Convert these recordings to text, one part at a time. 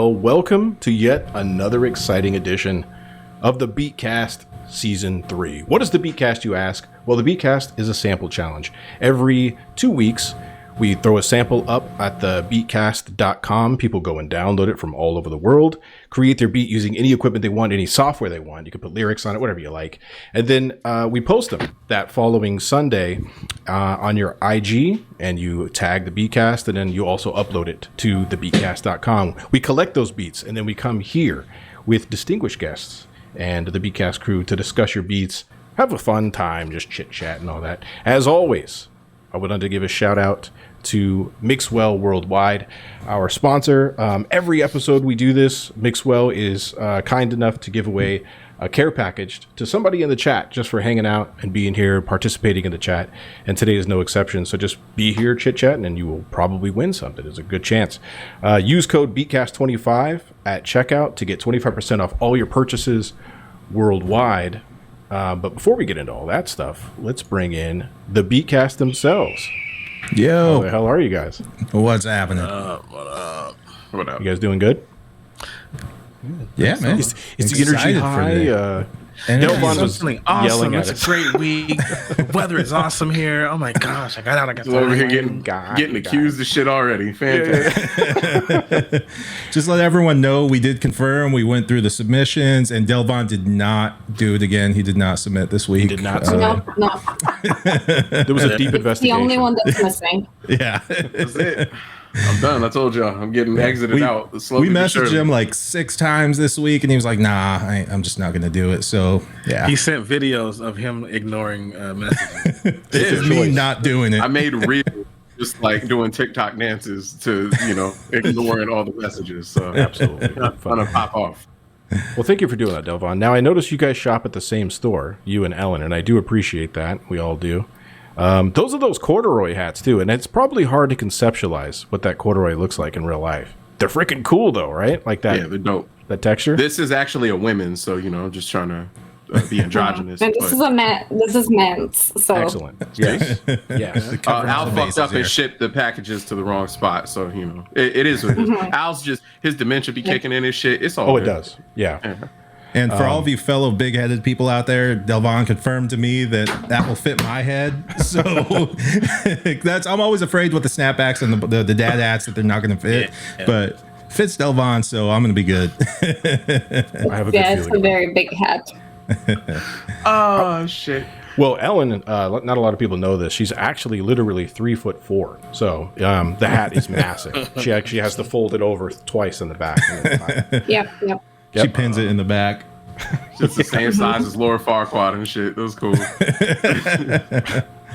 Well, welcome to yet another exciting edition of the Beatcast Season 3. What is the Beatcast, you ask? Well, the Beatcast is a sample challenge. Every 2 weeks, we throw a sample up at the beatcast.com. People go and download it from all over the world, create their beat using any equipment they want, any software they want. You can put lyrics on it, whatever you like. And then we post them that following Sunday on your IG, and you tag the Beatcast, and then you also upload it to the beatcast.com. We collect those beats, and then we come here with distinguished guests and the Beatcast crew to discuss your beats, have a fun time, just chit-chat and all that. As always, I would like to give a shout-out to Mixwell Worldwide, our sponsor. Every episode we do this, Mixwell is kind enough to give away a care package to somebody in the chat just for hanging out and being here, participating in the chat. And today is no exception. So just be here chit-chatting and you will probably win something. There's a good chance. Use code Beatcast25 at checkout to get 25% off all your purchases worldwide. But before we get into all that stuff, let's bring in the Beatcast themselves. Yo. How the hell are you guys? What's happening? What up? You guys doing good? Yeah, man. Is the energy high? Delvon was Feeling awesome. yelling at It's us. a great week. The weather is awesome here. Oh my gosh! I got out. I got Over here getting accused of shit already. Fantastic. Just let everyone know we did confirm. We went through the submissions, and Delvon did not do it again. He did not submit this week. He did not submit. No, There was a deep the investigation. only one that's missing. Yeah. That's it. I'm done. I told y'all. I'm getting exited out. We Slowly but messaged surely. him like 6 times this week, and he was like, nah, I'm just not going to do it. So, yeah. He sent videos of him ignoring messages. This is me not doing it. I made reels just like doing TikTok dances to, ignoring all the messages. So Absolutely. I'm gonna pop off. Well, thank you for doing that, Delvon. Now, I noticed you guys shop at the same store, you and Ellen, and I do appreciate that. We all do. Those are those corduroy hats, too, and it's probably hard to conceptualize what that corduroy looks like in real life. They're freaking cool, though, right? Like that, Yeah, they're dope. that texture? This is actually a women's, so I'm just trying to be androgynous. And this is a man. This is men's. So Excellent. Yes. Yes. Al fucked bases up here. and shipped the packages to the wrong spot, so it is what it is. Al's just his dementia be kicking in his shit. It's all Oh, it good. does. Yeah. And for all of you fellow big-headed people out there, Delvon confirmed to me that will fit my head. So I'm always afraid with the snapbacks and the dad hats that they're not going to fit. Yeah. But fits Delvon, so I'm going to be good. I have a good yeah, it's a feeling. very big hat. Oh shit. Well, Ellen, not a lot of people know this. She's actually literally 3'4", so the hat is massive. She actually has to fold it over twice in the back. Yep. She pins it in the back. Just the same size as Laura Farquaad and shit. That was cool.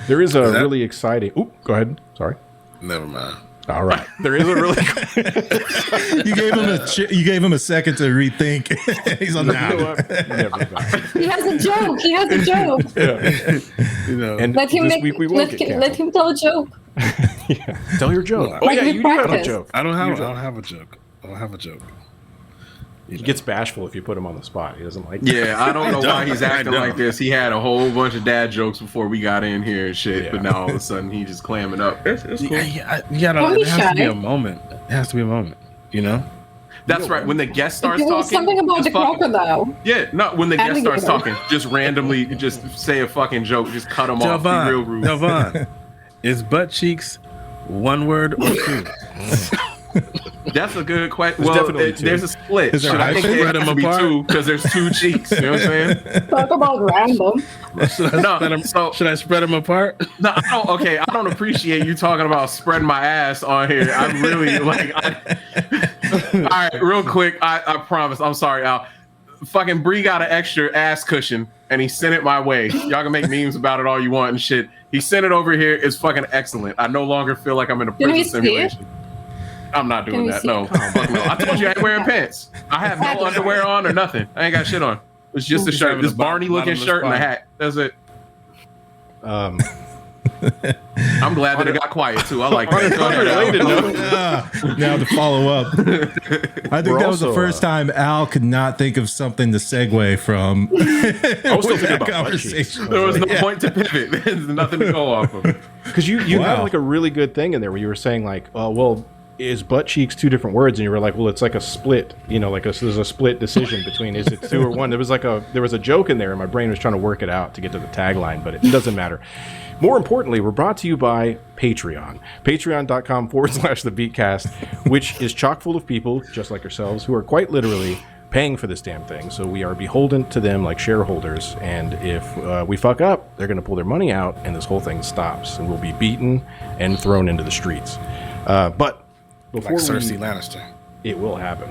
There is a really exciting. Oop, go ahead. Sorry. Never mind. All right. There is a really. You gave him a second to rethink. He's on You know now. what? Never mind. He has a joke. He has a joke. And Let him this make. week we won't get Let him tell a joke. Yeah. Tell your joke. Well, Oh like yeah, we you do have a practice. joke. I don't have a joke. I don't have a joke. He gets bashful if you put him on the spot. He doesn't like. Yeah, I don't know why he's I acting don't. like this. He had a whole bunch of dad jokes before we got in here and shit, Yeah. but now all of a sudden he just clamming up. It's cool. Don't be It has to be shy. a moment. It has to be a moment. That's right. When the guest starts There was talking, something about just the fucking- crocodile. Yeah, no. When the guest starts Alligator. talking, just randomly, just say a fucking joke, just cut him off. Be real rude. Delvon, is butt cheeks one word or two? That's a good question. There's Well, definitely two. there's a split. Is there Should I think hyphen? it Spread has them to be apart? two because there's two cheeks. You know what I'm saying? Talk about random. Should I spread them apart? No, I don't. Okay, I don't appreciate you talking about spreading my ass on here. I'm really like. All right, real quick. I promise. I'm sorry, Al. Fucking Bree got an extra ass cushion, and he sent it my way. Y'all can make memes about it all you want and shit. He sent it over here. It's fucking excellent. I no longer feel like I'm in a Can we prison see it? simulation. I'm not doing Can we that. see No. it? Fuck no. I told you I ain't wearing pants. I have no underwear on or nothing. I ain't got shit on. It's just a He's shirt. having This the bottom- Barney looking bottom of the shirt and a spine. hat. That's it. I'm glad that it got quiet too. I like that. Go ahead, Unrelated Al. note. Now to follow up, I think We're that was the also, first time Al could not think of something to segue from. I was still thinking that about butt cheeks. conversation. There was no Yeah. point to pivot. There's nothing to go off of. Because you had Wow. like a really good thing in there where you were saying like, well, is butt cheeks two different words? And you were like, well, it's like a split, there's a split decision between is it two or one. There was a joke in there, and my brain was trying to work it out to get to the tagline, but it doesn't matter. More importantly, we're brought to you by Patreon. Patreon.com/The Beatcast, which is chock full of people just like yourselves who are quite literally paying for this damn thing. So we are beholden to them like shareholders. And if we fuck up, they're going to pull their money out and this whole thing stops. And we'll be beaten and thrown into the streets. But before like Cersei Lannister. It will happen.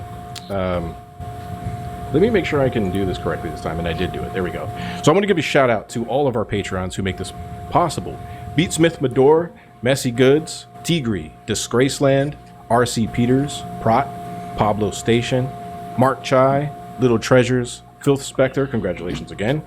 Let me make sure I can do this correctly this time, and I did do it. There we go. So I want to give a shout out to all of our Patreons who make this possible. Beatsmith Mador, Messy Goods, Tigri, Disgraceland, RC Peters, Prot, Pablo Station, Mark Chai, Little Treasures, Filth Spectre, congratulations again,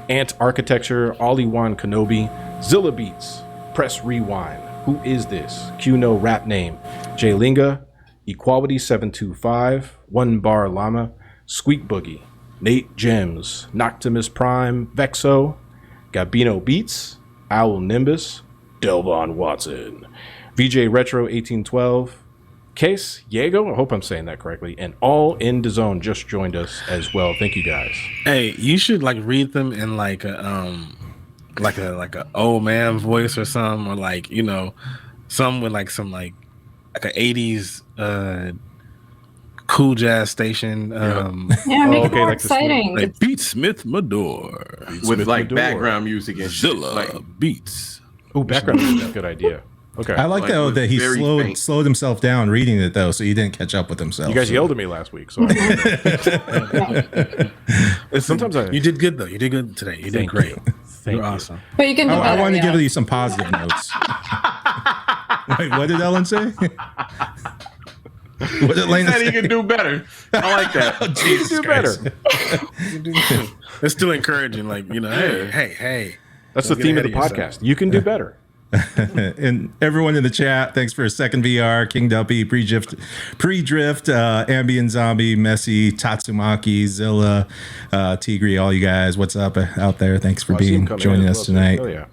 Ant Architecture, Ollie Wan Kenobi, Zilla Beats, Press Rewind, Who Is This, Q No Rap Name, Jay Linga, Equality 725, One Bar Llama, Squeak Boogie, Nate Gems, Noctimus Prime, Vexo, Gabino Beats, Owl Nimbus, Delvon Watson, VJ Retro 1812, Case Diego, I hope I'm saying that correctly, and All in the Zone just joined us as well. Thank you guys. Hey, you should like read them in like a old man voice or something, or like, you know, some with like some like a 80s cool jazz station. Yeah, make it more like exciting. Like Beatsmith Mador. with like Mador. background music and shit. Zilla Like, Beats. Oh, background music is a good idea. Okay. I like Like, though that he very faint. slowed himself down reading it though, so he didn't catch up with himself. You guys yelled at me last week, so sometimes You did good though. You did good today. You did Thank great. you. Thank You're you. awesome. But you can do I better. want to yeah. give you some positive notes. Wait, what did Ellen say? What did Lena said he say? can do better. I like that. you can do better. It's still encouraging. Like, you know, hey. That's the Don't get theme of the ahead of podcast. yourself. You can do better. And everyone in the chat, thanks for a second VR, King Dumpy, Pre-Drift, Ambient Zombie, Messy, Tatsumaki, Zilla, Tigri, all you guys, what's up out there? Thanks for I see him being coming joining in us as well, so tonight. hell yeah.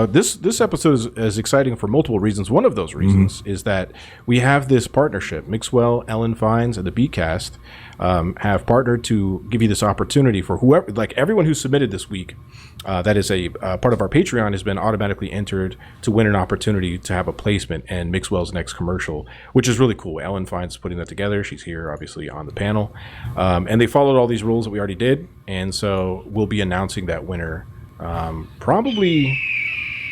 This episode is exciting for multiple reasons. One of those reasons is that we have this partnership. Mixwell, Ellen Fines, and the Beatcast have partnered to give you this opportunity for whoever, like everyone who submitted this week. That is a part of our Patreon has been automatically entered to win an opportunity to have a placement in Mixwell's next commercial, which is really cool. Ellen Fines is putting that together. She's here, obviously, on the panel, and they followed all these rules that we already did, and so we'll be announcing that winner probably.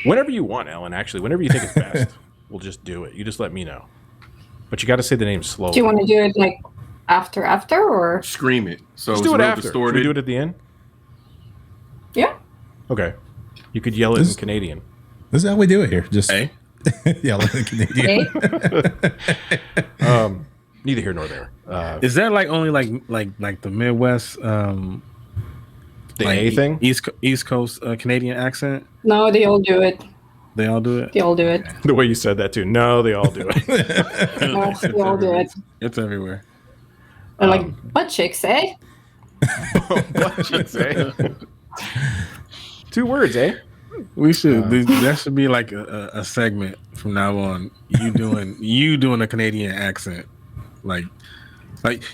Whenever you want, Ellen, actually. Whenever you think it's best, we'll just do it. You just let me know. But you got to say the name slowly. Do you want to do it like after, or? Scream it. So Just it's do it real after. Should distorted. we do it at the end? Yeah. Okay. You could yell it in Canadian. This is how we do it here. Just Hey. yell at the Canadian. Okay. Neither here nor there. Is that like only like the Midwest The like A thing? East Coast Canadian accent? No, they all do it. They all do it. They all do it. The way you said that, too. No, they all do it. No, they all do it. It's everywhere. They're like butt chicks, eh? What you say? 2 words, eh? We should. That should be like a segment from now on. You doing a Canadian accent, like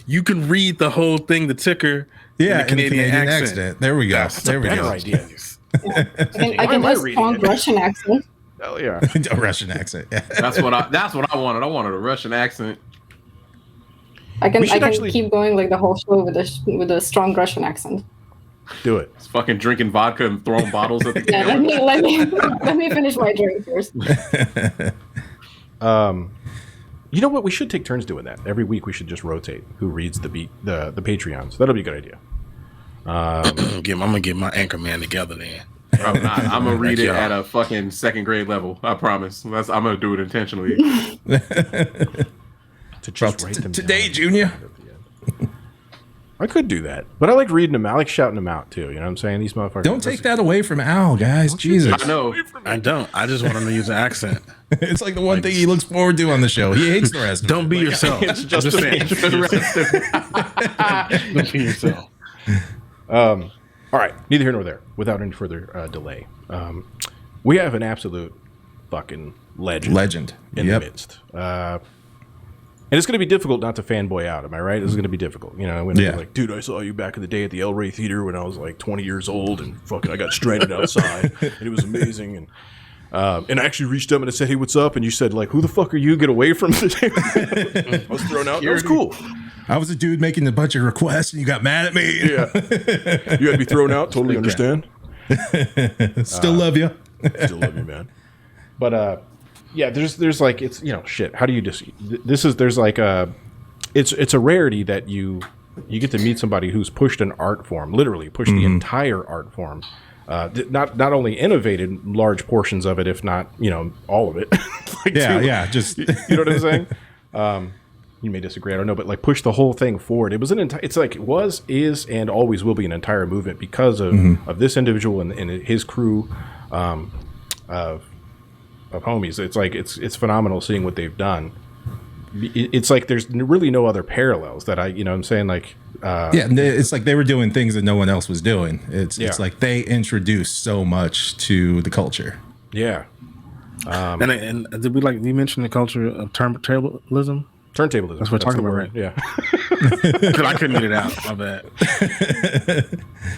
you can read the whole thing, the ticker. Yeah, in the Canadian accent. There we go. That's There we Better go. idea. I can Why am I do a reading strong it? Russian accent. Hell yeah. A Russian accent. Yeah. That's what I wanted. I wanted a Russian accent. I can We should I can actually- keep going like the whole show with a strong Russian accent. Do it. It's fucking drinking vodka and throwing bottles at the Yeah, camera. let me finish my drink first. You know what? We should take turns doing that. Every week we should just rotate who reads the Patreons. That'll be a good idea. I'm gonna get my anchor man together then. I'm not. I'm gonna read it Yeah. at a fucking 2nd grade level. I promise. I'm gonna do it intentionally. To just write them Today, down. Junior. I could do that, but I like reading them. I like shouting them out too. You know what I'm saying? These motherfuckers. Don't take that away from Al, guys. Jesus. I know. I don't. I just want him to use an accent. It's like the one thing he looks forward to on the show. He hates the rest of Don't it. be yourself. It's just I'm just an saying. Don't be yourself. All right, neither here nor there. Without any further delay, we have an absolute fucking legend. In Yep. the midst. And it's going to be difficult not to fanboy out. Am I right? This is going to be difficult. You know, when they're like, dude, I saw you back in the day at the El Rey Theater when I was like 20 years old and fucking I got stranded outside and it was amazing. And I actually reached up and I said, hey, what's up? And you said, like, who the fuck are you? Get away from the I was thrown out. That was cool. I was a dude making a bunch of requests and you got mad at me. Yeah. You had to be thrown out. Totally understand. Still love you. Still love you, man. But, yeah, there's like, it's, you know, shit. How do you just, there's like it's a rarity that you get to meet somebody who's pushed an art form, literally pushed the entire art form. Not only innovated large portions of it, if not, you know, all of it. Like, just you know what I'm saying? You may disagree, I don't know, but like push the whole thing forward. It was it's like it was, is, and always will be an entire movement because of this individual and his crew of homies. It's like it's phenomenal seeing what they've done. It's like there's really no other parallels that you know what I'm saying, like it's like they were doing things that no one else was doing. It's like they introduced so much to the culture. Yeah. And did you mention the culture of turntablism? Turntablism. That's what we're talking about, right? Yeah. Because I couldn't get it out. My bad.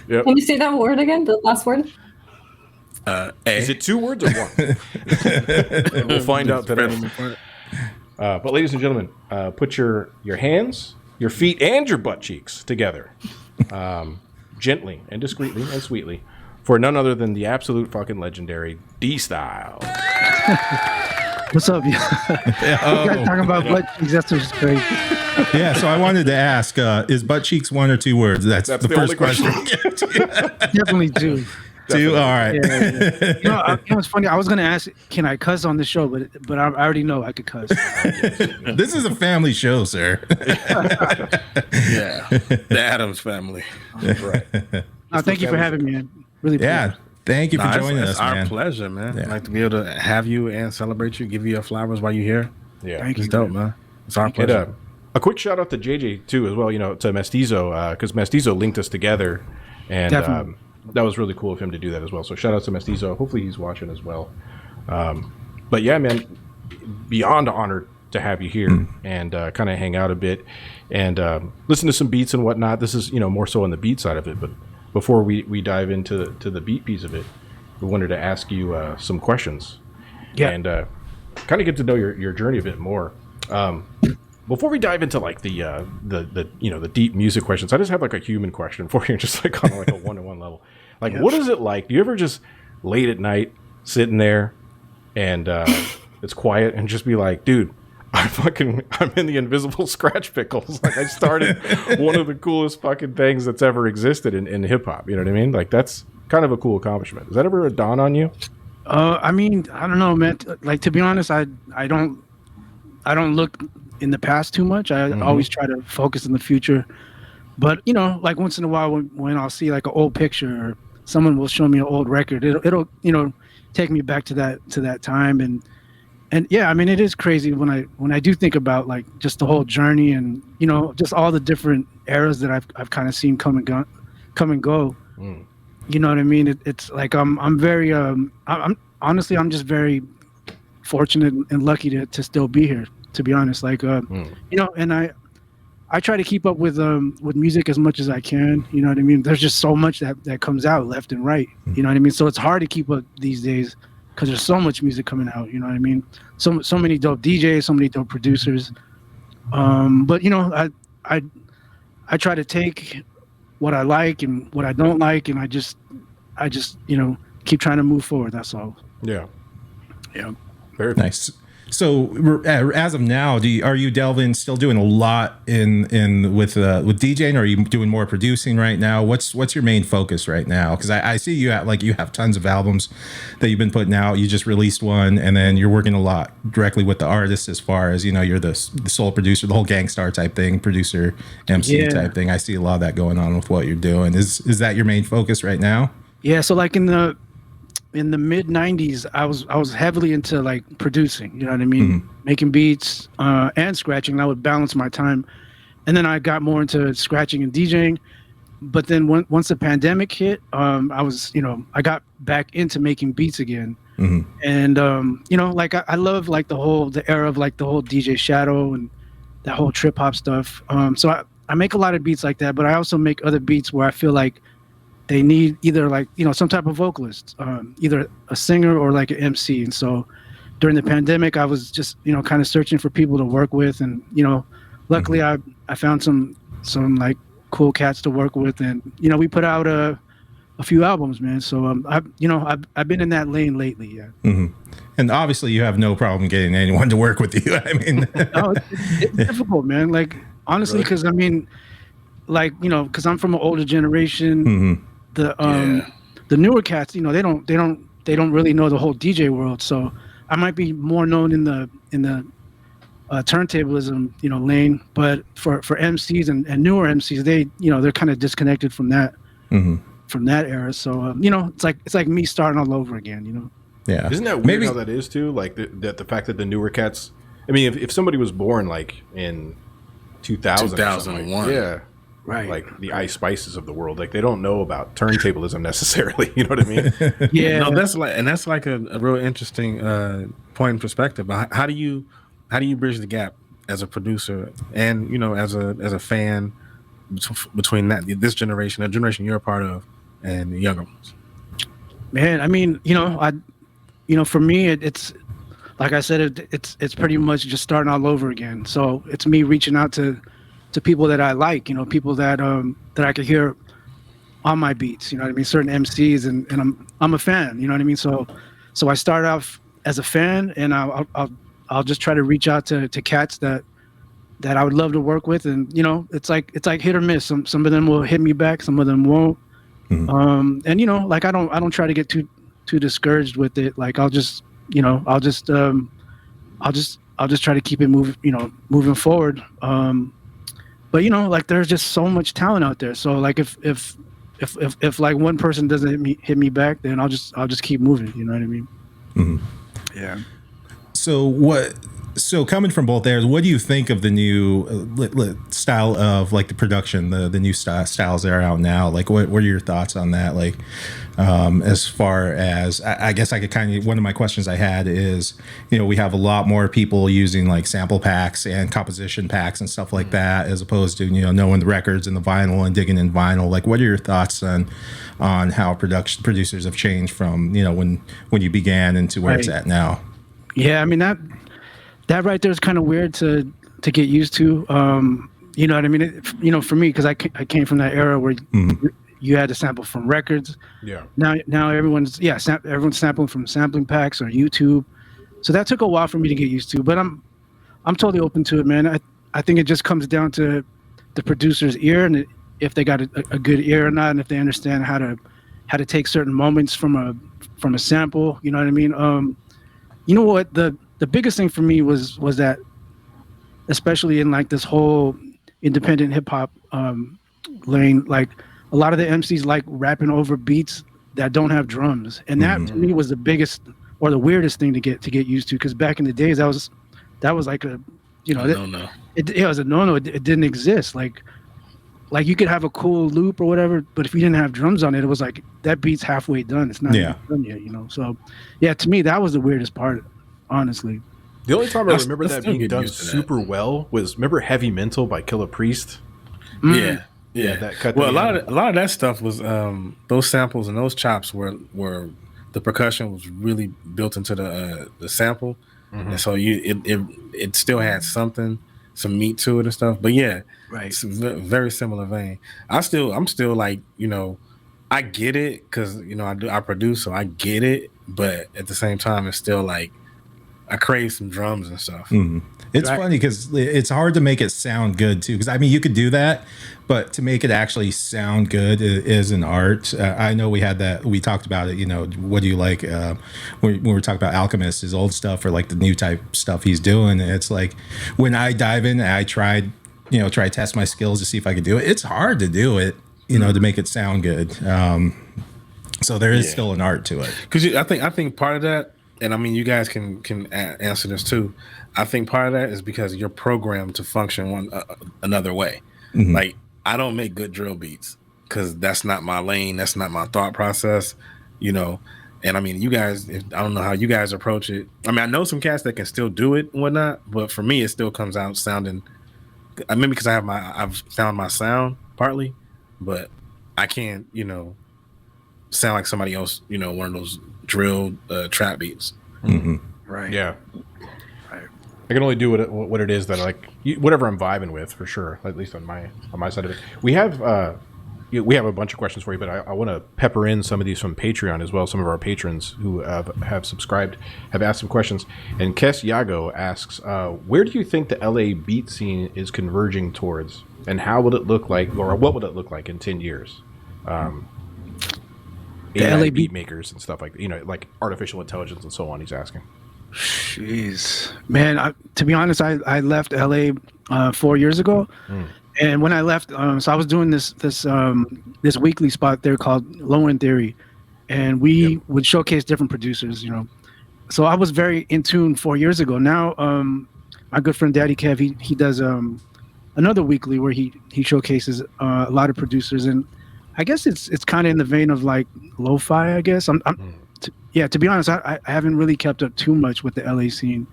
Yep. Can you say that word again? The last word? Is it 2 words or 1? We'll find out today. But ladies and gentlemen, put your hands, your feet, and your butt cheeks together, gently and discreetly and sweetly, for none other than the absolute fucking legendary D-Style. What's up, you guys talking about butt cheeks? That's just crazy. Yeah, so I wanted to ask, is butt cheeks 1 or 2 words? That's the first question. Definitely 2. 2, all right. Yeah. You know, it's funny. I was gonna ask, can I cuss on the show? But I already know I could cuss. This is a family show, sir. Yeah, the Addams family. Right. Thank you for having me. Really. Yeah. Thank you for joining us, It's our man. pleasure, man. Yeah. I'd like to be able to have you and celebrate you, give you your flowers while you're here. Yeah. Thank It's you. dope, man. It's our pleasure. And, a quick shout out to JJ too, as well. You know, to Mestizo, because Mestizo linked us together, and Definitely. that was really cool of him to do that as well. So shout out to Mestizo. Hopefully he's watching as well. But yeah, man, beyond honored to have you here and kind of hang out a bit and listen to some beats and whatnot. This is, you know, more so on the beat side of it. But before we dive into the beat piece of it, we wanted to ask you some questions. Yeah. And kind of get to know your journey a bit more. Before we dive into like the you know, the deep music questions, I just have like a human question for you, just like on like a one-to-one level. Like, what is it like? Do you ever just late at night sitting there and it's quiet and just be like, dude, I'm in the invisible scratch pickles. Like I started one of the coolest fucking things that's ever existed in hip hop. You know what I mean? Like that's kind of a cool accomplishment. Does that ever dawn on you? I mean, I don't know, man. Like, to be honest, I don't look in the past too much. I always try to focus in the future. But, you know, like once in a while when I'll see like an old picture or someone will show me an old record, it'll you know, take me back to that time. And yeah, I mean, it is crazy when I do think about like just the whole journey and, you know, just all the different eras that I've kind of seen come and go. You know what I mean? It's like I'm very I'm honestly just very fortunate and lucky to still be here, to be honest. Like you know, and I try to keep up with music as much as I can. You know what I mean? There's just so much that comes out left and right. You know what I mean? So it's hard to keep up these days because there's so much music coming out. You know what I mean? So many dope DJs, so many dope producers. But you know, I try to take what I like and what I don't like, and I just you know, keep trying to move forward. That's all. Yeah. Yeah. Very nice. So as of now, are you still doing a lot with DJing, or are you doing more producing right now? What's your main focus right now? Because I see you have tons of albums that you've been putting out. You just released one, and then you're working a lot directly with the artists as far as, you know, you're the sole producer, the whole Gangstar type thing, producer, MC type thing. I see a lot of that going on with what you're doing. Is that your main focus right now? Yeah. So like in the mid 90s, I was heavily into like producing, you know what I mean? Making beats and scratching. And I would balance my time. And then I got more into scratching and DJing. but then once the pandemic hit, I was, I got back into making beats again. And like I love like the era of like the whole DJ Shadow and that whole trip hop stuff. So I make a lot of beats like that, but I also make other beats where I feel like they need either like, some type of vocalist, either a singer or like an MC. And so during the pandemic, I was just, kind of searching for people to work with. And, luckily I found some like cool cats to work with. And, we put out a few albums, man. So I've been in that lane lately. Yeah. And obviously you have no problem getting anyone to work with you. I mean, no, it's difficult, man. Like, honestly, because I mean, like, because I'm from an older generation. The newer cats, they don't really know the whole DJ world. So I might be more known in the turntablism, lane. But for MCs and newer MCs, they're kind of disconnected from that era. So it's like me starting all over again. Yeah. Isn't that weird how that is too? Like the fact that the newer cats. I mean, if somebody was born like in 2001, yeah. Right. Like the Ice Spices of the world, like they don't know about turntablism necessarily. You know what I mean? Yeah. No, that's like a real interesting point in perspective. How do you bridge the gap as a producer and as a fan between this generation, the generation you're a part of, and the younger ones? Man, I mean, for me, it's like I said, it's pretty much just starting all over again. So it's me reaching out to people that I like, people that I could hear on my beats, what I mean, certain MCs, and I'm a fan, you know what I mean. So I start off as a fan, and I'll just try to reach out to cats that I would love to work with, and it's like hit or miss. Some of them will hit me back, some of them won't. And like I don't try to get too discouraged with it. Like I'll just try to keep it moving forward. But like there's just so much talent out there. So like if like one person doesn't hit me back, then I'll just keep moving. You know what I mean? Yeah. So coming from both areas, what do you think of the new style of like the production, the new styles that are out now? Like, what are your thoughts on that? Like, as far as I guess I could kind of, one of my questions I had is, we have a lot more people using like sample packs and composition packs and stuff like that, as opposed to knowing the records and the vinyl and digging in vinyl. Like, what are your thoughts on how producers have changed from when you began into where it's at now? Yeah, I mean that right there is kind of weird to get used to. You know what I mean? For me, because I came from that era where you had to sample from records. Yeah. Now everyone's sampling from sampling packs or YouTube. So that took a while for me to get used to. But I'm totally open to it, man. I think it just comes down to the producer's ear and if they got a good ear or not, and if they understand how to take certain moments from a sample. You know what I mean? You know what the biggest thing for me was that, especially in like this whole independent hip hop lane, like a lot of the MCs like rapping over beats that don't have drums, and that to me was the biggest or the weirdest thing to get used to, because back in the days that was like a no. It was a no. It didn't exist. Like you could have a cool loop or whatever, but if you didn't have drums on it, it was like that beat's halfway done. It's not even done yet, So yeah, to me that was the weirdest part, honestly. The only time I remember that being done super well was, remember Heavy Mental by Killer Priest? Yeah. That cut. Well, a lot of that stuff was those samples and those chops were the percussion was really built into the sample, and so it still had some meat to it and stuff. But yeah, right, it's a very similar vein. I'm still like, I get it because I produce, so I get it. But at the same time, it's still like I crave some drums and stuff. It's funny because it's hard to make it sound good too. Because I mean, you could do that, but to make it actually sound good is an art. I know we talked about it. What do you like? When we were talking about Alchemist, his old stuff or like the new type stuff he's doing. It's like when I dive in, I try to test my skills to see if I could do it. It's hard to do it, to make it sound good. So there is still an art to it. Because I think part of that. And I mean, you guys can answer this too. I think part of that is because you're programmed to function another way. Like, I don't make good drill beats. because that's not my lane. That's not my thought process, you know. And I mean, you guys, I don't know how you guys approach it. I mean, I know some cats that can still do it and whatnot, but for me, it still comes out sounding. I mean, because I've found my sound partly, but I can't, you know, sound like somebody else. You know, one of those drill trap beats. Mm-hmm. Right. Yeah. I can only do what it is that I like, whatever I'm vibing with, for sure. At least on my side of it. We have a bunch of questions for you, but I want to pepper in some of these from Patreon as well. Some of our patrons who have subscribed have asked some questions. And Kes Yago asks, where do you think the LA beat scene is converging towards, and how would it look like, or what would it look like in 10 years? The LA beat makers and stuff like that, you know, like artificial intelligence and so on. He's asking. Jeez, man. To be honest, I left LA 4 years ago, and when I left, so I was doing this weekly spot there called Low End Theory, and we would showcase different producers, you know. So I was very in tune 4 years ago. Now, my good friend Daddy Kev, he does another weekly where he showcases a lot of producers, and I guess it's kind of in the vein of like lo-fi. I guess to be honest, I haven't really kept up too much with the LA scene,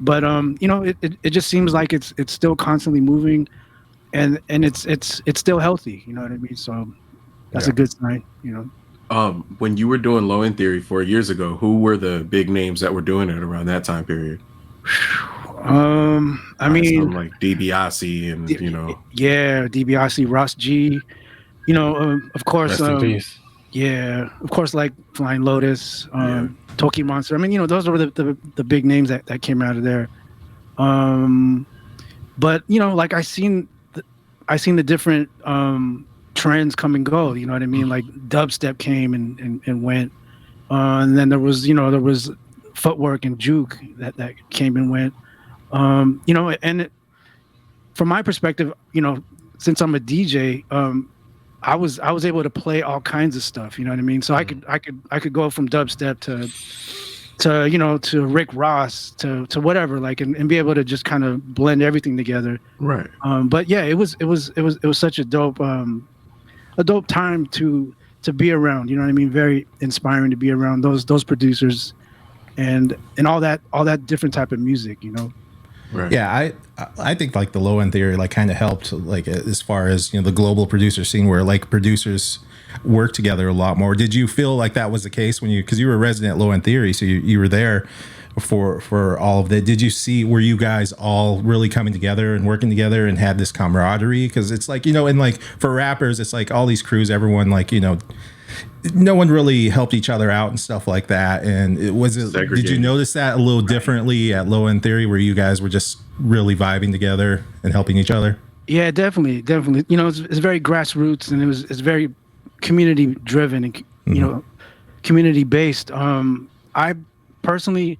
but you know, it just seems like it's still constantly moving, and it's still healthy. You know what I mean? So that's a good sign. You know. When you were doing Low End Theory 4 years ago, who were the big names that were doing it around that time period? I mean, like DiBiase and you know, DiBiase, Ross G. You know, of course. Rest in peace. Yeah, of course, like Flying Lotus, Toki Monster. I mean, you know, those were the big names that came out of there. But you know, like I seen the different trends come and go. You know what I mean? Like dubstep came and went, and then there was footwork and juke that came and went. You know, and from my perspective, you know, since I'm a DJ, I was able to play all kinds of stuff, you know what I mean? So I could go from dubstep to you know, to Rick Ross to whatever, like, and be able to just kind of blend everything together. right? But yeah, it was such a dope time to be around, you know what I mean? Very inspiring to be around those producers and all that different type of music, you know. Right. Yeah, I think like the Low End Theory like kind of helped, like as far as, you know, the global producer scene where like producers work together a lot more. Did you feel like that was the case when because you were a resident at Low End Theory, so you were there for all of that? Did you see, were you guys all really coming together and working together and had this camaraderie? Because it's like, you know, and like for rappers, it's like all these crews, everyone, like, you know, no one really helped each other out and stuff like that. And did you notice that a little differently at Low End Theory, where you guys were just really vibing together and helping each other? Yeah, definitely. You know, it's very grassroots, and it's very community driven and you know, community based. I personally,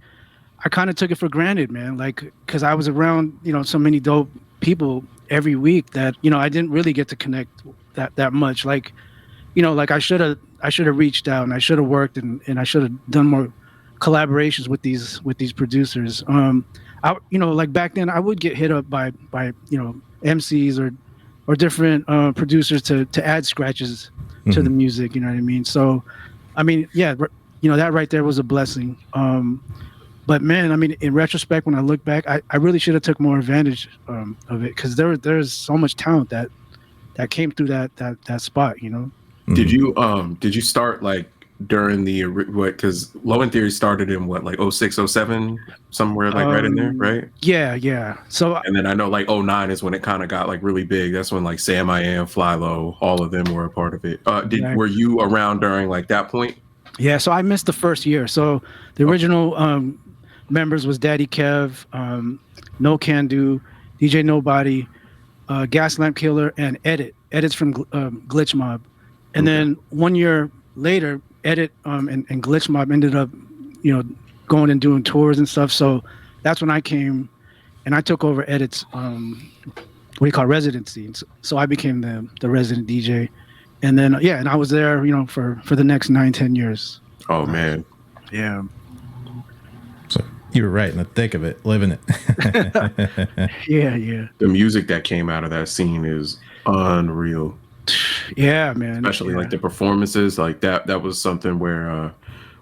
I kind of took it for granted, man. Like, because I was around, you know, so many dope people every week that, you know, I didn't really get to connect that much. Like, you know, like I should have reached out, and I should have worked, and I should have done more collaborations with these producers. You know, like back then I would get hit up by you know, MCs or different producers to add scratches to the music, you know what I mean? So, I mean, yeah, you know, that right there was a blessing. But man, I mean, in retrospect, when I look back, I really should have took more advantage of it, because there's so much talent that came through that spot, you know. Did you start like during the because Low End Theory started in what, like 06, 07, somewhere like right in there, right? Yeah. So and then I know like 09 is when it kind of got like really big. That's when like Sam I Am, Fly Low, all of them were a part of it. Were you around during like that point? Yeah, so I missed the first year. So the original members was Daddy Kev, No Can Do, DJ Nobody, Gas Lamp Killer, and Edit's from Glitch Mob. And then 1 year later, Edit and Glitch Mob ended up, you know, going and doing tours and stuff. So that's when I came and I took over Edit's residency. So I became the resident DJ. And then and I was there, you know, for the next 9-10 years. Oh man. Yeah. So you were right in the thick of it, living it. Yeah. The music that came out of that scene is unreal. Yeah, man. Especially yeah. like the performances, like that was something where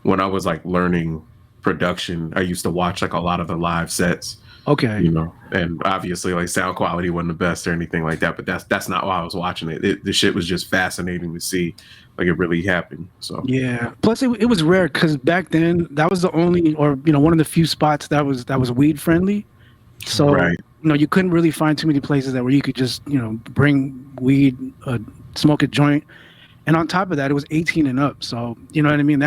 when I was like learning production, I used to watch like a lot of the live sets. Okay. You know, and obviously like sound quality wasn't the best or anything like that, but that's not why I was watching it. The shit was just fascinating to see, like it really happened. So Yeah. Plus, it was rare because back then that was the only, or one of the few spots that was weed friendly. So right, you couldn't really find too many places that where you could just bring weed, smoke a joint, and on top of that, it was 18 and up. So you know what I mean.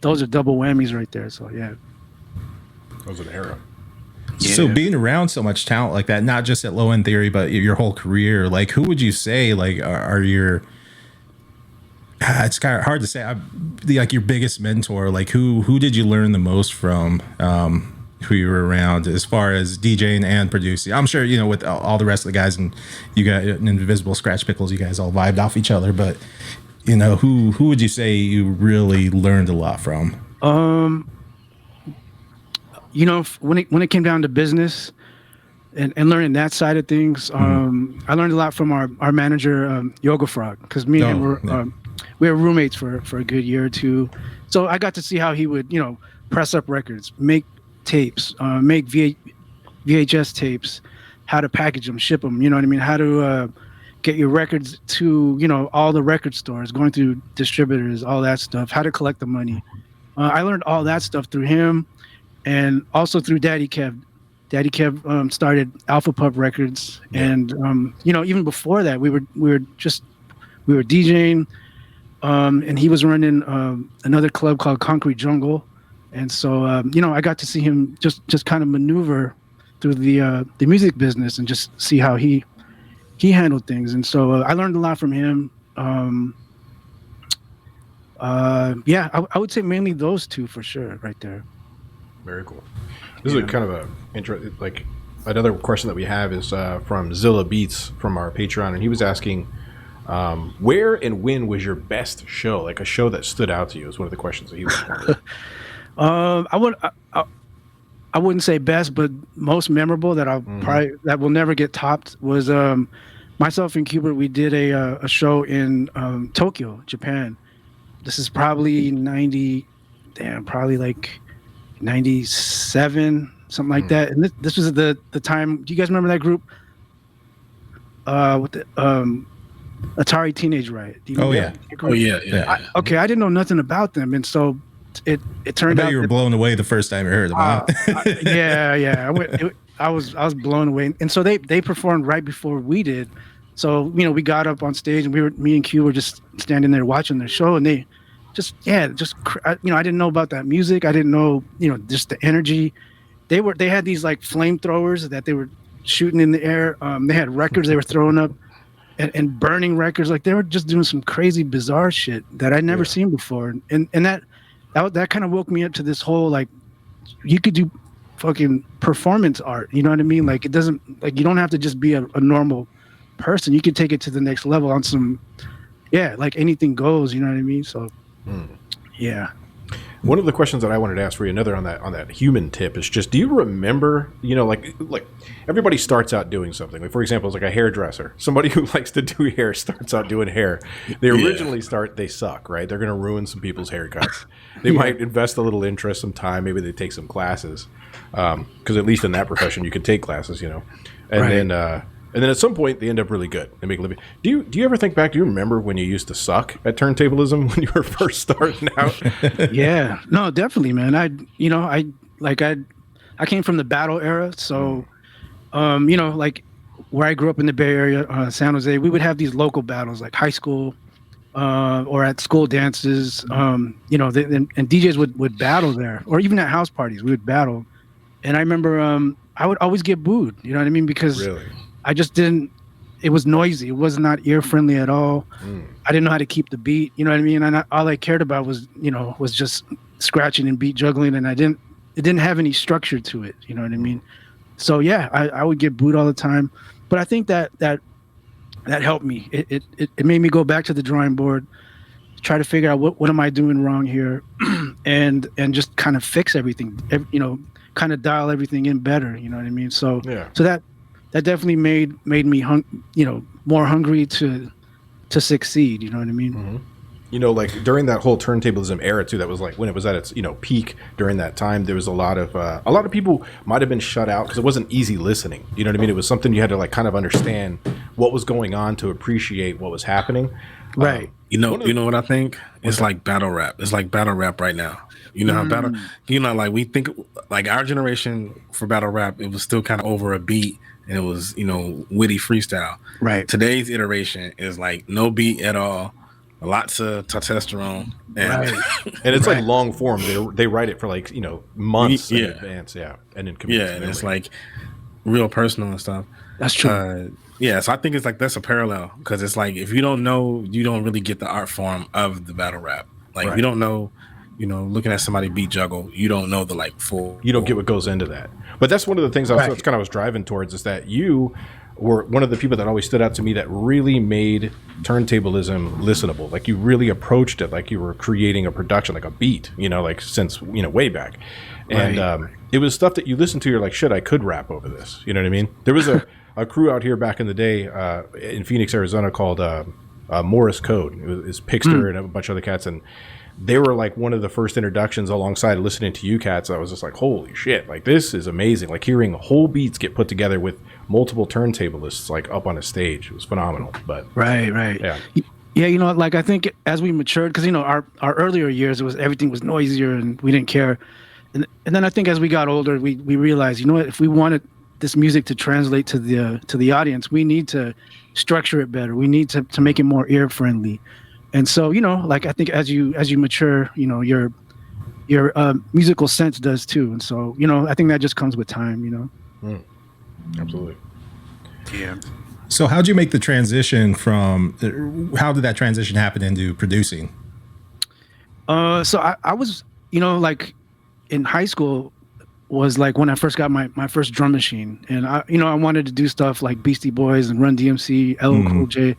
Those are double whammies right there. So yeah. Those are the era. So being around so much talent like that, not just at Low End Theory, but your whole career, like who would you say like are your it's kind of hard to say like your biggest mentor, like who did you learn the most from, who you were around as far as DJing and producing? I'm sure with all the rest of the guys, and you got Invisible, Scratch Pickles, you guys all vibed off each other, but who would you say you really learned a lot from? When it came down to business and learning that side of things, I learned a lot from our manager, Yoga Frog, because me and him we were roommates for a good year or two. So I got to see how he would, press up records, make tapes, make VHS tapes, how to package them, ship them, you know what I mean? How to get your records to, all the record stores, going through distributors, all that stuff, how to collect the money. I learned all that stuff through him. And also through Daddy Kev. Daddy Kev started Alpha Pup Records, and even before that, we were DJing, and he was running another club called Concrete Jungle, and so I got to see him just kind of maneuver through the music business and just see how he handled things, and so I learned a lot from him. I would say mainly those two for sure, right there. Very cool. This is a kind of another question that we have is from Zilla Beats from our Patreon, and he was asking, where and when was your best show? Like a show that stood out to you is one of the questions that he was wondering. I wouldn't say best, but most memorable that that will never get topped was myself and Cubert. We did a show in Tokyo, Japan. This is probably 97, something like that. And this was the time. Do you guys remember that group? With the Atari Teenage Riot. Oh yeah. I didn't know nothing about them, and so it turned out you were blown away the first time you heard them. Yeah. I was blown away, and so they performed right before we did. So we got up on stage, and me and Q were just standing there watching their show, and they. I didn't know about that music. I didn't know, just the energy. They had these like flamethrowers that they were shooting in the air. They had records they were throwing up and burning records. Like they were just doing some crazy, bizarre shit that I'd never seen before. And that kind of woke me up to this whole, like, you could do fucking performance art. You know what I mean? Like, it doesn't, like, you don't have to just be a normal person. You could take it to the next level on some, like anything goes. You know what I mean? So. Yeah. One of the questions that I wanted to ask for you, another on that human tip, is just, do you remember, like everybody starts out doing something. Like, for example, it's like a hairdresser. Somebody who likes to do hair starts out doing hair. They originally they suck, right? They're going to ruin some people's haircuts. They might invest a little interest, some time. Maybe they take some classes. Because at least in that profession, you could take classes, And then at some point, they end up really good. They make a living. Do you ever think back? Do you remember when you used to suck at turntablism when you were first starting out? Yeah, no, definitely, man. I came from the battle era, so like where I grew up in the Bay Area, San Jose, we would have these local battles, like high school, or at school dances. And DJs would battle there, or even at house parties, we would battle. And I remember I would always get booed. You know what I mean? Because I just didn't. It was noisy. It was not ear friendly at all. I didn't know how to keep the beat. You know what I mean? And all I cared about was just scratching and beat juggling, and it didn't have any structure to it. You know what I mean? So yeah, I would get booed all the time. But I think that helped me. It made me go back to the drawing board, try to figure out what am I doing wrong here, and just kind of fix everything. Kind of dial everything in better. You know what I mean? So that definitely made me more hungry to to succeed. You know what I mean? Mm-hmm. You know, like during that whole turntablism era too, that was like when it was at its, you know, peak. During that time, there was a lot of people might have been shut out because it wasn't easy listening. You know what I mean? It was something you had to like kind of understand what was going on to appreciate what was happening. Right. You know what I think? It's like battle rap. It's like battle rap right now. You know how like we think like our generation for battle rap, it was still kind of over a beat and it was, you know, witty freestyle. Right. Today's iteration is like no beat at all. Lots of testosterone, and it's like long form. They write it for like, you know, months in advance, and then and it's like real personal and stuff. That's true. So I think it's like that's a parallel because it's like if you don't know, you don't really get the art form of the battle rap. Like if you don't know, you know, looking at somebody beat juggle, you don't know the like full. You don't get what goes into that. But that's one of the things that's kind of was driving towards is that you were one of the people that always stood out to me that really made turntablism listenable. Like you really approached it like you were creating a production, like a beat, you know, like since, you know, way back. And it was stuff that you listen to, you're like, shit, I could rap over this. You know what I mean? There was a crew out here back in the day in Phoenix, Arizona called Morris Code. It was Pixter and a bunch of other cats. And they were like one of the first introductions alongside listening to you cats. I was just like, holy shit, like this is amazing. Like hearing whole beats get put together with multiple turntablists like up on a stage. It was phenomenal. But right. Yeah, you know, like I think as we matured, because you know our earlier years, everything was noisier and we didn't care. And then I think as we got older, we realized, you know what, if we wanted this music to translate to the audience, we need to structure it better. We need to make it more ear friendly. And so, you know, like I think as you mature, you know, your musical sense does too. And so, you know, I think that just comes with time, you know. Absolutely. Yeah. So how'd you make the transition from, how did that transition happen into producing? So I was, you know, like in high school was like when I first got my first drum machine, and I wanted to do stuff like Beastie Boys and Run DMC, LL Cool J,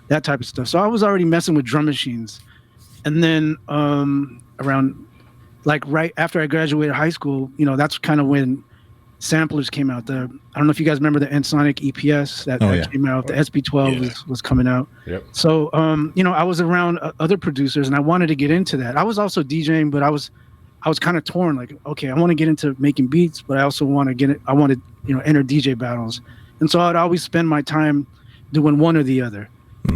that type of stuff. So I was already messing with drum machines. And then around like right after I graduated high school, you know, that's kind of when samplers came out. I don't know if you guys remember the Ensoniq EPS that came out. The SB12 was coming out. Yep. So, you know, I was around other producers and I wanted to get into that. I was also DJing, but I was kind of torn. Like, okay, I want to get into making beats, but I also want to you know, enter DJ battles. And so I'd always spend my time doing one or the other.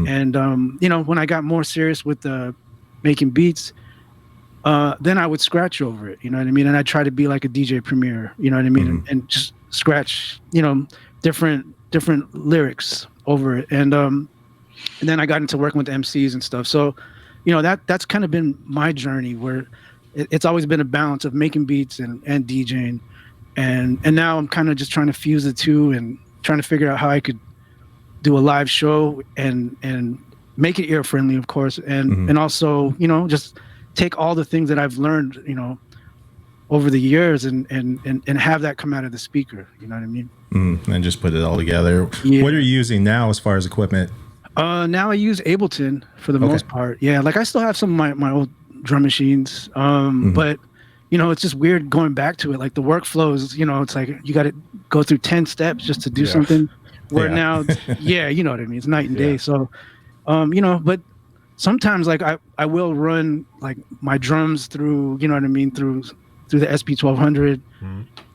And, you know, when I got more serious with making beats, then I would scratch over it, you know what I mean? And I try to be like a DJ Premier, you know what I mean? And just scratch, you know, different lyrics over it. And then I got into working with MCs and stuff. So, you know, that's kind of been my journey where it's always been a balance of making beats and DJing. And now I'm kind of just trying to fuse the two and trying to figure out how I could do a live show and make it ear friendly, of course. And also, you know, just take all the things that I've learned, you know, over the years and have that come out of the speaker. You know what I mean? And just put it all together. Yeah. What are you using now as far as equipment? Now I use Ableton for the most part. Yeah. Like I still have some of my old drum machines. But you know, it's just weird going back to it. Like the workflow is, you know, it's like you got to go through 10 steps just to do something. Where now, you know what I mean? It's night and day. So, you know, but sometimes like I will run like my drums through, you know what I mean, through the SP1200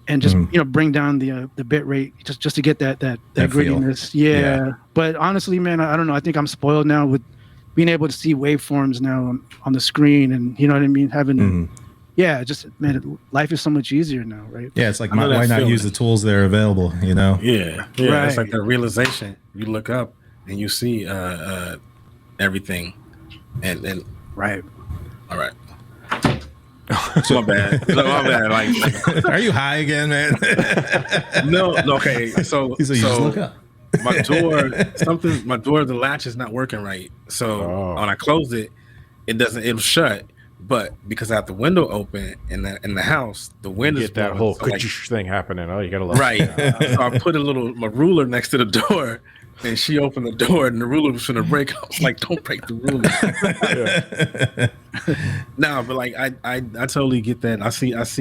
and just, you know, bring down the bit rate just to get that grittiness. Yeah. But honestly, man, I don't know. I think I'm spoiled now with being able to see waveforms now on the screen and, you know what I mean? Having to, just, man, life is so much easier now, right? Yeah, it's like, why not use the tools that are available, you know? Yeah. Right. It's like the realization. You look up and you see everything. And right. All right. My bad. Like, are you high again, man? No. Okay. So he's like, you just look up. my door, the latch is not working right. So when I close it, it'll shut. But because I have the window open in the house, the wind is get that whole thing happening. Oh, you gotta love it. So I put my ruler next to the door, and she opened the door, and the ruler was gonna break. I was like, "Don't break the ruler." No, but like I totally get that. I see what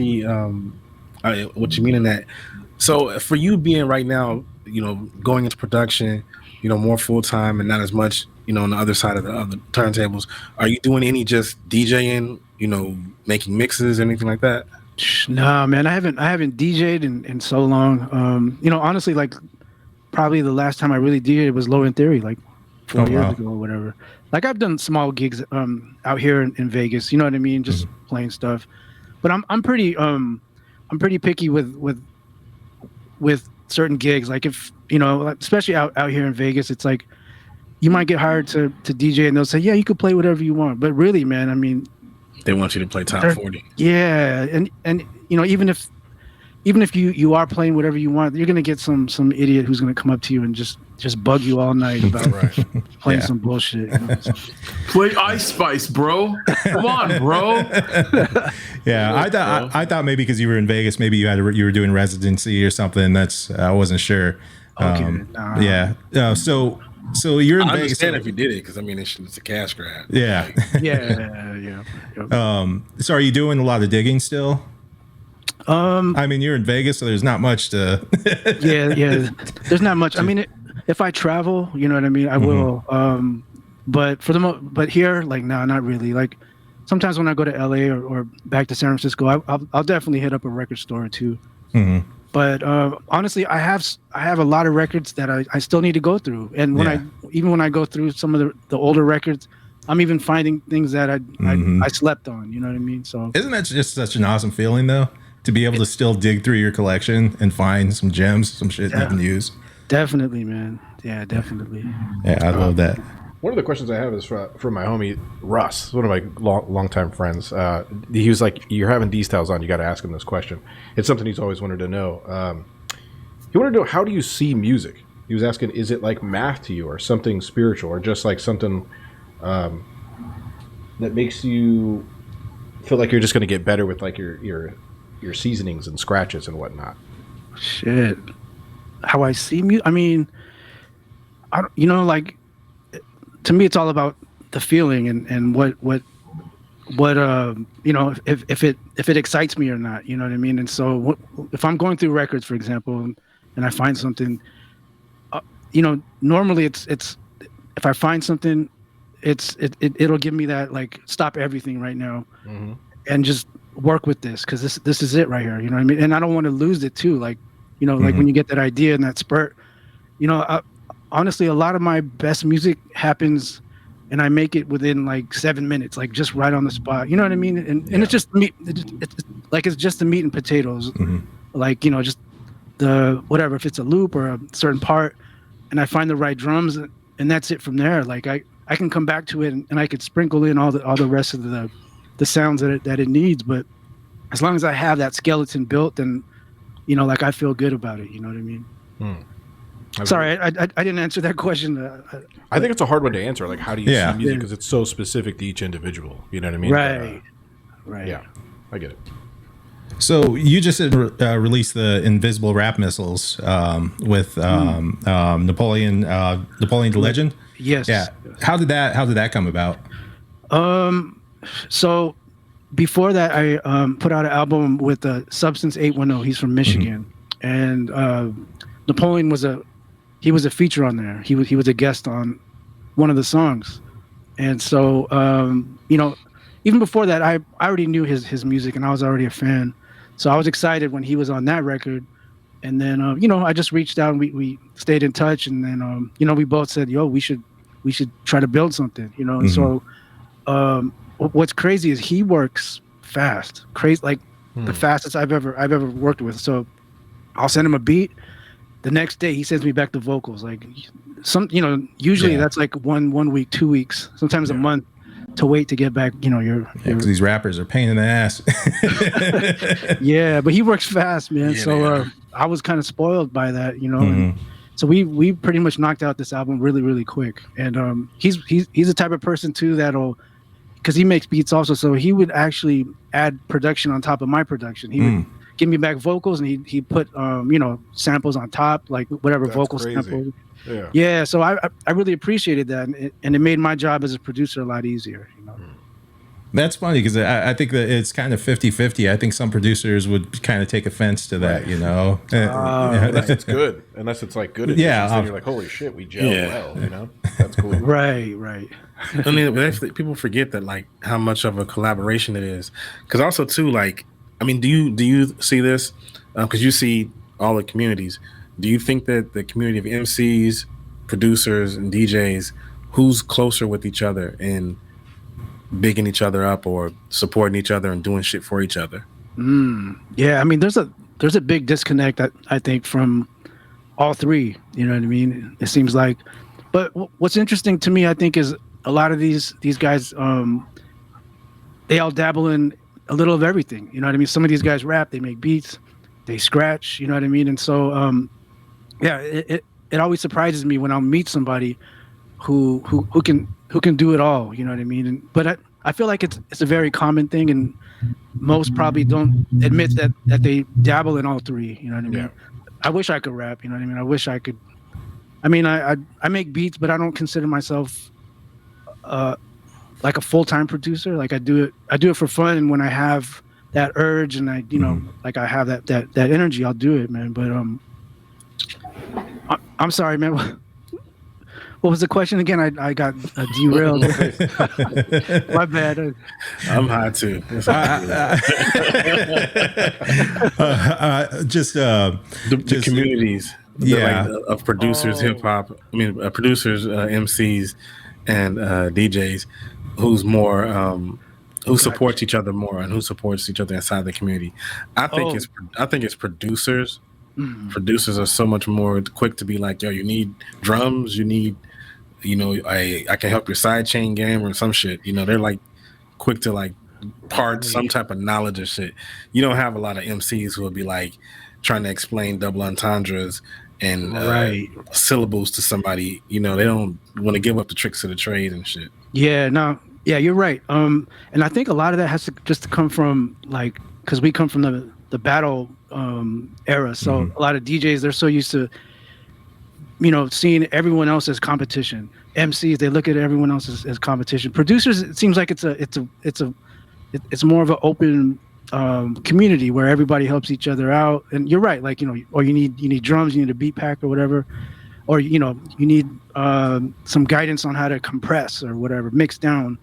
you mean in that. So for you being right now, you know, going into production, you know, more full time and not as much on the other side of the turntables, are you doing any just DJing, making mixes, anything like that? No, man, I haven't DJ'd in so long. Honestly, like probably the last time I really DJ'd was Low End Theory, like 4 years ago or whatever. Like I've done small gigs out here in Vegas, you know what I mean, just playing stuff. But I'm pretty picky with certain gigs. Like if especially out here in Vegas, it's like you might get hired to DJ and they'll say, yeah, you could play whatever you want. But really, man, I mean, they want you to play top 40. Yeah, and even if you are playing whatever you want, you're gonna get some idiot who's gonna come up to you and just bug you all night about playing some bullshit. Play Ice Spice, bro. Come on, bro. Yeah, I thought maybe because you were in Vegas, maybe you were doing residency or something. I wasn't sure. Okay. Yeah. So you're in I Vegas. understand if you did it because it's a cash grab. Yeah. Yeah. So are you doing a lot of digging still? I mean, you're in Vegas, so there's not much to. yeah. There's not much. I mean, if I travel, you know what I mean, I will. But but here, like, no, not really. Like, sometimes when I go to LA or back to San Francisco, I'll definitely hit up a record store or two. Mm-hmm. But honestly, I have a lot of records that I still need to go through, and when I go through some of the older records, I'm even finding things that I slept on. You know what I mean? So isn't that just such an awesome feeling though, to be able to still dig through your collection and find some gems, some shit you can use? Definitely, man. Yeah, definitely. Yeah, I love that. One of the questions I have is from my homie Russ, one of my longtime friends. He was like, "You're having these tales on. You got to ask him this question. It's something he's always wanted to know." He wanted to know, how do you see music? He was asking, is it like math to you, or something spiritual, or just like something that makes you feel like you're just going to get better with like your seasonings and scratches and whatnot? Shit, how I see music. I mean, like. To me, it's all about the feeling and what if it excites me or not, you know what I mean. And so if I'm going through records, for example, and I find something, normally it's if I find something, it'll give me that, like, stop everything right now and just work with this, because this is it right here, you know what I mean. And I don't want to lose it too, like, like when you get that idea and that spurt, honestly, a lot of my best music happens and I make it within like 7 minutes, like just right on the spot. You know what I mean? And it's just meat. It's just the meat and potatoes. Like, just the whatever, if it's a loop or a certain part, and I find the right drums, and that's it from there. Like I can come back to it and I could sprinkle in all the rest of the sounds that it needs. But as long as I have that skeleton built, then, like, I feel good about it. You know what I mean? Sorry, I didn't answer that question. I think it's a hard one to answer. Like, how do you see music? Because it's so specific to each individual. You know what I mean? Right. Right. Yeah, I get it. So you just released the Invisible Rap Missiles with Napoleon the Legend. Yes. Yeah. How did that come about? So before that, I put out an album with Substance 810. He's from Michigan, and Napoleon was a feature on there. He was a guest on one of the songs, and so even before that, I already knew his music and I was already a fan. So I was excited when he was on that record, and then I just reached out and we stayed in touch, and then we both said, yo, we should try to build something, And so what's crazy is he works fast, the fastest I've ever worked with. So I'll send him a beat. The next day he sends me back the vocals. Like usually that's like one week, 2 weeks, sometimes a month to wait to get back, your because these rappers are pain in the ass. Yeah, but he works fast, man. So I was kind of spoiled by that, and so we pretty much knocked out this album really, really quick. And he's the type of person too because he makes beats also, so he would actually add production on top of my production. He would give me back vocals, and he put samples on top, like whatever. That's vocal crazy. Samples. Yeah. So I really appreciated that, and it made my job as a producer a lot easier. That's funny because I think that it's kind of 50-50. I think some producers would kind of take offense to that, you know. Unless it's good. Unless it's like good additions, then you're like, holy shit, we gel well, you know? That's cool. Right. I mean, people forget that, like, how much of a collaboration it is. Because also, too, like, I mean, do you see this? Because you see all the communities. Do you think that the community of MCs, producers, and DJs, who's closer with each other and bigging each other up or supporting each other and doing shit for each other? Yeah, I mean, there's a big disconnect, I think, from all three. You know what I mean? It seems like. But what's interesting to me, I think, is a lot of these guys, they all dabble in a little of everything. You know what I mean? Some of these guys rap, they make beats, they scratch. You know what I mean? And so, yeah, it always surprises me when I'll meet somebody who can do it all. You know what I mean? But I feel like it's a very common thing, and most probably don't admit that they dabble in all three. You know what I mean? Yeah. I wish I could rap. You know what I mean? I wish I could. I mean, I make beats, but I don't consider myself like a full-time producer. Like I do it for fun, and when I have that urge and I, you know, like I have that energy, I'll do it, man. But I'm sorry, man. What was the question again? I got derailed. My bad. I'm high too. The communities, of producers, hip hop. I mean, producers, MCs, and DJs. Who's more? Who supports each other more, and who supports each other inside the community? I think it's producers. Mm-hmm. Producers are so much more quick to be like, yo, you need drums, you need, you know, I can help your sidechain game or some shit. You know, they're like quick to like part some type of knowledge or shit. You don't have a lot of MCs who will be like trying to explain double entendres and syllables to somebody. You know, they don't want to give up the tricks of the trade and shit. Yeah, no, yeah, you're right. And I think a lot of that has to just come from like, because we come from the battle era. So a lot of DJs, they're so used to, you know, seeing everyone else as competition. MCs, they look at everyone else as competition. Producers, it seems like it's more of an open community where everybody helps each other out. And you're right, like, you know, or you need drums, you need a beat pack or whatever, or you know, you need some guidance on how to compress or whatever, mix down.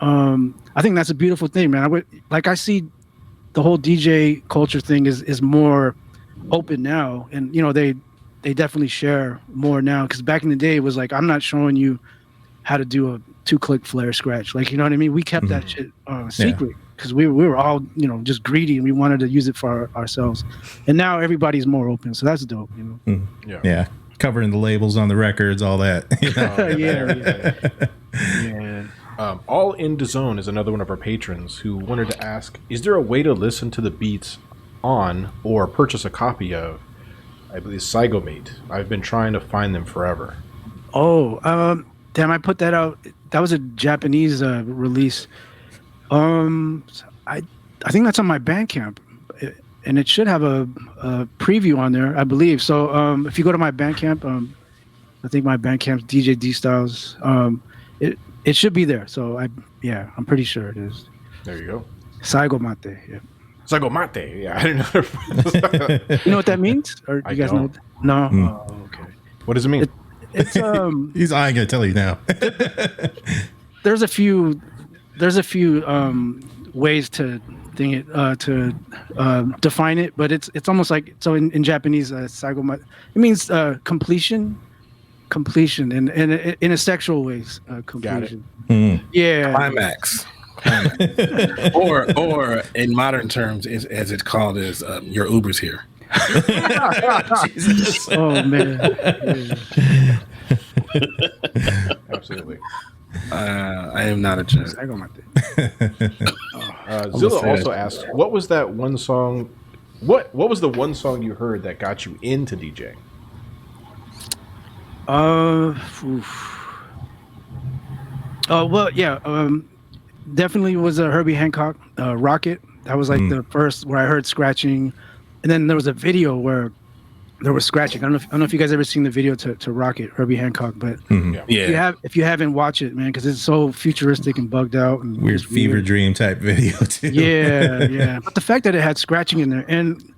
I think that's a beautiful thing, man. I see the whole DJ culture thing is more open now, and you know, they definitely share more now, because back in the day it was like, I'm not showing you how to do a 2-click flare scratch, like, you know what I mean? We kept that shit secret because we were all, you know, just greedy and we wanted to use it for ourselves. And now everybody's more open, so that's dope, you know. Yeah, covering the labels on the records, all that, you know? Yeah. All in the Zone is another one of our patrons who wanted to ask, is there a way to listen to the beats on or purchase a copy of, I believe, Psychomate? I've been trying to find them forever. Oh, damn, I put that out. That was a Japanese release. I think that's on my Bandcamp, and it should have a preview on there, I believe. So if you go to my Bandcamp, I think my Bandcamp's DJ D Styles. It should be there. So I'm pretty sure it is. There you go. Psychomate. Yeah. Psychomate. Yeah, I didn't know. You know what that means? Or you guys know? No. Oh, okay. What does it mean? It's I ain't gonna tell you now. There's a few ways to define it, but it's almost like, so in Japanese, Psychomate, it means completion, and in a sexual ways, completion. Got it. Yeah. Climax. or in modern terms, as it's called, is your Uber's here. Jesus. Oh man. Yeah. Absolutely. I am not a jerk. Zilla also asked, what was that one song? What was the one song you heard that got you into DJing? Well, yeah. Definitely was a Herbie Hancock Rocket. That was like the first where I heard scratching, and then there was a video where there was scratching. I don't know if you guys ever seen the video to Rocket, Herbie Hancock, but if you haven't, watch it, man, because it's so futuristic and bugged out and weird fever dream type video too. Yeah. But the fact that it had scratching in there, and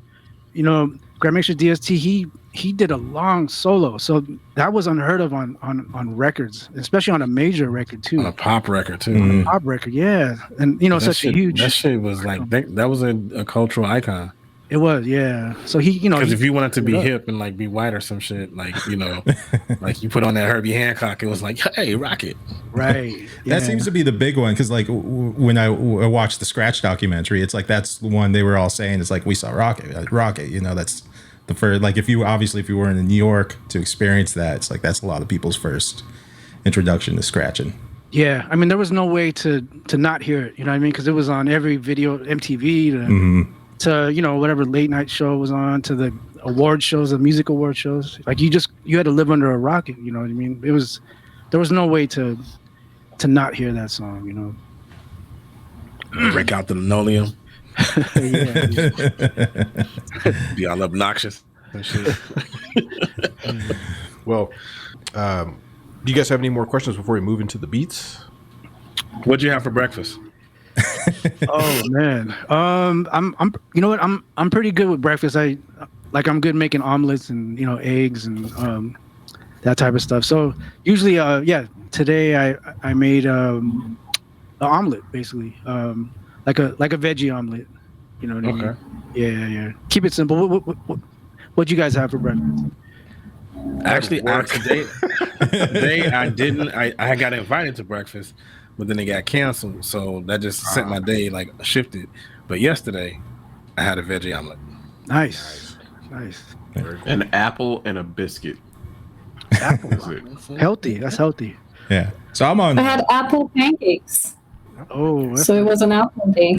Grandmaster DST, he did a long solo, so that was unheard of on records, especially on a major record too. On a pop record too. On a pop record, yeah, and such a huge. That shit was like that was a cultural icon. It was, yeah. So he, because if you wanted to be hip and like be white or some shit, like like you put on that Herbie Hancock, it was like, hey, Rocket, right? Yeah. That seems to be the big one, because like when I watched the Scratch documentary, it's like that's the one they were all saying. It's like we saw Rocket, that's the first. Like if you were in New York to experience that, it's like that's a lot of people's first introduction to scratching. Yeah, I mean there was no way to not hear it. You know what I mean? Because it was on every video, MTV. To whatever late night show was on, to the award shows, the music award shows. Like you had to live under a rocket. You know what I mean? There was no way to not hear that song. Break out the linoleum. Be all obnoxious and shit. Well, do you guys have any more questions before we move into the beats? What'd you have for breakfast? Oh man, I'm pretty good with breakfast. I'm good making omelets and eggs and that type of stuff. So usually, today I made an omelet basically, like a veggie omelet. You know what I mean? Yeah. Keep it simple. What you guys have for breakfast? Actually, today I didn't. I got invited to breakfast, but then it got canceled, so that just sent my day like shifted. But yesterday, I had a veggie omelet. Nice. An apple and a biscuit. Apple is it? Healthy. That's healthy. Yeah. So I'm on. I had apple pancakes. Oh, so it was an apple day.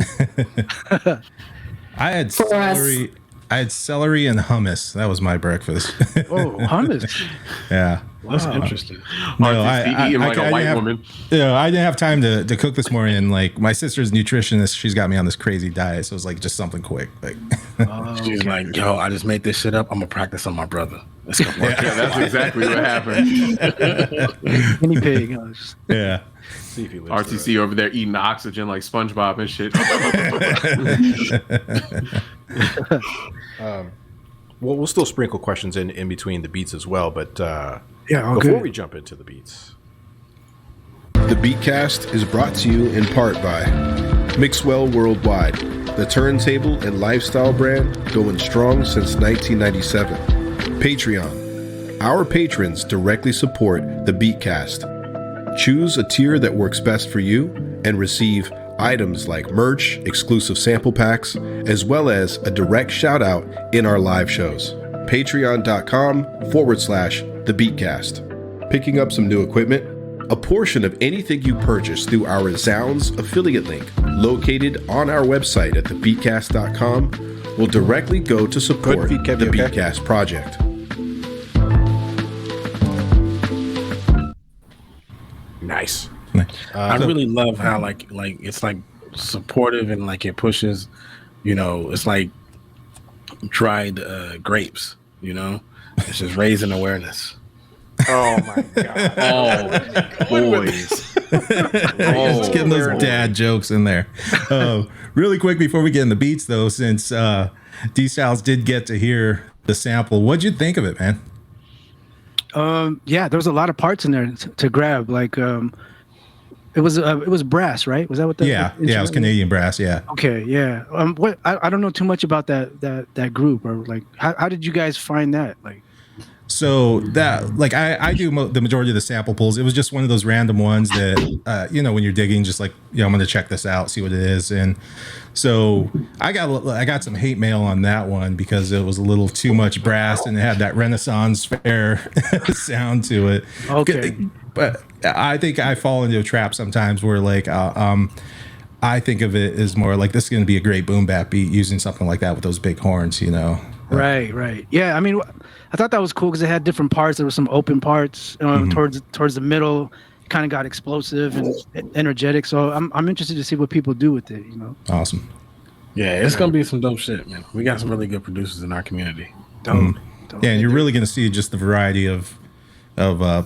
I had celery. I had celery and hummus. That was my breakfast. Oh, hummus. Yeah. That's interesting. No, I eating like a white woman. I didn't have time to cook this morning. And like my sister's nutritionist, she's got me on this crazy diet, so it was like just something quick. Like, she's like, "Yo, I just made this shit up. I'm gonna practice on my brother." It's gonna work. Yeah, that's exactly what happened. Guinea pig. Yeah. See if he lives RTC over there eating oxygen like SpongeBob and shit. Well, we'll still sprinkle questions in between the beats as well, but before we jump into the beats, the Beatcast is brought to you in part by Mixwell Worldwide, the turntable and lifestyle brand going strong since 1997. Patreon. Our patrons directly support the Beatcast. Choose a tier that works best for you and receive items like merch, exclusive sample packs, as well as a direct shout out in our live shows. Patreon.com/The Beatcast. Picking up some new equipment. A portion of anything you purchase through our Zounds affiliate link, located on our website at thebeatcast.com, will directly go to support the Beatcast project. Nice. I really love how like it's like supportive and like it pushes, it's like dried grapes, it's just raising awareness. Oh my god! Oh boys! Just getting those dad jokes in there. Really quick before we get in the beats though, since D-Styles did get to hear the sample, what'd you think of it, man? There was a lot of parts in there to grab. Like, it was brass, right? Was that what? It was Canadian brass. Yeah. Okay, yeah. What I don't know too much about that group, or like, how did you guys find that? Like, so that like I do the majority of the sample pulls. It was just one of those random ones that when you're digging, just like I'm going to check this out, see what it is, and so I got some hate mail on that one because it was a little too much brass and it had that Renaissance fair sound to it. Okay, but I think I fall into a trap sometimes where like I think of it as more like this is going to be a great boom bap beat using something like that with those big horns, Right. Yeah, I mean, I thought that was cool because it had different parts. There were some open parts towards the middle. Kind of got explosive and energetic. So I'm interested to see what people do with it. Awesome. Yeah, it's gonna be some dope shit, man. We got some really good producers in our community. Dope. dope. Yeah, and you're really going to see just the variety of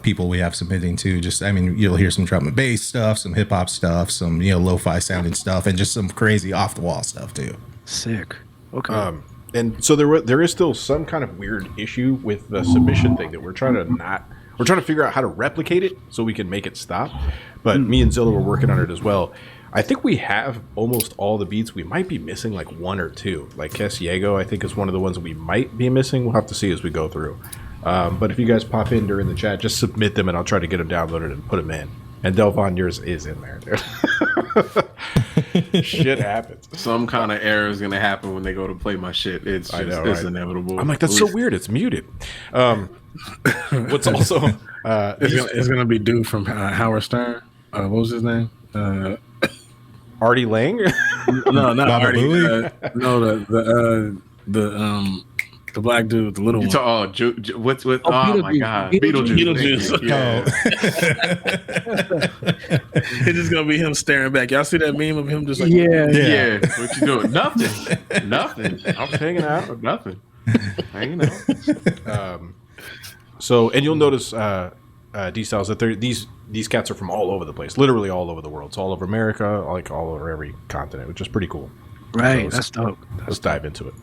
people we have submitting to. Just, I mean, you'll hear some drum and bass stuff, some hip hop stuff, some lo-fi sounding stuff, and just some crazy off the wall stuff too. Sick. Okay. And so there is still some kind of weird issue with the submission thing that we're trying to figure out how to replicate it so we can make it stop. But me and Zilla were working on it as well. I think we have almost all the beats. We might be missing like one or two. Like Casiego, I think, is one of the ones that we might be missing. We'll have to see as we go through. But if you guys pop in during the chat, just submit them and I'll try to get them downloaded and put them in. And Delvon, yours is in there. Shit happens. Some kind of error is gonna happen when they go to play my shit. It's inevitable. I'm like, that's so weird. It's muted. What's also it's gonna be dude from Howard Stern. What was his name? Artie Lang? No, not Baba Artie. Booey? No, the black dude, the little one. What's oh my Beetlejuice. god, Beetlejuice. Yeah. It's just gonna be him staring back. Y'all see that meme of him just like Yeah. What you doing? Nothing. I'm hanging out. Nothing. Hanging out. So, and you'll notice, D-Styles, that these cats are from all over the place, literally all over the world. It's all over America, like all over every continent, which is pretty cool. Right. So That's dope. Let's dive into it.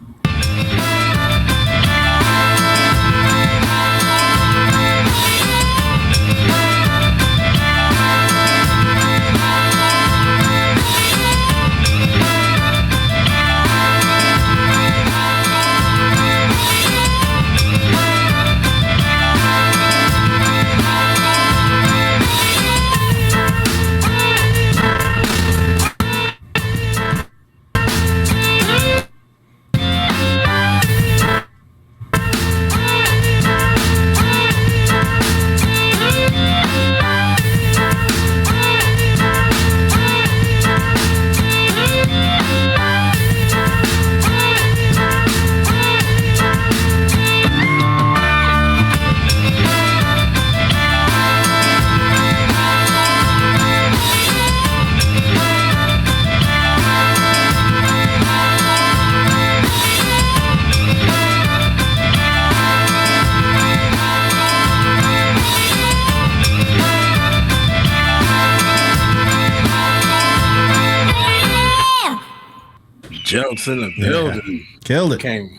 Jokes in the building. Killed it.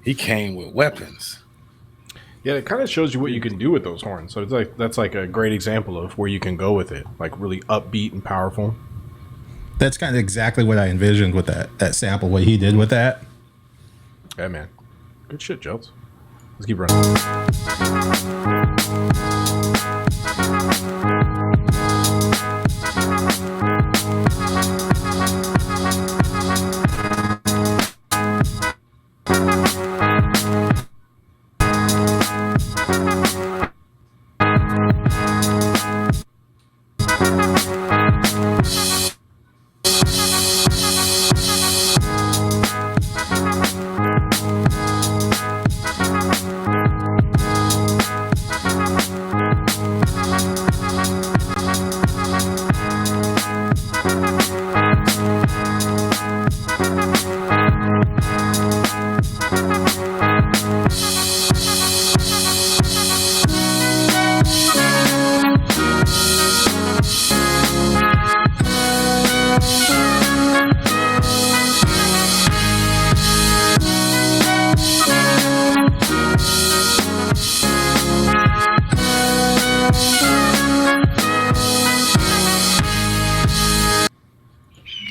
He came with weapons. Yeah, it kind of shows you what you can do with those horns. So it's like that's like a great example of where you can go with it, like really upbeat and powerful. That's kind of exactly what I envisioned with that sample, what he did with that. Yeah, man. Good shit, Jels. Let's keep running.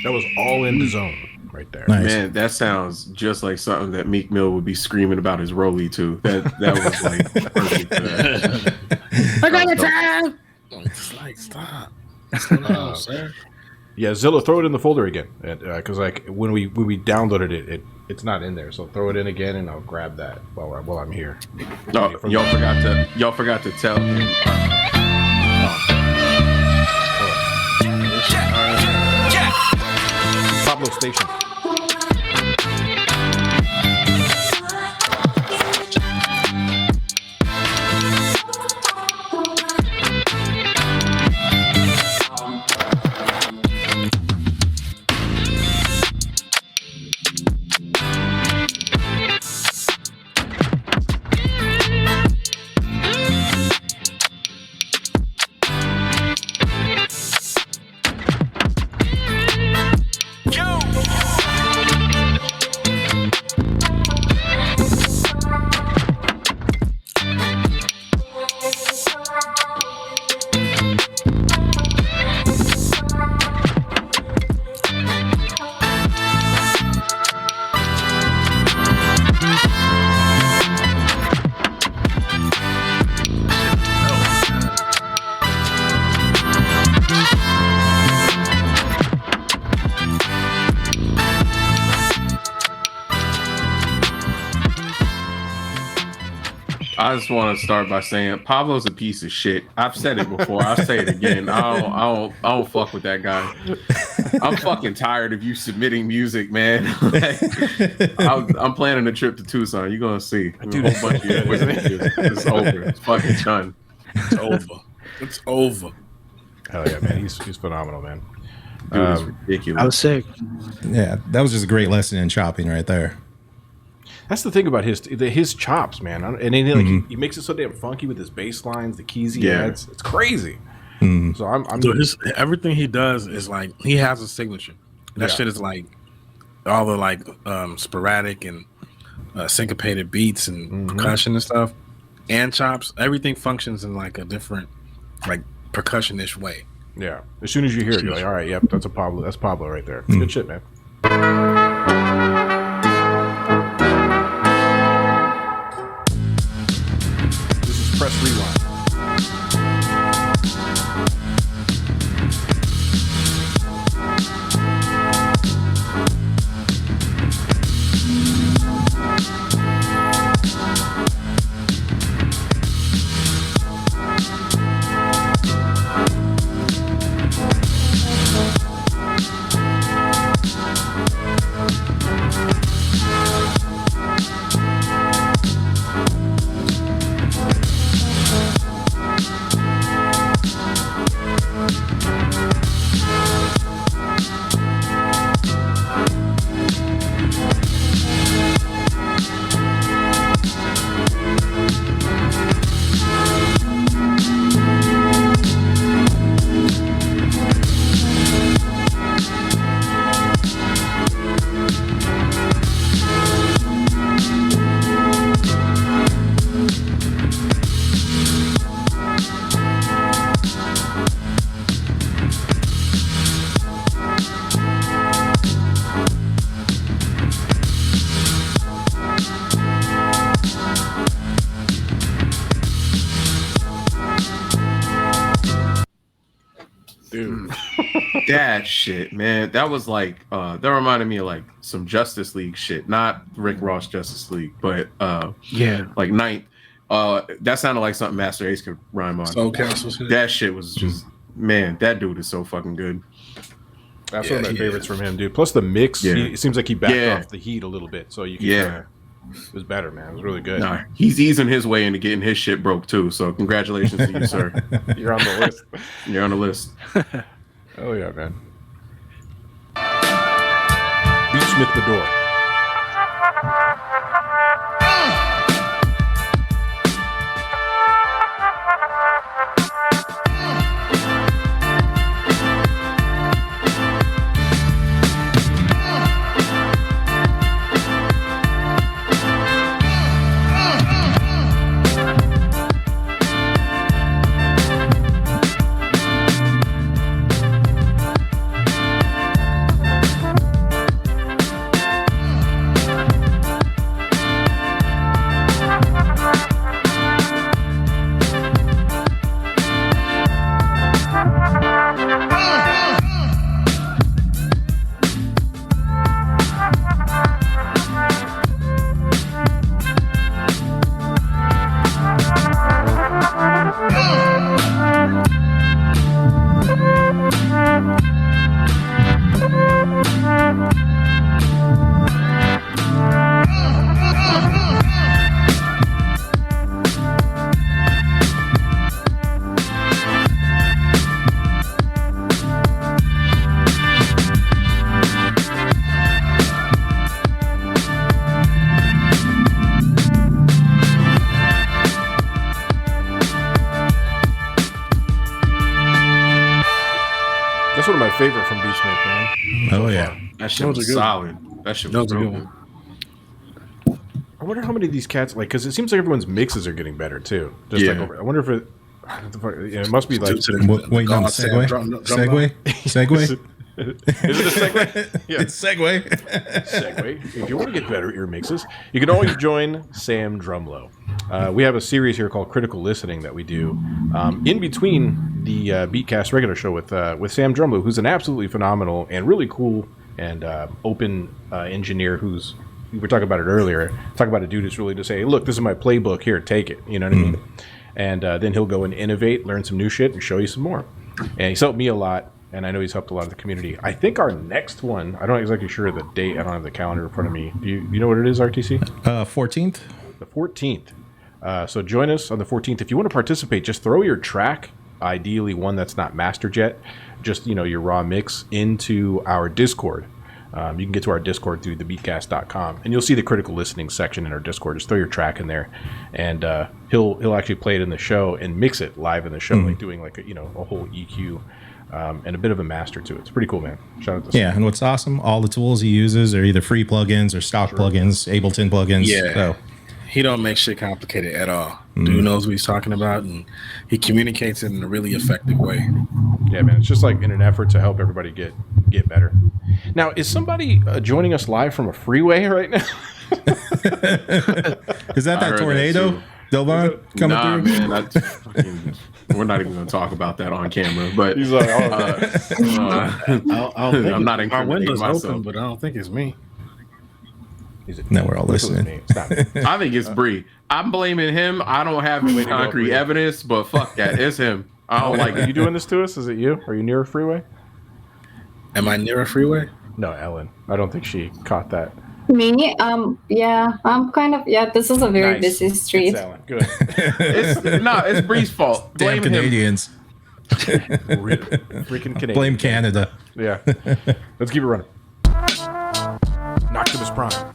That was all in the zone right there. Nice. Man, that sounds just like something that Meek Mill would be screaming about his rollie too. That was like perfect. I got a time. It's like stop. What's going on, sir? Yeah, Zilla, throw it in the folder again, because like when we downloaded it, it's not in there. So throw it in again, and I'll grab that while I'm here. No, y'all forgot to tell him. Pablo Station. I just want to start by saying Pablo's a piece of shit. I've said it before. I'll say it again. I don't fuck with that guy. I'm fucking tired of you submitting music, man. I'm planning a trip to Tucson. You're gonna see. Dude, a whole bunch of it's over. It's fucking done. It's over. It's over. Hell yeah, man. He's phenomenal, man. Dude, it's ridiculous. I was sick. Yeah, that was just a great lesson in chopping right there. That's the thing about his chops, man. And then like he makes it so damn funky with his bass lines, the keys he adds. It's crazy. So I'm Dude, everything he does is like he has a signature. That shit is like all the like sporadic and syncopated beats and percussion and stuff, and chops. Everything functions in like a different, like percussion-ish way. Yeah. As soon as you hear it, you're like, all right, yep, that's Pablo. That's Pablo right there. Good shit, man. Press rewind. Dude, that shit, man. That was like that reminded me of like some Justice League shit, not Rick Ross Justice League, but like Ninth. That sounded like something Master Ace could rhyme on. Soul Council shit. That shit was just man, that dude is so fucking good. That's one of my favorites from him, dude. Plus the mix, it seems like he backed off the heat a little bit, so you can it was better, man. It was really good. Nah, he's easing his way into getting his shit broke too. So congratulations to you, sir. You're on the list. You're on the list. Oh yeah, man. Beat Smith the door. That's one of my favorite from Beatsmith, man. Oh yeah, that shit was solid. That shit was real good. I wonder how many of these cats like, because it seems like everyone's mixes are getting better too. Just like over, I wonder if it must be like wait, no, segue. Is it a segue? Yeah. It's segue. Segue. If you want to get better at your mixes, you can always join Sam Drumlow. We have a series here called Critical Listening that we do in between the Beatcast regular show with Sam Drumlow, who's an absolutely phenomenal and really cool and open engineer who's we were talking about it earlier. Talk about a dude who's really to say, hey, look, this is my playbook. Here, take it. You know what I mean? And then he'll go and innovate, learn some new shit, and show you some more. And he's helped me a lot, and I know he's helped a lot of the community. I think our next one, I'm not exactly sure of the date. I don't have the calendar in front of me. Do you know what it is, RTC? 14th. The 14th. So join us on the 14th. If you want to participate, just throw your track, ideally one that's not mastered yet, just your raw mix, into our Discord. You can get to our Discord through thebeatcast.com, and you'll see the critical listening section in our Discord. Just throw your track in there, and he'll actually play it in the show and mix it live in the show, like doing like a whole EQ and a bit of a master to it. It's pretty cool, man. Shout out to and what's awesome, all the tools he uses are either free plugins or stock plugins, Ableton plugins. Yeah. So. He don't make shit complicated at all. Dude knows what he's talking about, and he communicates it in a really effective way. Yeah, man. It's just like in an effort to help everybody get better. Now, is somebody joining us live from a freeway right now? Is that tornado, Delvon, coming through? Man, we're not even going to talk about that on camera. But he's like, I'm not incriminating our windows myself. open, but I don't think it's me. Now we're all listening. I think it's Bree. I'm blaming him. I don't have any concrete evidence, but fuck that. It's him. I don't like Are you doing this to us? Is it you? Are you near a freeway? Am I near a freeway? No, Ellen. I don't think she caught that. Me? Yeah, I'm kind of, this is a very busy street. It's Ellen. Good. It's Bree's fault. Damn Blame Canadians. Freaking Canadian. Blame Canada. Yeah. Let's keep it running. Noctimus Prime.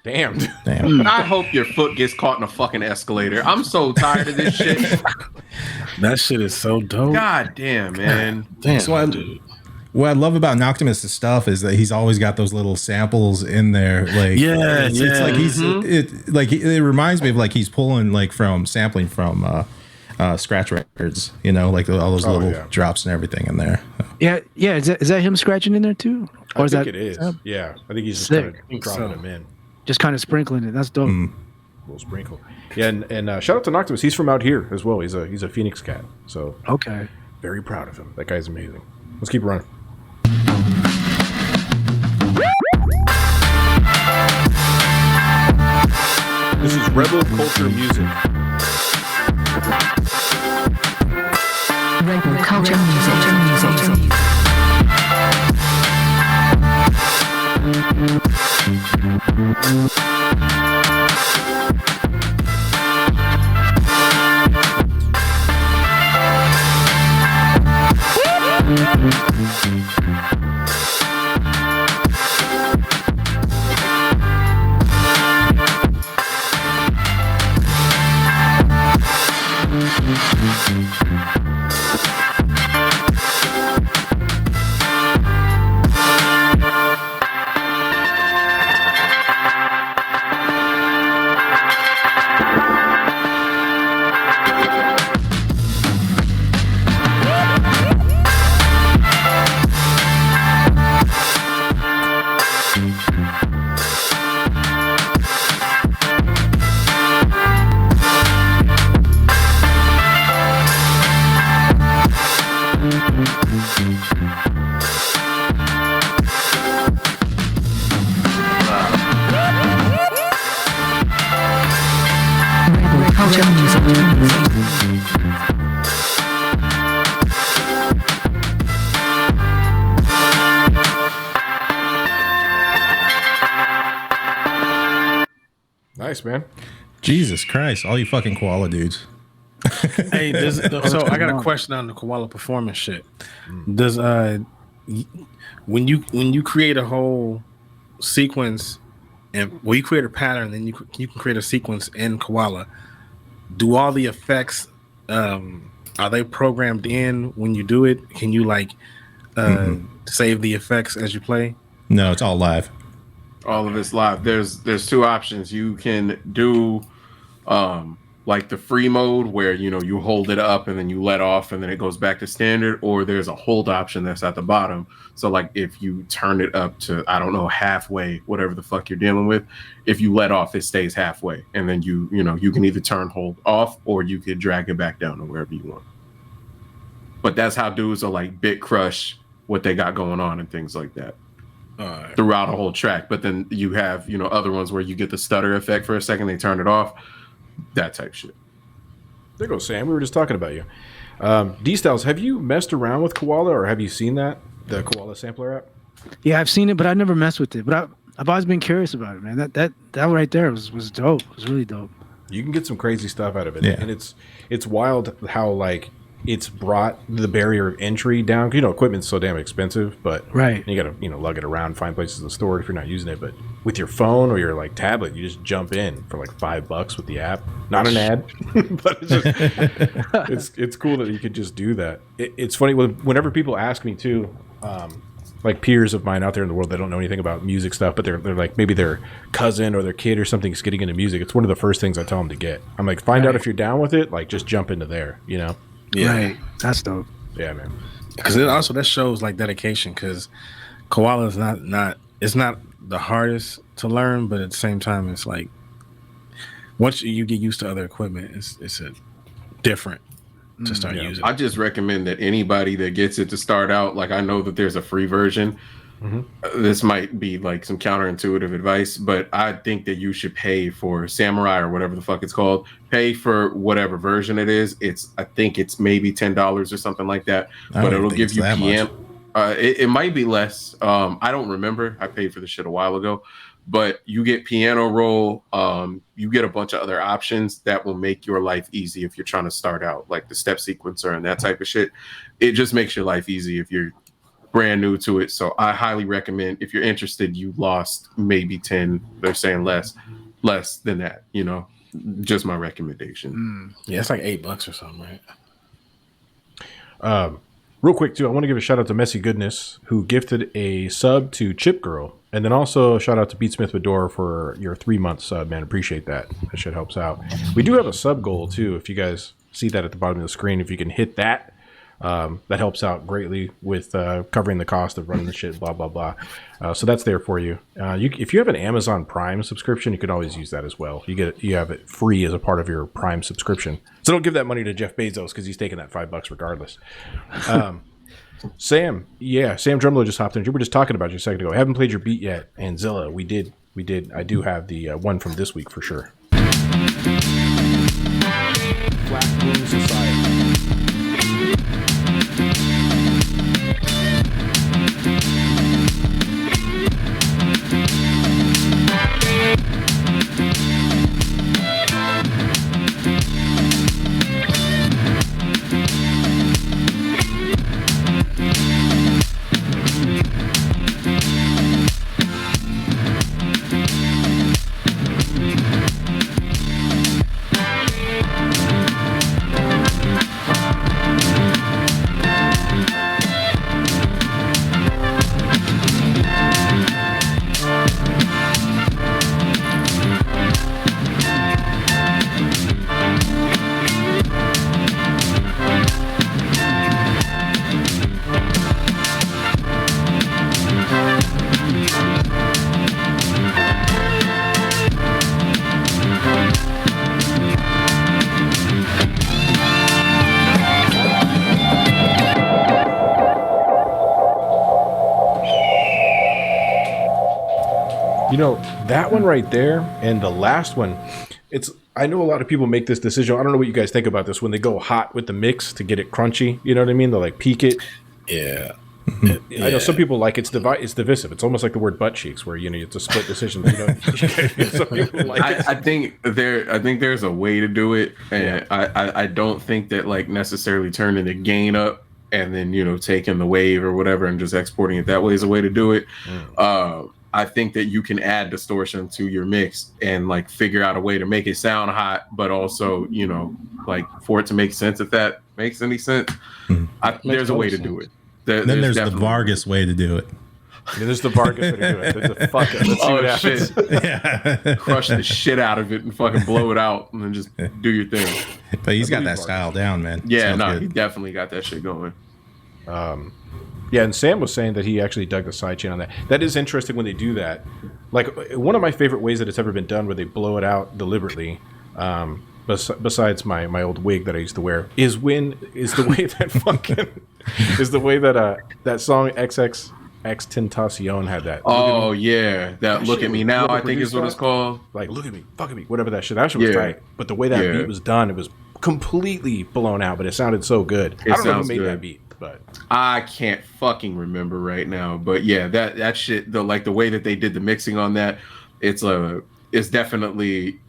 Damn. I hope your foot gets caught in a fucking escalator. I'm so tired of this shit. That shit is so dope. God damn, man. Damn, So what I love about Noctimus' stuff is that he's always got those little samples in there. Like, it's like it reminds me of like he's pulling like from sampling from scratch records, like all those little drops and everything in there. Yeah. Is that him scratching in there too? Or I think it is. Yeah, I think he's just kind of dropping them in. Just kind of sprinkling it. That's dope. A little sprinkle. Yeah, and shout out to Noctimus. He's from out here as well. He's a Phoenix cat. So okay, very proud of him. That guy's amazing. Let's keep running. This is Rebel Culture Music. Rebel Culture Music. Nice, man. Jesus Christ, all you fucking koala dudes. Hey, so I got a question on the koala performance shit. Does when you create a whole sequence and you create a pattern, then you can create a sequence in koala. do all the effects, are they programmed in when you do it? Can you like save the effects as you play? No, it's all live. All of it's live. There's two options. You can do like the free mode where you hold it up and then you let off and then it goes back to standard, or there's a hold option that's at the bottom. So like if you turn it up to, I don't know, halfway, whatever the fuck you're dealing with, if you let off, it stays halfway, and then you can either turn hold off or you could drag it back down to wherever you want. But that's how dudes are like bit crush what they got going on and things like that throughout a whole track. But then you have other ones where you get the stutter effect for a second, they turn it off, that type shit. There goes Sam. We were just talking about you. D-Styles, have you messed around with Koala, or have you seen the Koala sampler app? Yeah, I've seen it, but I never messed with it. But I've always been curious about it, man. That right there was dope. It was really dope. You can get some crazy stuff out of it, yeah. And it's wild how like it's brought the barrier of entry down. Equipment's so damn expensive, but right, you gotta lug it around, find places to store it if you're not using it. But with your phone or your like tablet, you just jump in for like $5 with the app. Not an ad, but it's cool that you could just do that. It's funny whenever people ask me too, like peers of mine out there in the world that don't know anything about music stuff, but they're like maybe their cousin or their kid or something is getting into music. It's one of the first things I tell them to get. I'm like, find out if you're down with it. Like, just jump into there. Yeah, right. That's dope. Yeah, man. Because it also that shows like dedication. Because Koala is not it's not the hardest to learn, but at the same time, it's like once you get used to other equipment, it's a different to start using. I just recommend that anybody that gets it to start out, like I know that there's a free version. This might be like some counterintuitive advice, but I think that you should pay for Samurai or whatever the fuck it's called. Pay for whatever version it is. I think it's maybe $10 or something like that, but it'll give you piano. It might be less. I don't remember. I paid for the shit a while ago, but you get piano roll. You get a bunch of other options that will make your life easy if you're trying to start out, like the step sequencer and that type of shit. It just makes your life easy if you're brand new to it. So I highly recommend, if you're interested, you lost maybe 10, they're saying less than that, just my recommendation. Yeah, it's like $8 or something, right? Real quick too, I want to give a shout out to Messy Goodness, who gifted a sub to Chip Girl, and then also a shout out to Beatsmith Fedora for your 3-month sub, man. Appreciate that. That shit helps out. We do have a sub goal too. If you guys see that at the bottom of the screen, if you can hit that, that helps out greatly with covering the cost of running the shit, blah, blah, blah. So that's there for you. If you have an Amazon Prime subscription, you could always use that as well. You have it free as a part of your Prime subscription. So don't give that money to Jeff Bezos because he's taking that $5 regardless. Sam Drumlow just hopped in. You were just talking about you a second ago. I haven't played your beat yet. And Zilla, we did. I do have the one from this week for sure. Flat Bloom Society. That one right there and the last one, I know a lot of people make this decision. I don't know what you guys think about this when they go hot with the mix to get it crunchy. You know what I mean? They'll like peak it. Yeah. I know some people like it's divisive. It's almost like the word butt cheeks, where it's a split decision. Some people like it. I think there's a way to do it, and I don't think that like necessarily turning the gain up and then taking the wave or whatever and just exporting it that way is a way to do it. I think that you can add distortion to your mix and like figure out a way to make it sound hot, but also, you know, like for it to make sense, if that makes any sense. There's a way to do it. Then there's the Vargas way to do it. Yeah, there's the Vargas way to do it. Fuck it. Let's see what happens. Shit. Yeah. Crush the shit out of it and fucking blow it out and then just do your thing. But he's got that style down, man. Yeah, no, he definitely got that shit going. Yeah, and Sam was saying that he actually dug the sidechain on that. That is interesting when they do that. Like, one of my favorite ways that it's ever been done where they blow it out deliberately, besides my old wig that I used to wear, is the way that that song XX Tentacion had that. Oh yeah, that Look at Me Now, I think is what it's called. Like, look at me, fuck at me, whatever that shit. That shit was tight. But the way that beat was done, it was completely blown out, but it sounded so good. I don't know who made that beat, but I can't fucking remember right now. But yeah, that shit, the way that they did the mixing on that, it's definitely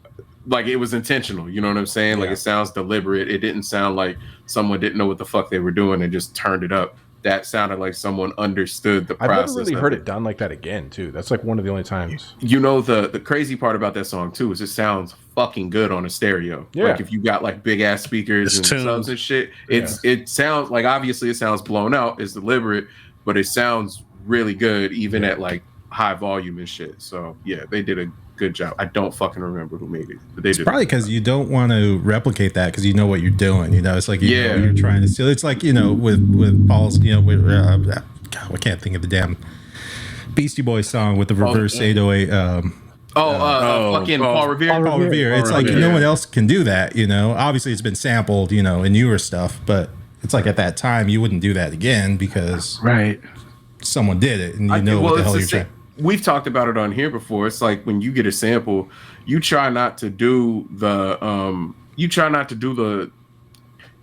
like it was intentional. You know what I'm saying? Yeah. Like it sounds deliberate. It didn't sound like someone didn't know what the fuck they were doing and just turned it up. That sounded like someone understood the process. I've never really heard it done like that again, too. That's like one of the only times. You know, the crazy part about that song, too, is it sounds fucking good on a stereo. Yeah. Like if you got like big ass speakers and subs and shit, it sounds like, obviously it sounds blown out. It's deliberate, but it sounds really good even at like high volume and shit. So yeah, they did a good job. I don't fucking remember who made it, but they did. Probably because you don't want to replicate that because you know what you're doing. You know, it's like you know what you're trying to steal. It's like, you know, with Paul's, you know, with God, I can't think of the damn Beastie Boys song with the reverse 808. Fucking Paul Revere. Paul Revere. It's like no one else can do that. You know, obviously it's been sampled, you know, in newer stuff, but it's like at that time you wouldn't do that again because someone did it, and you know what the hell you're trying. We've talked about it on here before. It's like when you get a sample, you try not to do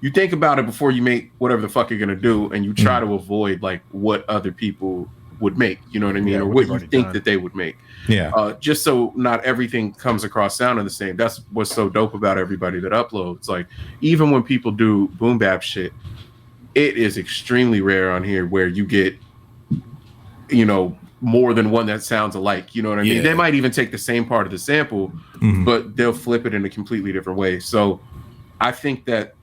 you think about it before you make whatever the fuck you're gonna do, and you try to avoid like what other people would make, you know what I mean, or what you think that they would make. Yeah. Just so not everything comes across sounding the same. That's what's so dope about everybody that uploads. Like even when people do boom bap shit, it is extremely rare on here where you get, you know, more than one that sounds alike. You know what I mean? They might even take the same part of the sample, but they'll flip it in a completely different way. So I think that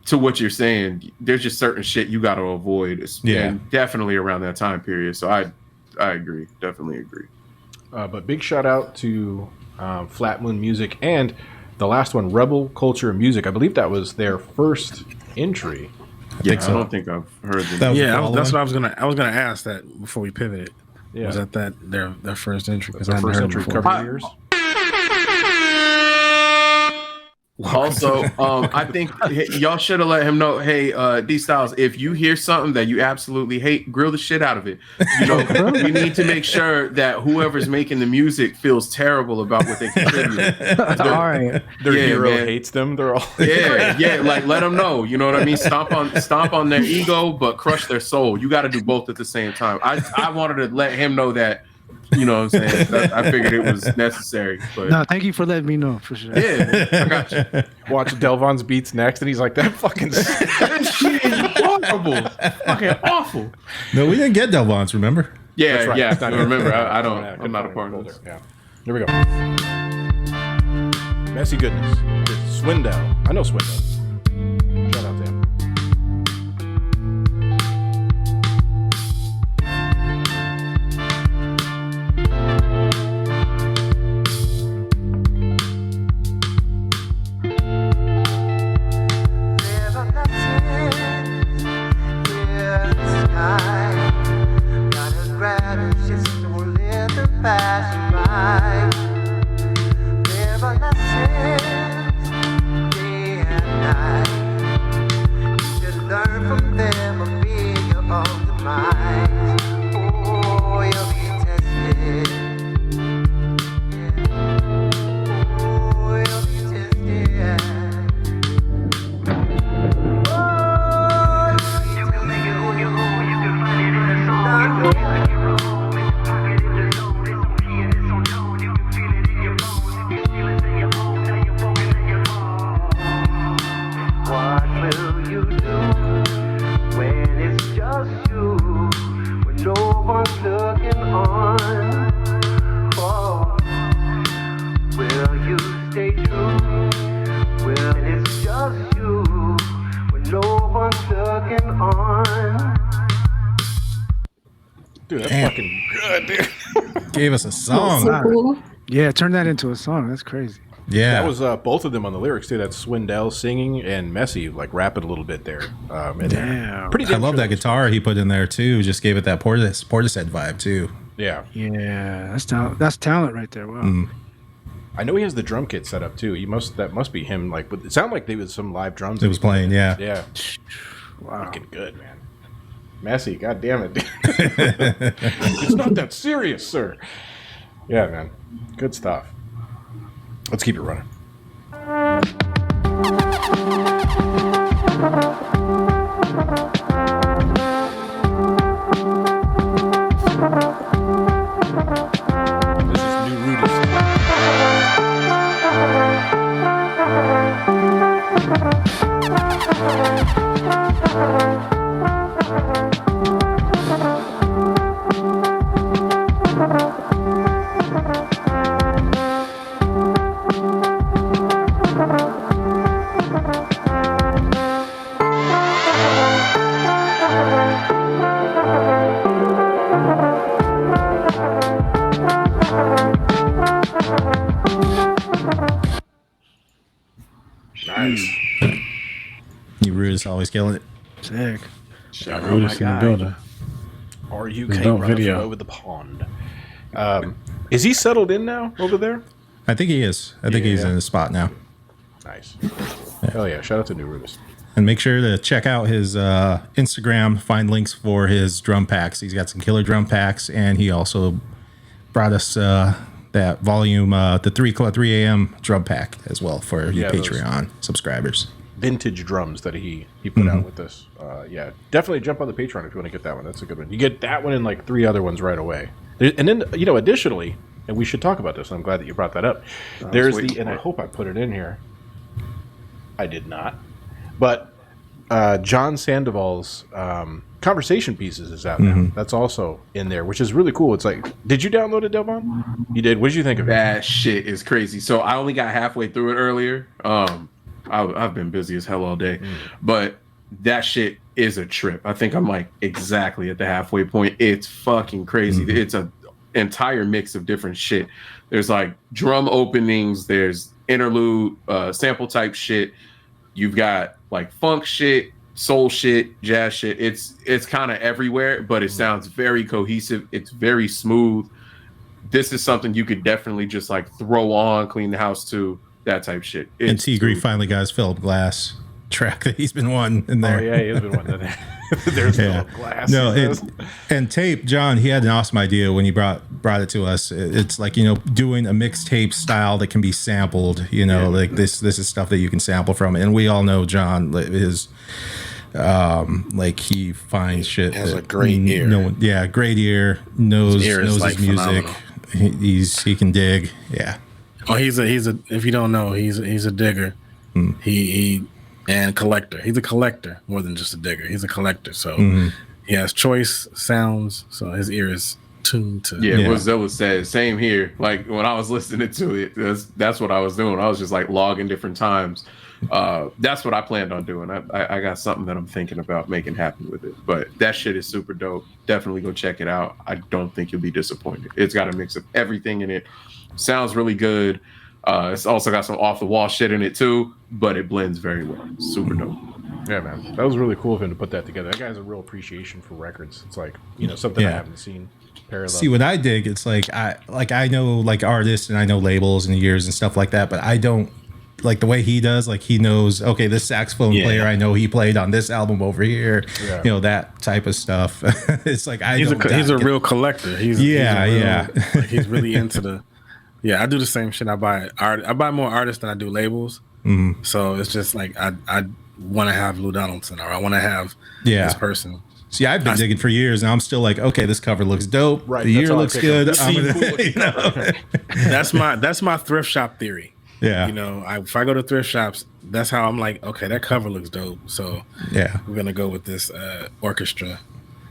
to what you're saying, there's just certain shit you got to avoid. And definitely around that time period. So I agree. Definitely agree. But big shout out to Flat Moon Music and the last one, Rebel Culture Music. I believe that was their first entry. I don't think I've heard them. That's what I was gonna ask that before we pivoted. Yeah. Was that their first entry? Because I hadn't heard them before. Years. Also, I think y'all should have let him know, hey, D Styles, if you hear something that you absolutely hate, grill the shit out of it. You know, we need to make sure that whoever's making the music feels terrible about what they contribute. All right. Their hero hates them. They're all like let them know. You know what I mean? Stomp on their ego, but crush their soul. You got to do both at the same time. I wanted to let him know that. You know what I'm saying? I figured it was necessary. But no, thank you for letting me know for sure. Yeah, I got you. Watch Delvon's beats next, and he's like, "That fucking that shit is horrible, fucking awful." No, we didn't get Delvon's. Remember? Yeah, right. I remember. I don't. I'm not a part of this. Yeah. Here we go. Messy goodness. It's Swindell. I know Swindell. Shout out to him. There are lessons day and night. good, dude. Gave us a song. So cool. Yeah, turn that into a song. That's crazy. Yeah. That was both of them on the lyrics too. That's Swindell singing and Messi like rapping a little bit there. Damn. Pretty. I love that guitar he put in there too. Just gave it that Portishead vibe too. Yeah. Yeah, that's talent right there. Wow. I know he has the drum kit set up too. That must be him. Like, but it sounded like there was some live drums. It was playing. Yeah. Yeah. Wow. Fucking good, man. Messi, god damn it. It's not that serious, sir. Yeah, man. Good stuff. Let's keep it running. This is New Rudis. Nice. New Rudis always killing it. Sick. Got Rudis in the building. RUK Dope running video. from over the pond. Is he settled in now over there? I think he is. I think he's in his spot now. Nice. Hell yeah. Shout out to New Rudis. And make sure to check out his Instagram. Find links for his drum packs. He's got some killer drum packs, and he also brought us that volume, the 3 a.m. drum pack as well for you Patreon subscribers. Vintage drums that he put out with this. Yeah, definitely jump on the Patreon if you want to get that one. That's a good one. You get that one and like 3 other ones right away. And then, additionally, and we should talk about this, and I'm glad that you brought that up. There's and I hope I put it in here. I did not. But John Sandoval's Conversation Pieces is out now. That's also in there, which is really cool. It's like, did you download it, Delvon? You did. What did you think of it? That shit is crazy. So I only got halfway through it earlier. I've been busy as hell all day, but that shit is a trip. I think I'm like exactly at the halfway point. It's fucking crazy. It's a entire mix of different shit. There's like drum openings. There's interlude, sample type shit. You've got like funk shit, soul shit, jazz shit. It's kind of everywhere, but it sounds very cohesive. It's very smooth. This is something you could definitely just like throw on, clean the house to, that type shit. And T. Gree finally got his Philip Glass track that he's been wanting in there. Oh, yeah, he has been wanting that. There's Philip Glass. No, and tape, John, he had an awesome idea when he brought it to us. It's like, doing a mixtape style that can be sampled, like this is stuff that you can sample from. And we all know John is like he finds shit. Has a great ear. Great ear, knows like his music. He can dig. Yeah. Oh, he's a if you don't know, he's a digger. He and collector. He's a collector more than just a digger. He's a collector. So he has choice sounds. So his ear is tuned to. Yeah, what Zilla said. Same here. Like when I was listening to it, that's what I was doing. I was just like logging different times. That's what I planned on doing. I got something that I'm thinking about making happen with it. But that shit is super dope. Definitely go check it out. I don't think you'll be disappointed. It's got a mix of everything in it. Sounds really good. It's also got some off the wall shit in it too, but it blends very well. Super dope. Yeah, man, that was really cool of him to put that together. That guy has a real appreciation for records. It's like something I haven't seen parallel. See, what I dig, it's like I know like artists and I know labels and years and stuff like that, but I don't like the way he does. Like he knows, okay, this saxophone player, I know he played on this album over here. Yeah. That type of stuff. It's like he's a real collector. He's really into the. Yeah, I do the same shit. I buy more artists than I do labels. So it's just like I want to have Lou Donaldson or I want to have this person. See, I've been digging for years, and I'm still like, okay, this cover looks dope. Right, the year looks good. That's my thrift shop theory. Yeah, if I go to thrift shops, that's how I'm like, okay, that cover looks dope. So we're gonna go with this orchestra.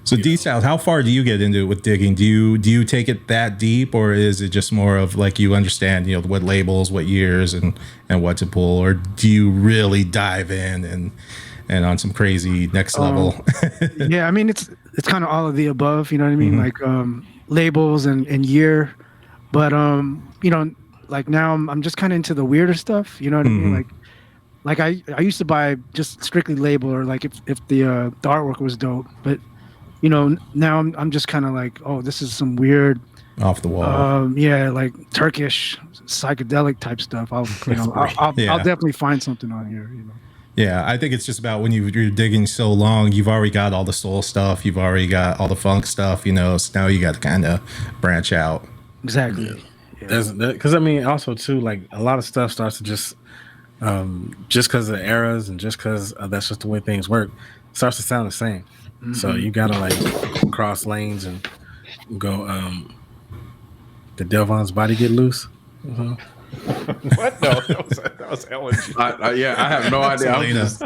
So D-South, how far do you get into it with digging? Do you take it that deep, or is it just more of like you understand, what labels, what years, and what to pull, or do you really dive in and on some crazy next level. Yeah, I mean it's kind of all of the above, you know what I mean? Like labels and year. But like now I'm just kind of into the weirder stuff, you know what I mean? Like I used to buy just strictly label, or like if the artwork was dope, but now I'm just kind of like, oh, this is some weird off the wall. Like Turkish psychedelic type stuff. I'll definitely find something on here, Yeah, I think it's just about when you're digging so long, you've already got all the soul stuff, you've already got all the funk stuff, so now you got to kind of branch out. Exactly. Because I mean, also too, like a lot of stuff starts to just because of the eras and just because that's just the way things work, starts to sound the same. So you gotta like cross lanes and go. Did Delvon's body get loose? What? No, that was Ellen. I have no idea. I'm just,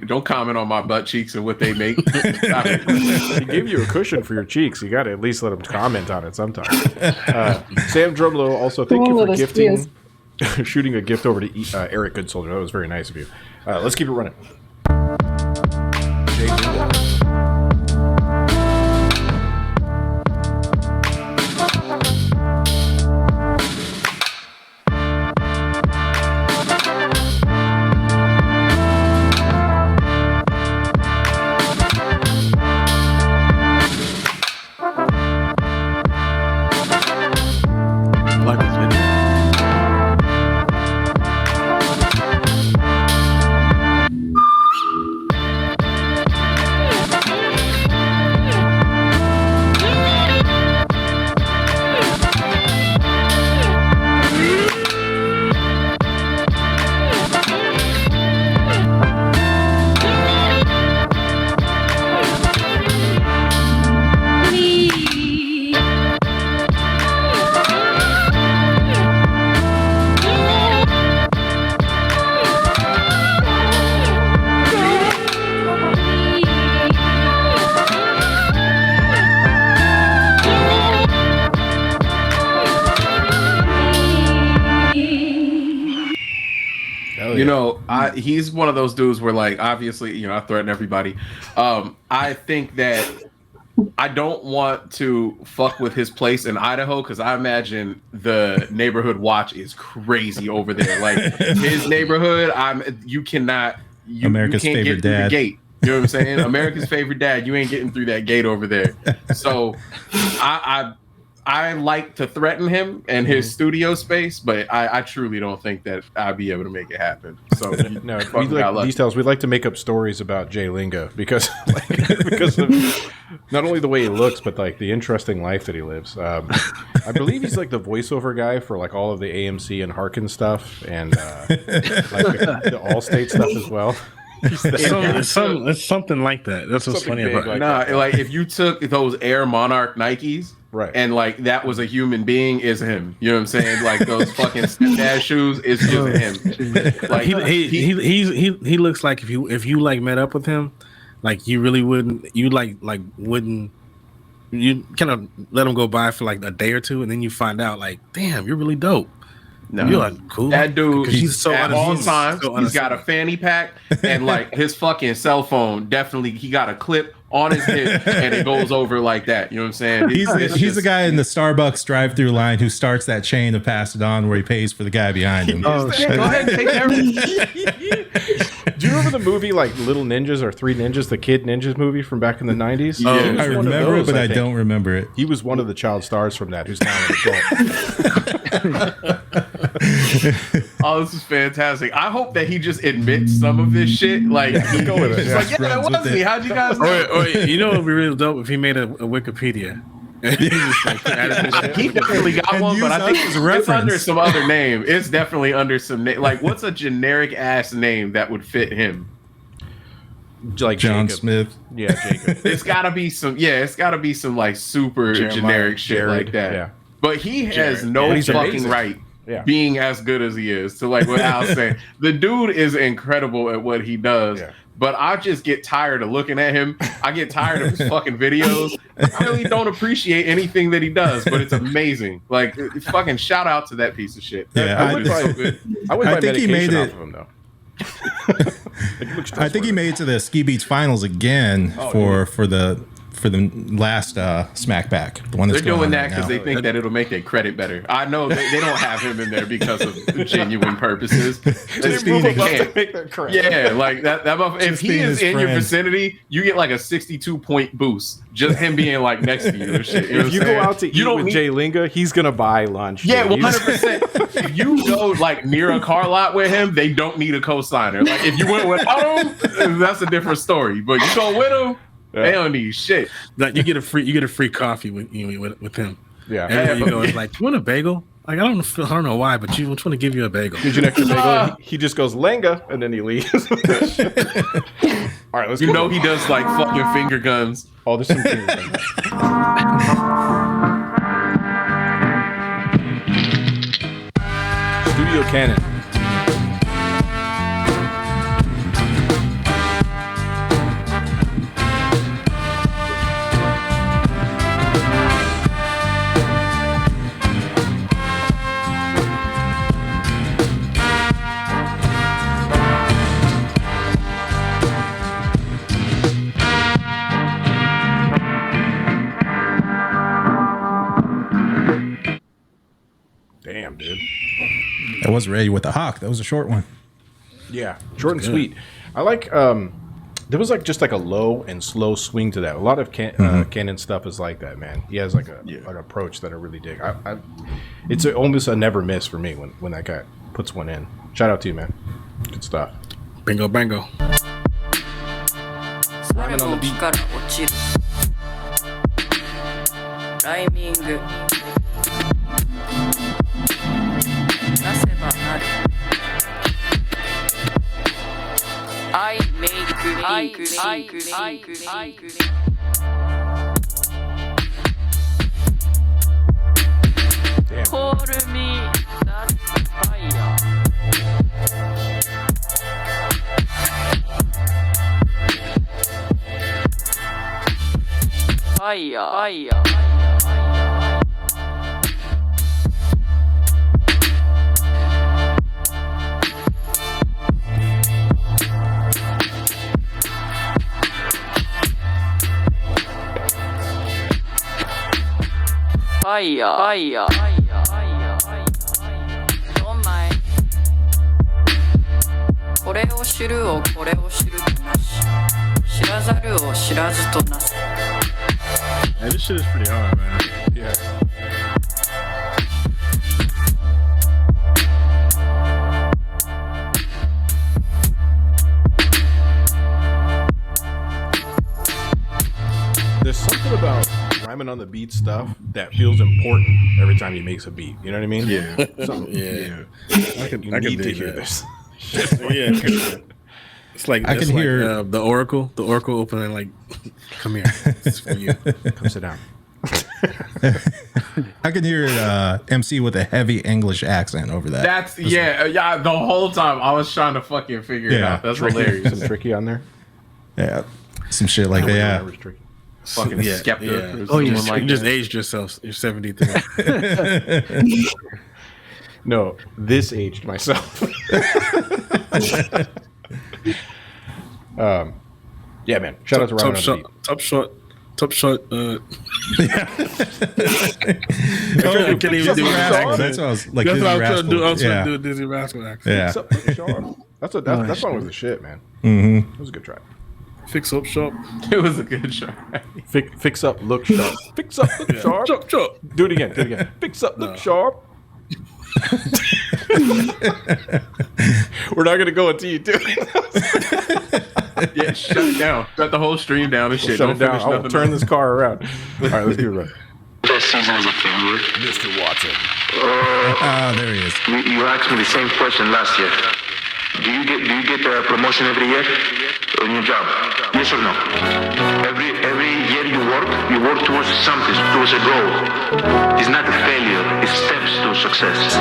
don't comment on my butt cheeks and what they make. He gave you a cushion for your cheeks. You got to at least let him comment on it sometime. Sam Drumlow, also thank you for shooting a gift over to Eric Goodsoldier. That was very nice of you. Let's keep it running. He's one of those dudes where, like, obviously, I threaten everybody. I think that I don't want to fuck with his place in Idaho because I imagine the neighborhood watch is crazy over there. Like his neighborhood, America's you can't favorite get through dad. the gate. You know what I'm saying? America's favorite dad. You ain't getting through that gate over there. So I like to threaten him and his studio space, but I truly don't think that I'll be able to make it happen. So no, we like details. We like to make up stories about Jay Linga because of not only the way he looks, but like the interesting life that he lives. I believe he's like the voiceover guy for like all of the AMC and Harkin stuff, and like the Allstate stuff as well. It's something like that. That's what's funny about it. Like if you took those Air Monarch Nikes, right, and like that was a human being, is him. You know what I'm saying? Like those fucking stepdad shoes is just him. Like he looks like if you like met up with him, like you really wouldn't you kind of let him go by for like a day or two, and then you find out like, damn, you're really dope. No, you're like, cool. That dude, he's so at all times, so he's got a fanny pack and like his fucking cell phone. Definitely, he got a clip on his hip and it goes over like that. You know what I'm saying? He's the guy in the Starbucks drive-through line who starts that chain to pass it on, where he pays for the guy behind him. Oh shit! Go ahead and take everything. Do you remember the movie like Little Ninjas or Three Ninjas, the Kid Ninjas movie from back in the 90s? Yeah, I remember it, but I don't remember it. He was one of the child stars from that, who's now an adult. Oh, this is fantastic. I hope that he just admits some of this shit. Like, he go with it. Like, yeah, it was me. How'd you guys know? You know, it would be really dope if he made a Wikipedia. He definitely got one, but I think it's under some other name. It's definitely under some name. Like, what's a generic ass name that would fit him? Like John Jacob. Smith. Yeah, Jacob. It's gotta be some like super generic shit Jared, like that. Yeah. But he has no fucking amazing. right Yeah. being as good as he is. So like what Al's saying, the dude is incredible at what he does. Yeah. But I just get tired of looking at him. I get tired of his fucking videos. I really don't appreciate anything that he does, but it's amazing. Like, fucking shout out to that piece of shit. Yeah, I would buy I think he made medication it. off of him though. I think he made it to the Ski Beats finals again for the last Smack Pack. The one that's They're doing going on that because right they think that it'll make their credit better. I know they don't have him in there because of genuine purposes. Just being Move up to make their credit. Yeah, like that. If he being is his in your friend. vicinity, you get like a 62-point boost. Just him being like next to you and shit. You know If you what I'm go saying? out to eat with Jay Linga, he's gonna buy lunch. Yeah, dude. 100%. If you go like near a car lot with him, they don't need a co-signer. Like if you went without him, that's a different story. But you go with him, they don't need shit. Like you get a free coffee with him. Yeah. And you go, it's like, you want a bagel? Like I don't know why, but you just want to give you a bagel. Gives you an extra bagel. He just goes Lenga, and then he leaves. All right, let's. You know he does like fucking finger guns. Oh, there's some things. Studio Cannon. Damn, dude. I was ready with the Hawk. That was a short one. Yeah, short and sweet. I like. There was like just like a low and slow swing to that. A lot of Cannon stuff is like that, man. He has like an approach that I really dig. It's almost a never miss for me when that guy puts one in. Shout out to you, man. Good stuff. Bingo, bango. それも木から落ちるライミングなせばなる I make Call me that fire Fire. Fire. Don't mind これを知るをこれを知るとなし知らざるを知らずとなす Hey, this shit is pretty hard, man. Yeah. There's something about rhyming on the beat stuff that feels important every time he makes a beat. You know what I mean? Yeah. Yeah. I can need to dig hear that. this. Yeah. It's like I can hear the Oracle opening like, come here, it's for you. Come sit down. I can hear MC with a heavy English accent over that. That's yeah. The whole time I was trying to fucking figure it out. That's hilarious. Some tricky on there. Yeah, some shit like that. Yeah. Remember's tricky. Fucking Skepta. Yeah. Oh, yeah. You just aged yourself. You're 73. No, this aged myself. Yeah, man. Shout out to Rhyming on the Beat. Top shot. Oh, I can't even do Rascal. it. That's what I was like. That's Dizzy what I was trying Rascal. to do. I was trying Yeah. to do a Dizzy Rascal accent. Yeah. Fix up, look sharp. That song was the shit, man. Mm-hmm. It was a good track. Fix up shop. It was a good try. Fix up, look sharp. Fix up, look sharp. Chop. Do it again. Fix up, look sharp. We're not gonna go until you do it. Yeah, shut it down. Shut the whole stream down and shit. Shut Don't it down. finish I'll nothing. turn this car around. All right, let's do it right. Best season as a favorite. Mr. Watson. Ah, there he is. You asked me the same question last year. Do you get a promotion every year on your job? Yes or no? Every year you work towards something, towards a goal. It's not a failure. It's steps to success.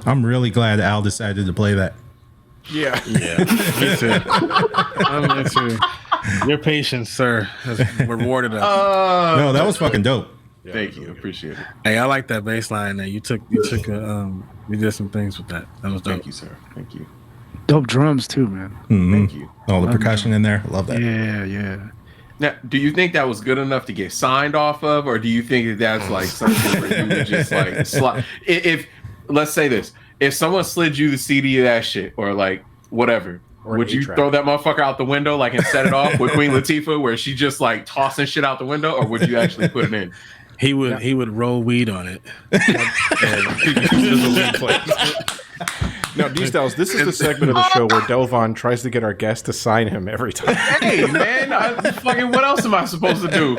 I'm really glad Al decided to play that. Yeah. Yeah. Me too. I'm me too. Your patience, sir, has rewarded us. No, that was fucking dope. Yeah, thank you. Appreciate it. Hey, I like that bass line there. You did some things with that. That was dope. Thank you, sir. Thank you. Dope drums too, man. Mm-hmm. Thank you. All the percussion in there. Love that. Yeah. Now, do you think that was good enough to get signed off of, or do you think that that's like something where you would just like slide? If let's say this, if someone slid you the CD of that shit, or like whatever, would you throw that motherfucker out the window like and set it off with Queen Latifah, where she just like tossing shit out the window, or would you actually put it in? He would roll weed on it. Now, D-Styles, this is the segment of the show where Delvon tries to get our guest to sign him every time. Hey, man, what else am I supposed to do?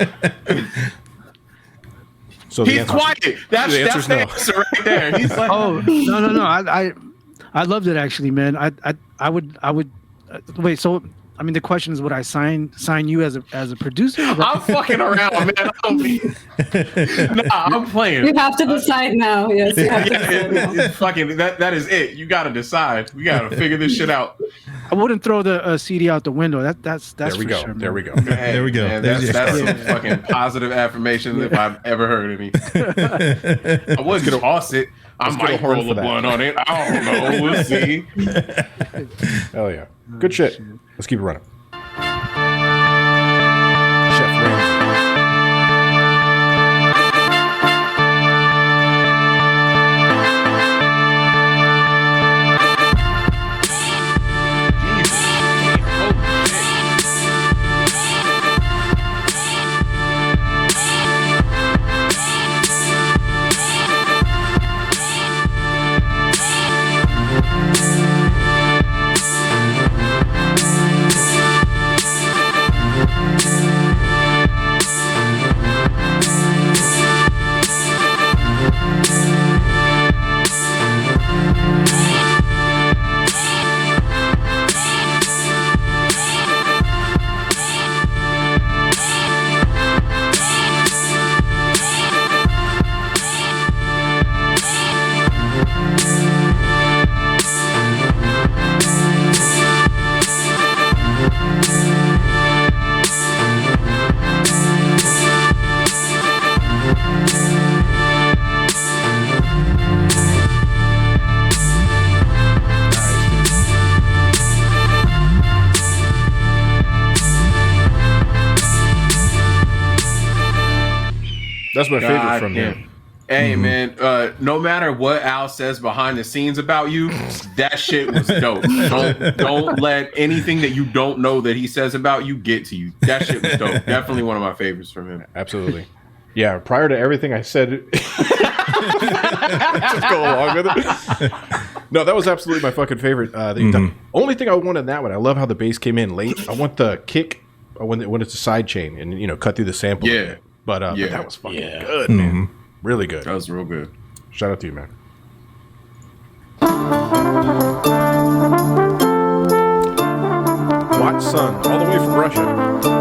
So he's quiet. That's the answer right there. He's like, oh no. I loved it actually, man. I would wait. So I mean, the question is, would I sign you as a producer? I'm fucking around, man. I'm playing. You have to decide now. Yes, you have to decide now. It's fucking that is it. You got to decide. We got to figure this shit out. I wouldn't throw the CD out the window. That's there we for go. sure. There we go. There we go. Man, that's some fucking positive affirmation if I've ever heard any. I was gonna toss it. I might roll a blunt on it. I don't know. We'll see. Hell yeah. Good shit. Let's keep it running. Chef Ramsay. That's my favorite from him. Hey, man, no matter what Al says behind the scenes about you, that shit was dope. Don't let anything that you don't know that he says about you get to you. That shit was dope. Definitely one of my favorites from him. Absolutely. Yeah, prior to everything I said, just go along with it. No, that was absolutely my fucking favorite. Only thing I wanted in that one, I love how the bass came in late. I want the kick when it's a side chain and, cut through the sample. Yeah. But that was fucking good, man. Really good. That was real good. Shout out to you, man. Watson, all the way from Russia.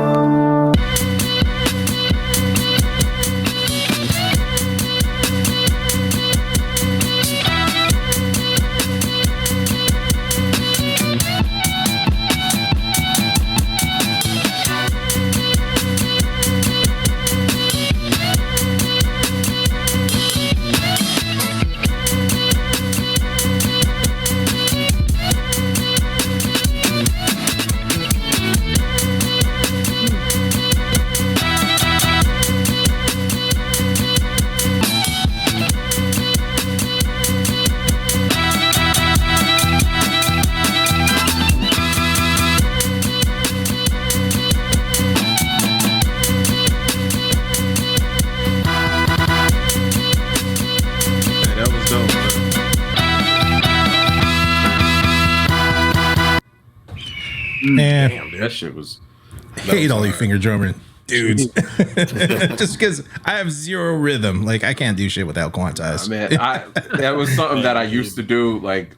Man, damn, dude, that shit was. I hate all you finger drumming dudes. Just because I have zero rhythm. Like, I can't do shit without quantize. Man, that was something that I used to do. Like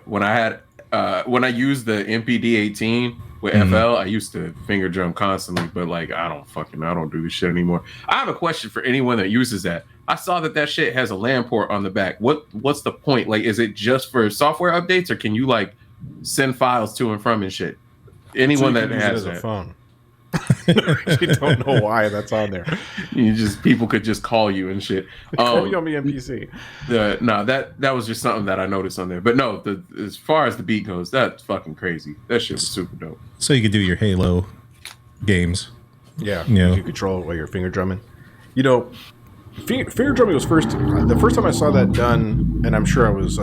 when I used the MPD 18 with FL, I used to finger drum constantly, but like I don't do this shit anymore. I have a question for anyone that uses that. I saw that shit has a LAN port on the back. What's the point? Like, is it just for software updates, or can you like send files to and from and shit? Anyone that has a phone. I actually don't know why that's on there. People could just call you and shit. Call you on the NPC. That was just something that I noticed on there. But no, as far as the beat goes, that's fucking crazy. That shit was super dope. So you could do your Halo games. Yeah, you control it while you're finger drumming. You know, finger drumming was the first time I saw that done, and I'm sure I was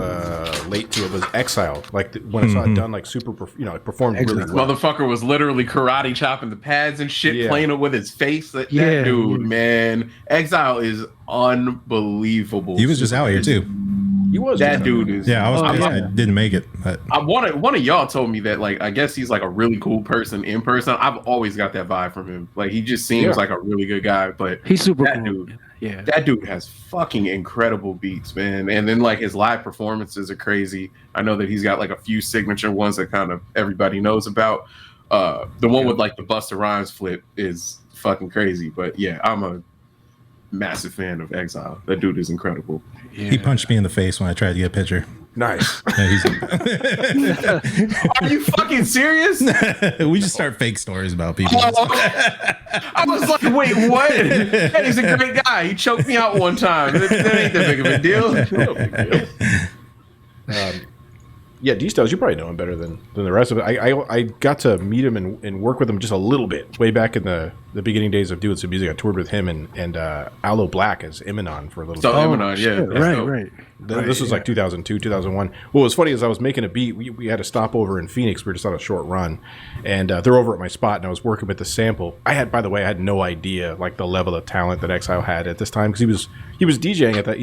late to it, was Exile. Like when I saw it done, like super, it performed really well. Motherfucker was literally karate chopping the pads and shit, playing it with his face. That dude, man. Exile is unbelievable. He was just out here too. He was. That dude is. Yeah, I didn't make it. But one of y'all told me that, like, I guess he's like a really cool person in person. I've always got that vibe from him. Like, he just seems like a really good guy. But he's super cool. Dude. Yeah, that dude has fucking incredible beats, man. And then like his live performances are crazy. I know that he's got like a few signature ones that kind of everybody knows about. The one with like the Busta Rhymes flip is fucking crazy. But yeah, I'm a massive fan of Exile. That dude is incredible. He punched me in the face when I tried to get a picture. Nice. Are you fucking serious? We just start fake stories about people. I was like, wait, what? Hey, he's a great guy. He choked me out one time. That ain't that big of a deal. No big deal. Yeah, D-Styles, you probably know him better than the rest of it. I got to meet him and work with him just a little bit way back in the beginning days of doing some music. I toured with him and Aloe Black as Eminon for a little bit. Eminon, yeah. Right. This was like 2002, 2001. What was funny is I was making a beat. We had a stopover in Phoenix. We were just on a short run. And they're over at my spot, and I was working with the sample. I had no idea, like, the level of talent that Exile had at this time, because he was DJing at that,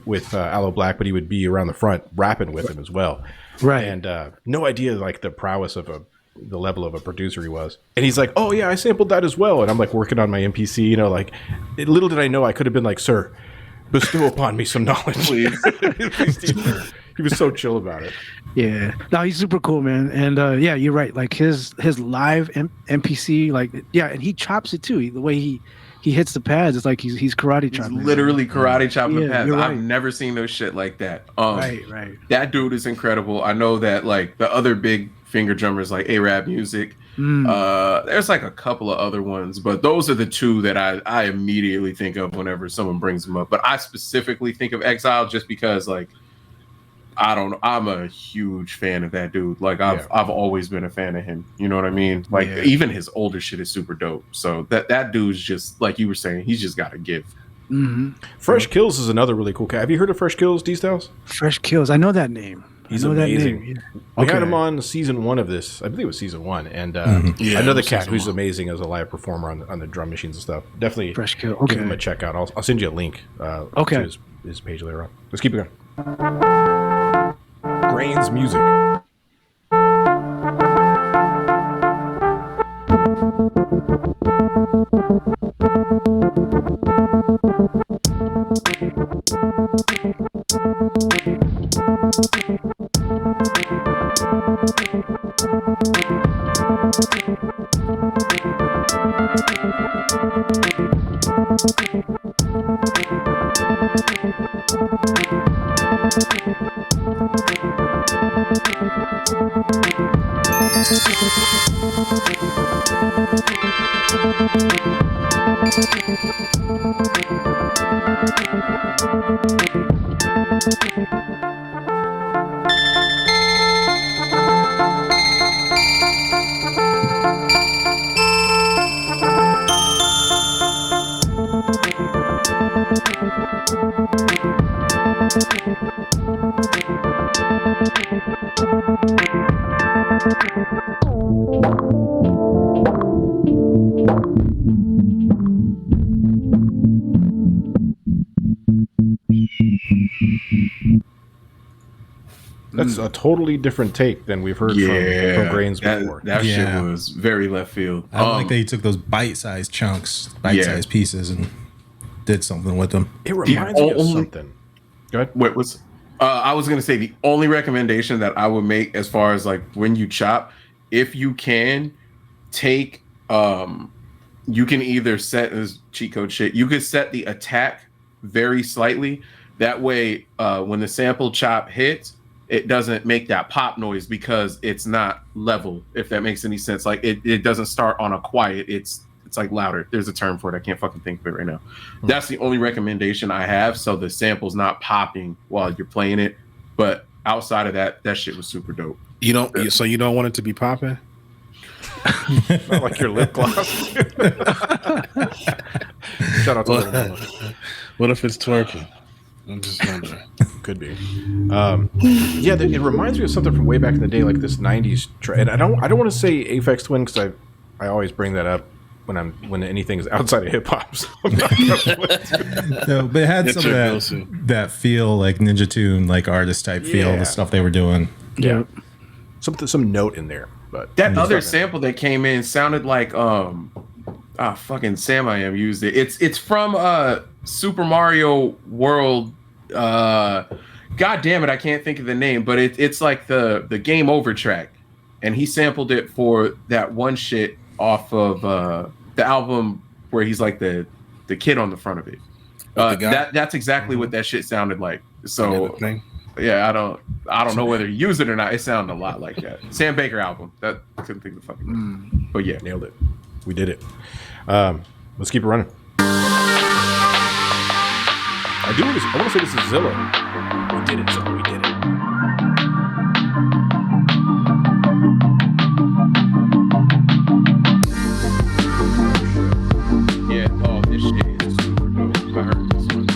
with Aloe Black, but he would be around the front rapping with him as well. Right. And no idea, like, the prowess of the level of a producer he was. And he's like, oh, yeah, I sampled that as well. And I'm, like, working on my MPC, like, little did I know I could have been like, sir, bestow upon me some knowledge, please. He was so chill about it. Yeah. No, he's super cool, man. And yeah, you're right. Like his live MPC, like, yeah, and he chops it too. The way he hits the pads, it's like he's karate chopping. He's literally karate chopping the pads. Right. I've never seen no shit like that. Right. That dude is incredible. I know that like the other big finger drummers like Arab Music. There's like a couple of other ones, but those are the two that I immediately think of whenever someone brings them up. But I specifically think of Exile just because, like, I don't know, I'm a huge fan of that dude. Like I've always been a fan of him. You know what I mean? Like even his older shit is super dope. So that dude's just like you were saying, he's just got a gift. Mm-hmm. Fresh Kills is another really cool cat. Have you heard of Fresh Kills, D-Styles? Fresh Kills, I know that name. He's amazing. We had him on season 1 of this. I believe it was season 1. And another cat who's amazing as a live performer on the drum machines and stuff. Definitely Fresh Kill. Okay. Give him a check out. I'll send you a link to his page later on. Let's keep it going. Grains Music. That's a totally different take than we've heard from Grains before. That shit was very left field. I like that he took those bite-sized chunks, bite-sized pieces, and did something with them. It reminds me of something. Go ahead. What was? I was gonna say the only recommendation that I would make as far as like when you chop, if you can, take you can either set this cheat code shit. You could set the attack very slightly. That way, when the sample chop hits, it doesn't make that pop noise because it's not level. If that makes any sense, like it doesn't start on a quiet. It's like louder. There's a term for it. I can't fucking think of it right now. That's the only recommendation I have. So the sample's not popping while you're playing it. But outside of that, that shit was super dope. You don't. So you don't want it to be popping? Not like your lip gloss. Shout out to them. What if it's twerking? I'm just wondering. Could be. Yeah, it reminds me of something from way back in the day, like this '90s trend. And I don't want to say Aphex Twin because I always bring that up when anything is outside of hip hop. So no, but it had some of that feel like Ninja Tune, like artist type feel, the stuff they were doing. Yeah, some note in there. But that other sample that came in sounded like fucking Sam I Am used it. It's from Super Mario World. God damn it, I can't think of the name, but it's like the Game Over track, and he sampled it for that one shit off of the album where he's like the kid on the front of it. That's exactly what that shit sounded like. So yeah, I don't know whether he used it or not. It sounded a lot like that. Sam Baker album. That I couldn't think of the fucking name. But yeah, nailed it. We did it. Let's keep it running. I want to say this is Zilla. We did it, Zilla. We did it. Yeah. Oh, this shit is super dope. I heard this one.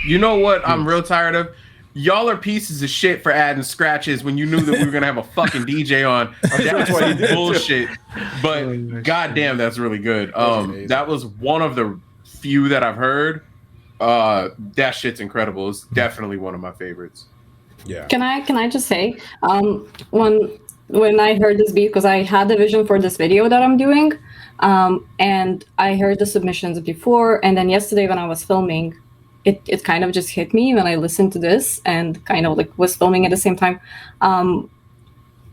You know what I'm real tired of? Y'all are pieces of shit for adding scratches when you knew that we were gonna have a fucking DJ on. That's why you did bullshit. But goddamn, that's really good. That was one of the few that I've heard. That shit's incredible. It's definitely one of my favorites. Yeah. Can I just say, when I heard this beat, because I had the vision for this video that I'm doing, and I heard the submissions before, and then yesterday when I was filming, it kind of just hit me when I listened to this and kind of like was filming at the same time.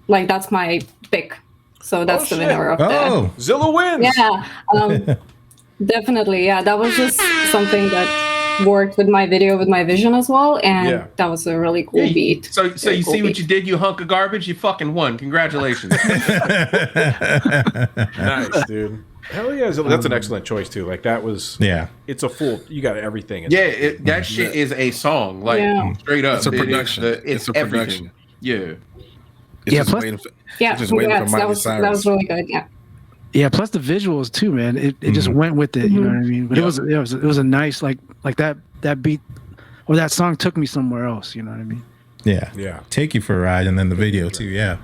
Like that's my pick. So that's the winner of that. Zilla wins. Yeah. Definitely. Yeah. That was just something that worked with my video, with my vision as well. And that was a really cool beat. So you see what you did, you hunk of garbage? You fucking won. Congratulations. Nice, dude. Hell yeah, that's an excellent choice too. Like that was, it's a full. You got everything. That shit is a song. Like straight up, it's a production. It's a production. Yeah. Just waiting for that was really good. Yeah. Yeah. Plus the visuals too, man. It just went with it. You know what I mean? But it was a nice like that beat or that song took me somewhere else. You know what I mean? Yeah. Take you for a ride, and then the video too. Yeah.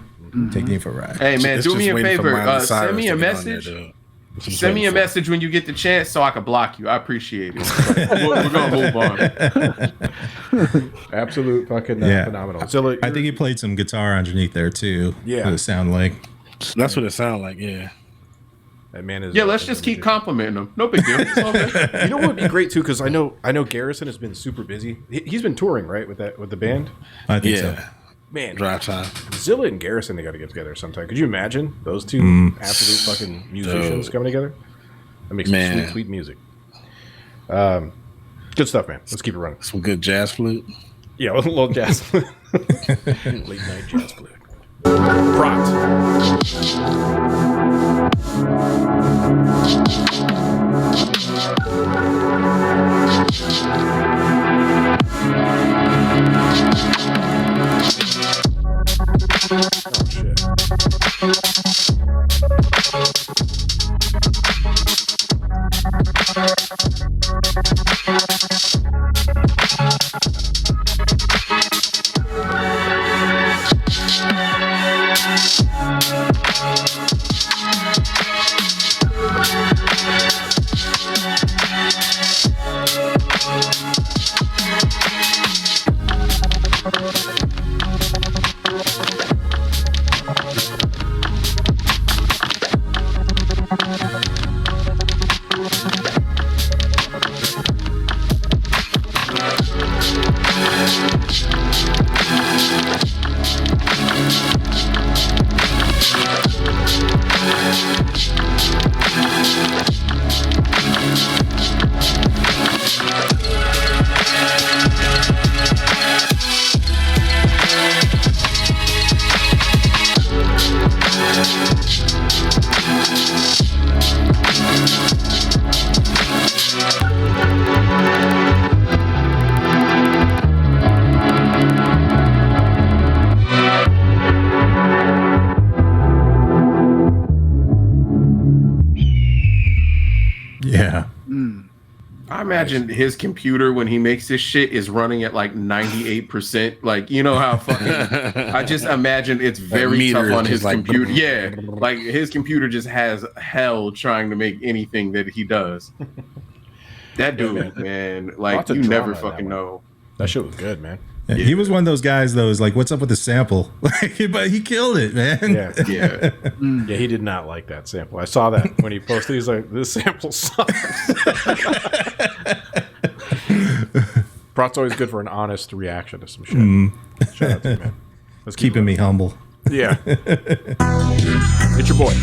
Taking you for a ride. Hey man, do me a favor. Send me a message. Send me a message when you get the chance so I can block you. I appreciate it. We're gonna move on. Absolute fucking phenomenal. So I think he played some guitar underneath there too. Yeah, what it sounded like. That's what it sounded like. Yeah. That man is. Yeah, let's just keep complimenting him. No big deal. It's all good. You know what would be great too, because I know Garrison has been super busy. He's been touring, right, with the band. I think so. Man, Drive time. Zilla and Garrison, they got to get together sometime. Could you imagine those two absolute fucking musicians coming together? That makes some sweet, sweet music. Good stuff, man. Let's keep it running. Some good jazz flute. Yeah, a little jazz flute. Late night jazz flute. Prompt. Oh, shit. Yeah. I imagine his computer when he makes this shit is running at like 98%. Like, you know how fucking I just imagine it's very tough on his computer. Yeah. Like his computer just has hell trying to make anything that he does. That dude, man, like you never fucking know. That shit was good, man. Yeah. He was one of those guys, though, is like, what's up with the sample? Like, but he killed it, man. Yeah. Yeah, he did not like that sample. I saw that when he posted. He's like, this sample sucks. Prot's always good for an honest reaction to some shit. Shout out to you, man. Let's keeping me humble. Yeah. It's your boy.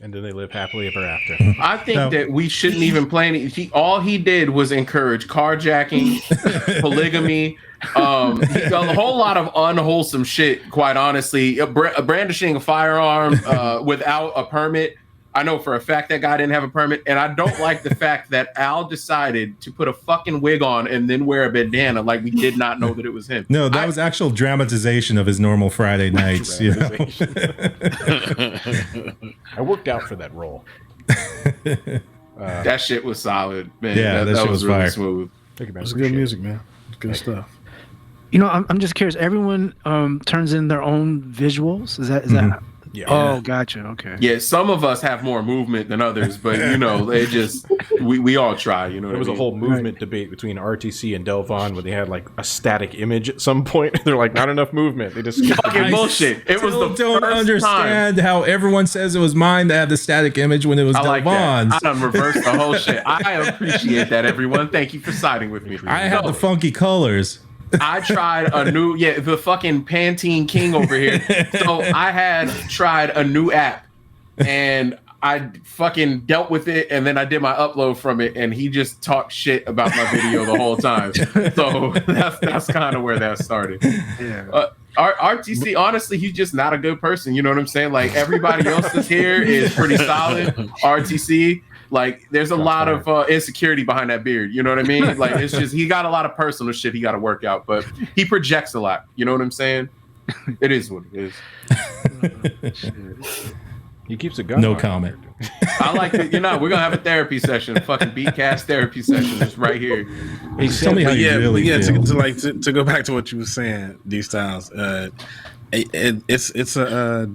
And then they live happily ever after. I think that we shouldn't even play any. All he did was encourage carjacking, polygamy, a whole lot of unwholesome shit. Quite honestly, brandishing a firearm without a permit. I know for a fact that guy didn't have a permit, and I don't like the fact that Al decided to put a fucking wig on and then wear a bandana like we did not know that it was him. No, that was actual dramatization of his normal Friday nights. You know? I worked out for that role. That shit was solid, man. Yeah, that shit was really fire. Smooth. It was good music, man. Good stuff. You know, I'm just curious. Everyone turns in their own visuals. Is that? Yeah. Oh, gotcha. Okay. Yeah, some of us have more movement than others, but you know, they just we all try. You know, there was a whole movement debate between RTC and Delvon where they had like a static image at some point. They're like, not enough movement. They just fucking bullshit. It was the don't first understand time. how everyone says it was mine to have the static image when it was Delvon's. I done reversed the whole shit. I appreciate that, everyone. Thank you for siding with me. I have the funky colors. I tried a new, the fucking Pantene King over here. So I had tried a new app, and I fucking dealt with it, and then I did my upload from it, and he just talked shit about my video the whole time. So that's kind of where that started. Yeah. RTC, honestly, he's just not a good person. You know what I'm saying? Like everybody else that's here is pretty solid. RTC, like there's a lot of insecurity behind that beard. You know what I mean? Like it's just he got a lot of personal shit he got to work out, but he projects a lot. You know what I'm saying? It is what it is. He keeps it going. No comment. I like it. You know, we're gonna have a therapy session. Fucking Beatcast therapy session is right here. Hey, tell me how you really feel. To go back to what you were saying, D Styles. It's a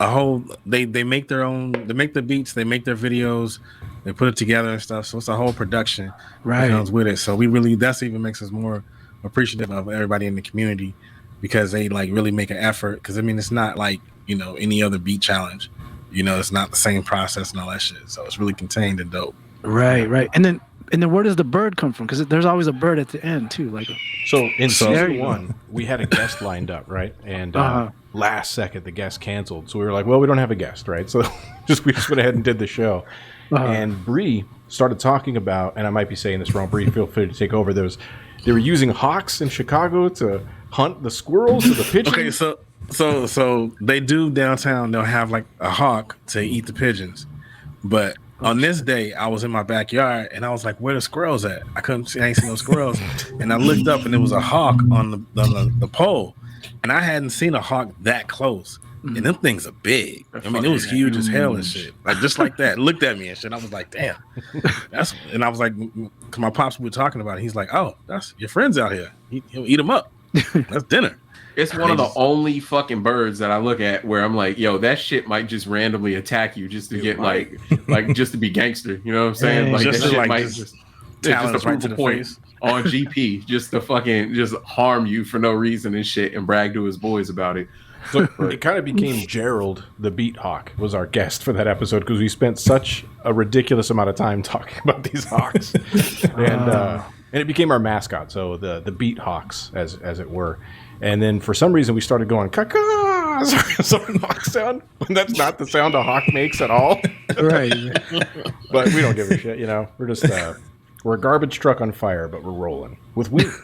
whole. They make their own. They make the beats. They make their videos. They put it together and stuff. So it's a whole production that comes with it. So that's even makes us more appreciative of everybody in the community because they like really make an effort. Because I mean, it's not like any other beat challenge. It's not the same process and all that shit. So it's really contained and dope. Right. And then where does the bird come from? Because there's always a bird at the end too. So in season 1, we had a guest lined up, right? And last second, the guest canceled. So we were like, well, we don't have a guest, right? So we just went ahead and did the show. And Bree started talking about, and I might be saying this wrong, Bree, feel free to take over. They were using hawks in Chicago to hunt the squirrels or the pigeons. Okay, so they do downtown. They'll have like a hawk to eat the pigeons, but on this day I was in my backyard and I was like, "Where the squirrels at?" I ain't see no squirrels, and I looked up and there was a hawk on the pole, and I hadn't seen a hawk that close. And them things are big. I mean, it was huge as hell and shit. Like just like that. Looked at me and shit. I was like, "Damn." And I was like, because my pops were talking about it. He's like, "Oh, that's your friends out here. He'll eat them up. That's dinner." It's one of the only fucking birds that I look at where I'm like, yo, that shit might just randomly attack you just to get like just to be gangster. You know what I'm saying? Yeah, like just that shit like might just a right to the point face. on GP just to fucking just harm you for no reason and shit and brag to his boys about it. So it kind of became Gerald the Beat Hawk was our guest for that episode because we spent such a ridiculous amount of time talking about these hawks, and it became our mascot. So the Beat Hawks, as it were. And then for some reason we started going caca, some hawk sound. And that's not the sound a hawk makes at all. Right. But we don't give a shit, We're just we're a garbage truck on fire, but we're rolling with wings.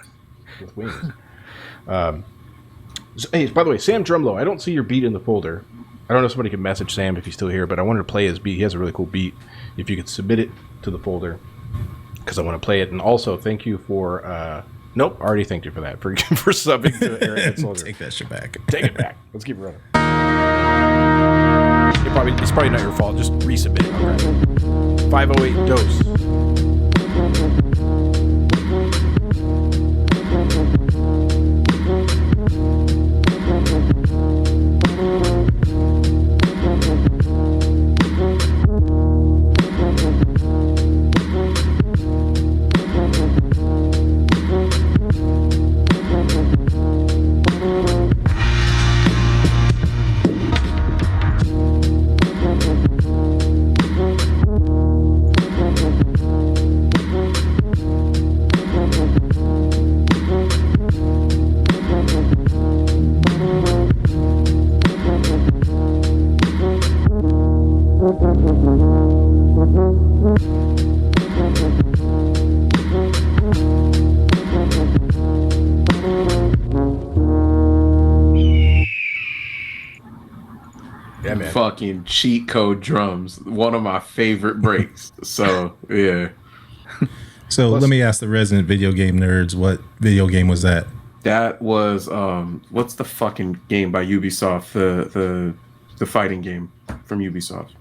Hey, by the way, Sam Drumlow, I don't see your beat in the folder. I don't know if somebody can message Sam if he's still here, but I wanted to play his beat. He has a really cool beat. If you could submit it to the folder, because I want to play it. And also, thank you for... Nope, I already thanked you for that, for subbing to Eric Soldier. Take that shit back. Take it back. Let's keep it running. It's probably not your fault. Just resubmit it. Okay. 508 dose. Yeah, man. Fucking cheat code drums. One of my favorite breaks. So, yeah. So let me ask the resident video game nerds, what video game was that? That was what's the fucking game by Ubisoft? The fighting game from Ubisoft.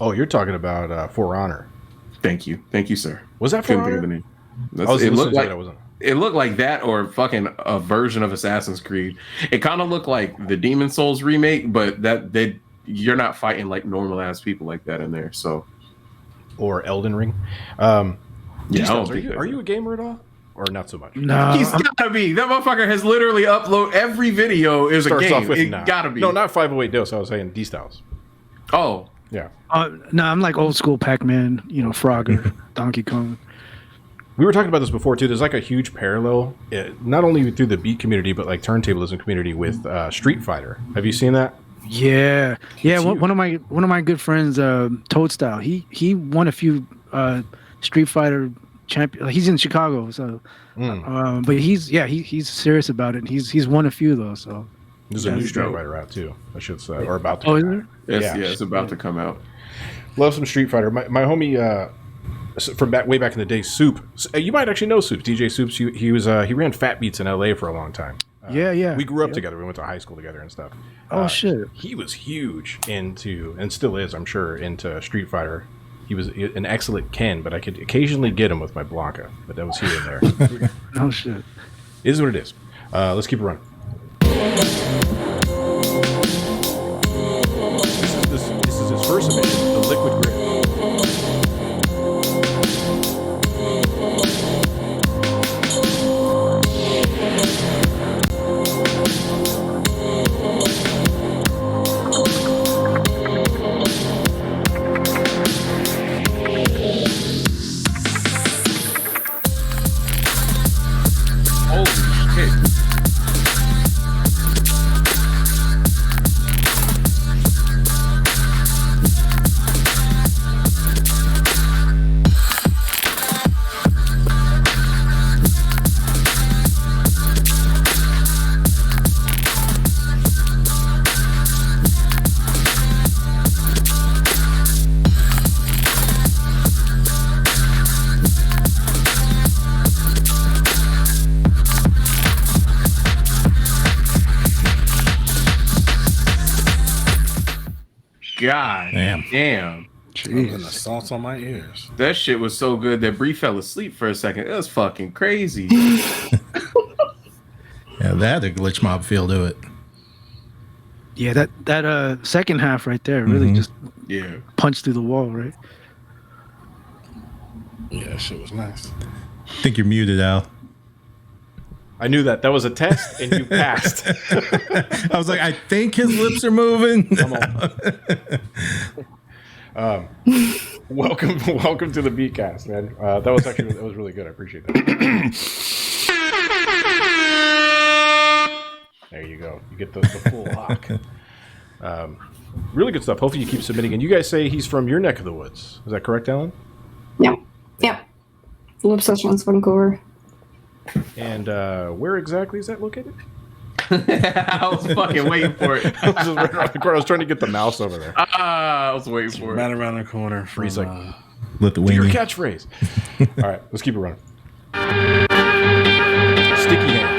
Oh, you're talking about For Honor. Thank you, sir. Was that For Couldn't think Honor? of the name. It looked like that or fucking a version of Assassin's Creed. It kind of looked like the Demon Souls remake, but you're not fighting like normal ass people like that in there. So, or Elden Ring. Yeah, are you a gamer at all, or not so much? No, he's gotta be. That motherfucker has literally uploaded every video is Starts a game. off with It nah. gotta be. No, not 508 dose. I was saying D Styles. Oh, yeah. No, I'm like old school Pac-Man. Frogger, Donkey Kong. We were talking about this before too. There's like a huge parallel, not only through the beat community, but like turntablism community with Street Fighter. Have you seen that? Yeah. One of my good friends, Toadstyle. He won a few Street Fighter champion. He's in Chicago, so but he's serious about it. He's won a few though. So there's a new Street Fighter out too. I should say, or about to. Oh, is there? It's about to come out. Love some Street Fighter. My homie from way back in the day, Soup. You might actually know Soup. DJ Soups. He ran Fat Beats in LA for a long time. Yeah. We grew up together. We went to high school together and stuff. Oh shit. He was huge into, and still is, I'm sure, into Street Fighter. He was an excellent Ken, but I could occasionally get him with my Blanca. But that was here and there. Oh shit. It is what it is. Let's keep it running. This is his first submission, the Liquid Grid. God damn. Jeez. And the salts on my ears. That shit was so good that Bree fell asleep for a second. It was fucking crazy. Yeah, that had a glitch mob feel to it. Yeah, that second half right there really just punched through the wall, right? Yeah, that shit was nice. I think you're muted, Al. I knew that. That was a test, and you passed. I was like, I think his lips are moving. Come on. Welcome to the Beatcast, man. That was really good. I appreciate that. There you go. You get the full lock. Really good stuff. Hopefully you keep submitting. And you guys say he's from your neck of the woods. Is that correct, Ellen? Yeah. Lip Sessions, Vancouver. And where exactly is that located? I was fucking waiting for it. I was just right around the corner. I was trying to get the mouse over there. I was waiting for right it. around the corner. Freeze like, do your catchphrase. All right, let's keep it running. Sticky hands.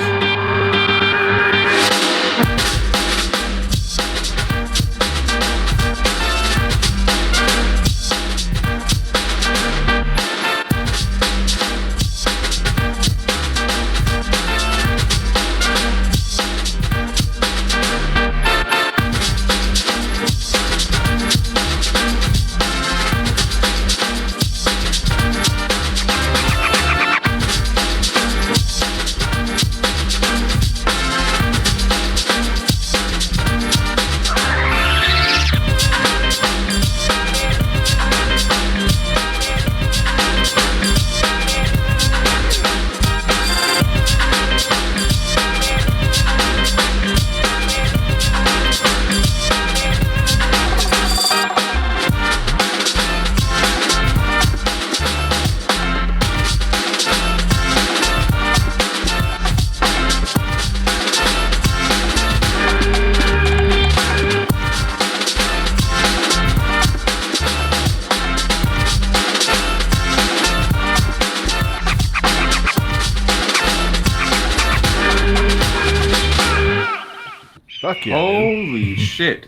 Fuck yeah. Holy shit.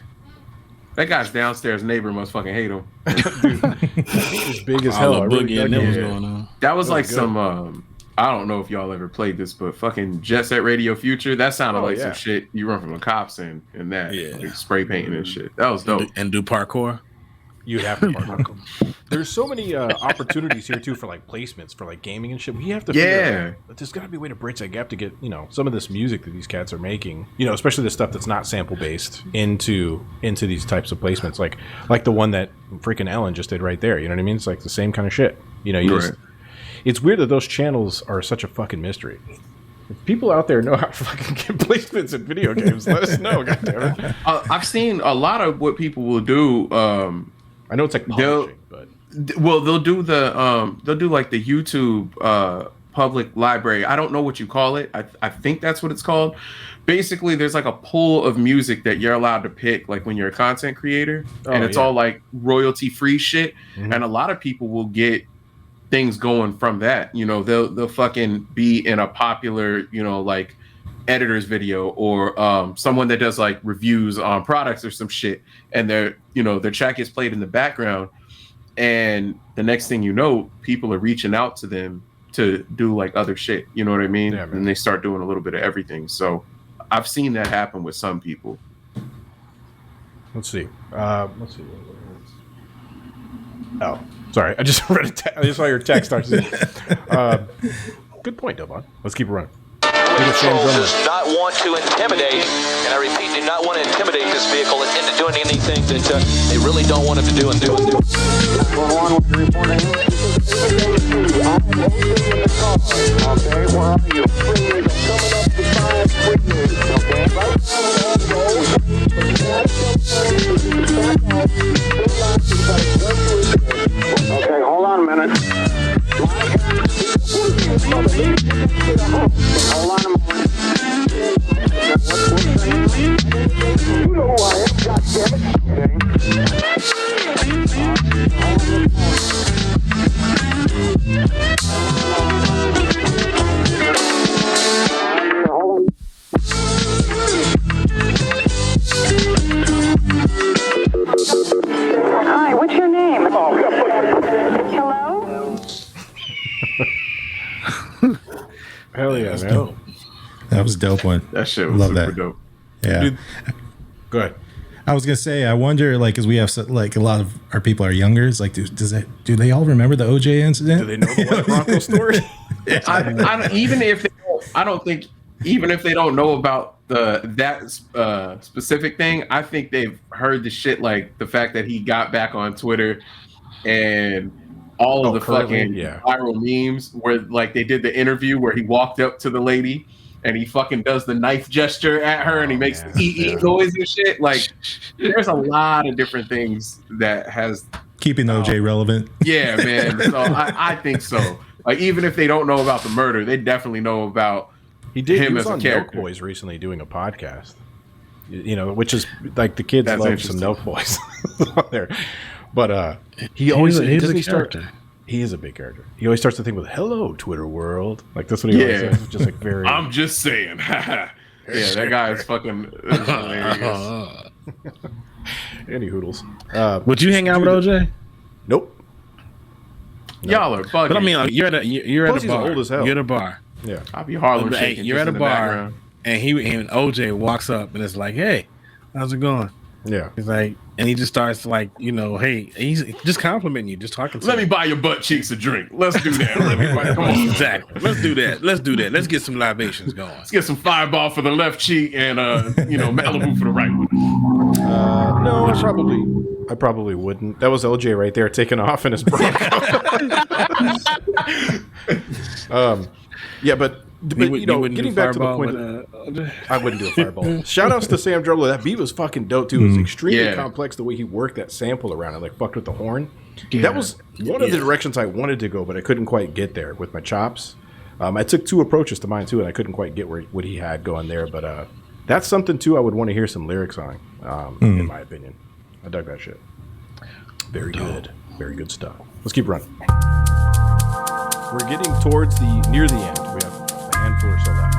That guy's downstairs neighbor must fucking hate him. He's big as hell. Boogie and them was going on. That was like some I don't know if y'all ever played this, but fucking Jet Set Radio Future, that sounded like some shit you run from the cops and that. Like spray painting and shit. That was dope. And do parkour. You'd have to parkour. There's so many opportunities here too for like placements for like gaming and shit. We have to figure out, there's got to be a way to bridge that gap to get, you know, some of this music that these cats are making, you know, especially the stuff that's not sample based into these types of placements, like the one that freaking Ellen just did right there. You know what I mean? It's like the same kind of shit. You know, it's weird that those channels are such a fucking mystery. If people out there know how to fucking get placements in video games, let us know. Goddammit. I've seen a lot of what people will do. I know it's like publishing, but they'll do like the YouTube public library. I don't know what you call it. I think that's what it's called. Basically, there's like a pool of music that you're allowed to pick, like when you're a content creator, and it's all like royalty free shit. And a lot of people will get things going from that. You know, they'll fucking be in a popular, you know, like editor's video or someone that does like reviews on products or some shit, and their track gets played in the background, and the next thing you know, people are reaching out to them to do like other shit. You know what I mean? Yeah, and they start doing a little bit of everything. So I've seen that happen with some people. Let's see. Oh, sorry. I just read I just saw your text. Good point, Delvon. Let's keep it running. Patrol does not want to intimidate, and I repeat, do not want to intimidate this vehicle into doing anything that they really don't want him to do. Okay, where are you? Please, coming up to 5 Okay, hold on a minute. Hold on a moment. You know who I am, goddammit. Hi, what's your name? Hello? Hell yeah, man. Dope. That was a dope one. That shit was super dope. Yeah. Dude, go ahead. I was gonna say, I wonder, like, because we have like a lot of our people are younger. It's like, do they all remember the OJ incident? Do they know the White Bronco story? Even if they don't know about that specific thing, I think they've heard the shit, like the fact that he got back on Twitter and all of the fucking viral memes where like they did the interview where he walked up to the lady and he fucking does the knife gesture at her and he makes the EE noise and shit. Like there's a lot of different things that has keeping OJ relevant. Yeah, man. So I think so. Like even if they don't know about the murder, they definitely know about him as a character. Milk Boys recently doing a podcast, you know, which is like the kids love some Milk Boys on there. But he's a character. He is a big character. He always starts the thing with "Hello, Twitter world." Like that's what he always says. Just like very. I'm just saying. Yeah, that guy is fucking hilarious. Any hoodles. Would you hang out with OJ? Nope. Y'all are bugging. But I mean, like, you're at a bar. Old as hell. You're at a bar. Yeah, I'll be Harlem shaking. You're at a bar, and OJ walks up and it's like, "Hey, how's it going?" Yeah, he's like, and he just starts like, you know, hey, he's just complimenting you, just talking to Let me buy your butt cheeks a drink. Let's do that. Come on. Exactly. Let's do that. Let's get some libations going. Let's get some Fireball for the left cheek and Malibu for the right one. No, I probably wouldn't. That was LJ right there taking off in his Bronco. Yeah, but getting back to the point, I wouldn't do a Fireball. Shout outs to Sam Drogler. That beat was fucking dope too. It was extremely complex the way he worked that sample around and like fucked with the horn. Yeah. That was one of the directions I wanted to go, but I couldn't quite get there with my chops. I took two approaches to mine too, and I couldn't quite get what he had going there. But that's something too I would want to hear some lyrics on, in my opinion. I dug that shit. Very good. Very good stuff. Let's keep running. We're getting towards near the end. We have a handful or so left.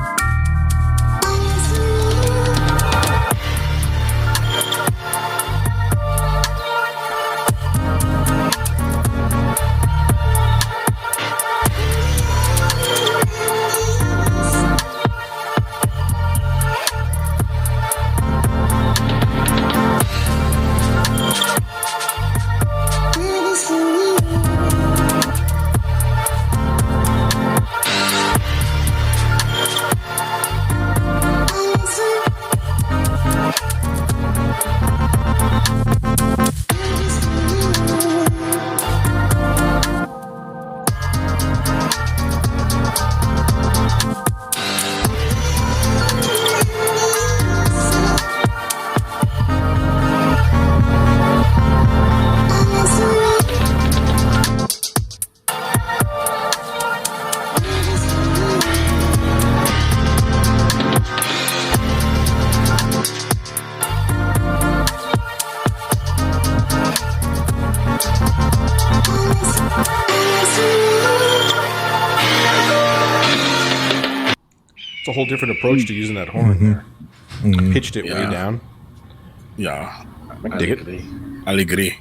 It's a whole different approach to using that horn there. Pitched it way down. Yeah. I dig it. I agree.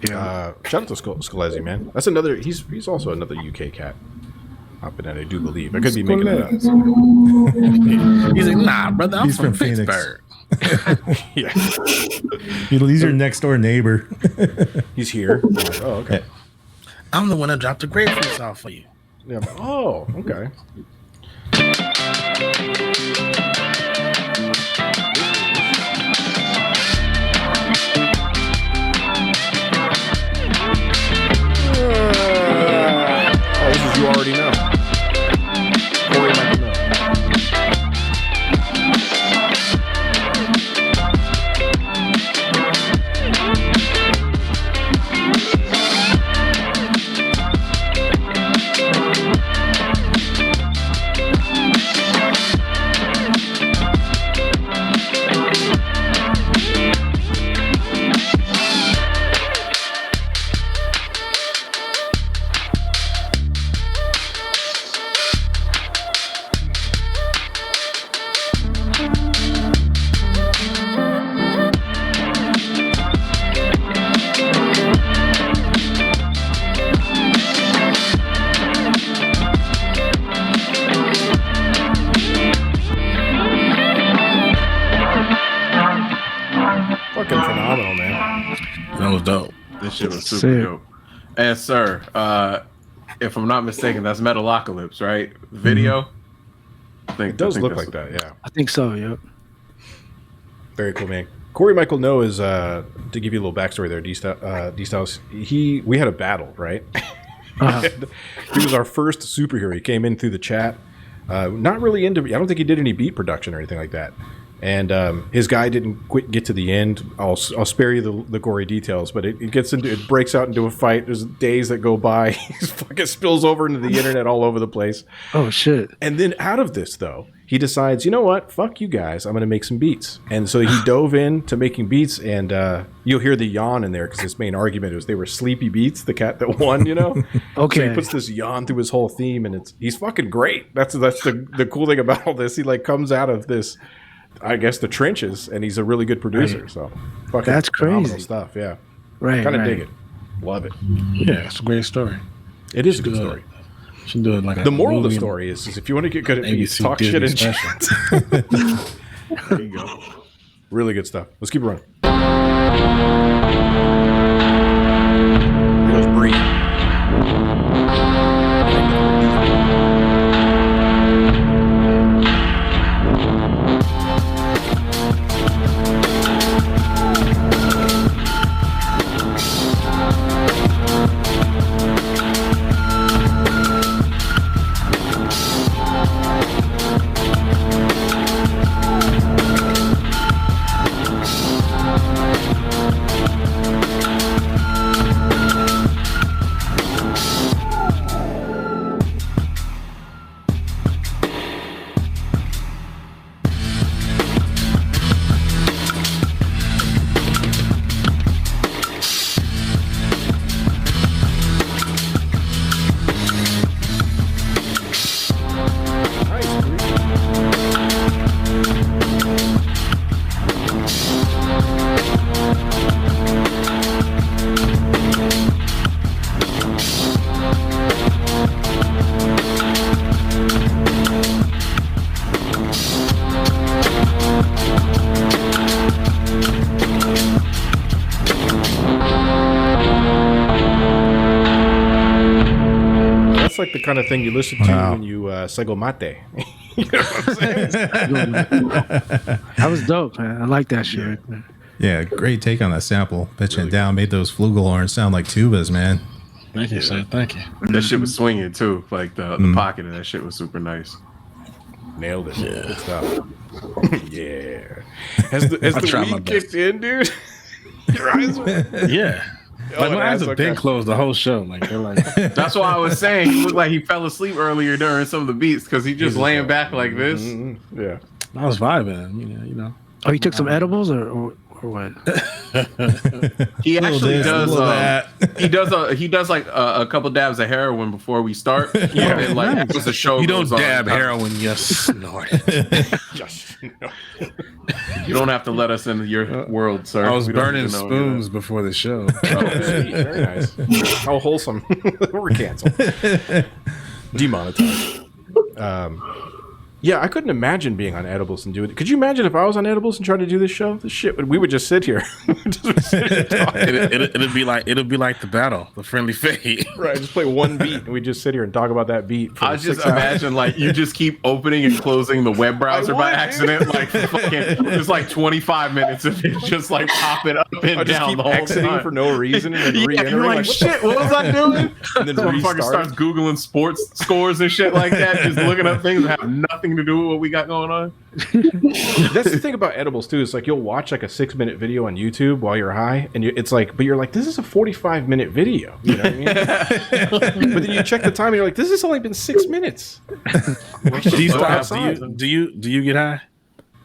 Yeah. Shout out to Scalezi, man. That's another. He's also another UK cat. Hopping in, I do believe. I could be making that up. He's like, nah, brother. I'm from Phoenix. Pittsburgh. Yeah. He's your next door neighbor. He's here. Like, oh, okay. I'm the one that dropped the grapefruits off for you. Yeah. Oh, okay. This is you already know. Corey might know. Fucking phenomenal, man. That was dope. This shit was super dope. And sir, if I'm not mistaken, that's Metalocalypse, right? Video. It does look like that, yeah. I think so. Yep. Very cool, man. Corey Michael No is to give you a little backstory there. D-Styles, we had a battle, right? He was our first superhero. He came in through the chat. Not really into. I don't think he did any beat production or anything like that. And his guy didn't get to the end. I'll spare you the gory details, but it breaks out into a fight. There's days that go by. He fucking spills over into the internet all over the place. Oh shit! And then out of this though, he decides, you know what? Fuck you guys. I'm going to make some beats. And so he dove into making beats, and you'll hear the yawn in there because his main argument was they were sleepy beats. The cat that won, you know. Okay. So he puts this yawn through his whole theme, and he's fucking great. That's the cool thing about all this. He like comes out of this, I guess, the trenches, and he's a really good producer. Right. So fucking that's crazy stuff. Yeah. Right. Kind of dig it. Love it. Yeah, it's a great story. It is a good story. Should do it like the moral of the story is if you want to get good at beats, talk shit in chat. There you go. Really good stuff. Let's keep it running. Here goes Bree. Like the kind of thing you listen to when you sego mate. You know what I'm saying? That was dope, man. I like that shit. Yeah, great take on that sample. Pitching it down, made those flugelhorns sound like tubas, man. Thank you, sir. Thank you. That shit was swinging too. Like the pocket of that shit was super nice. Nailed it. Yeah. Good stuff. Yeah. As the week kicked in, dude, your eyes were... Yeah. Like my eyes have been closed the whole show. Like they're like. That's why I was saying he looked like he fell asleep earlier during some of the beats because he just laying back like this. Yeah, I was vibing. You know. Oh, you took some edibles or or what? He actually this, does. that. He does like a couple dabs of heroin before we start. Yeah, and like as the show. You don't goes dab on, heroin, you snort it. Just You don't have to let us into your world, sir. I was We don't burning need to know spoons before the show. sweet, very nice. How wholesome. We're canceled. Demonetized. Yeah, I couldn't imagine being on edibles and doing it. Could you imagine if I was on edibles and tried to do this show? This shit, we would just sit here. It'd be like the battle, the friendly fate. Right, just play one beat and we just sit here and talk about that beat. For I just 6 hours. imagine like you just keep opening and closing the web browser by accident, like fucking just like 25 minutes of it just like popping up and I just down keep the whole exiting time. for no reason and then Yeah, re-entering. you're like, shit, what was I doing? And then Motherfucker starts Googling sports scores and shit like that, just looking up things that have nothing to do with what we got going on. That's the thing about edibles too. It's like you'll watch like a 6-minute video on YouTube while you're high, and it's like, but you're like, this is a 45-minute video. You know what I mean? But then you check the time, and you're like, this has only been 6 minutes. Do you get high?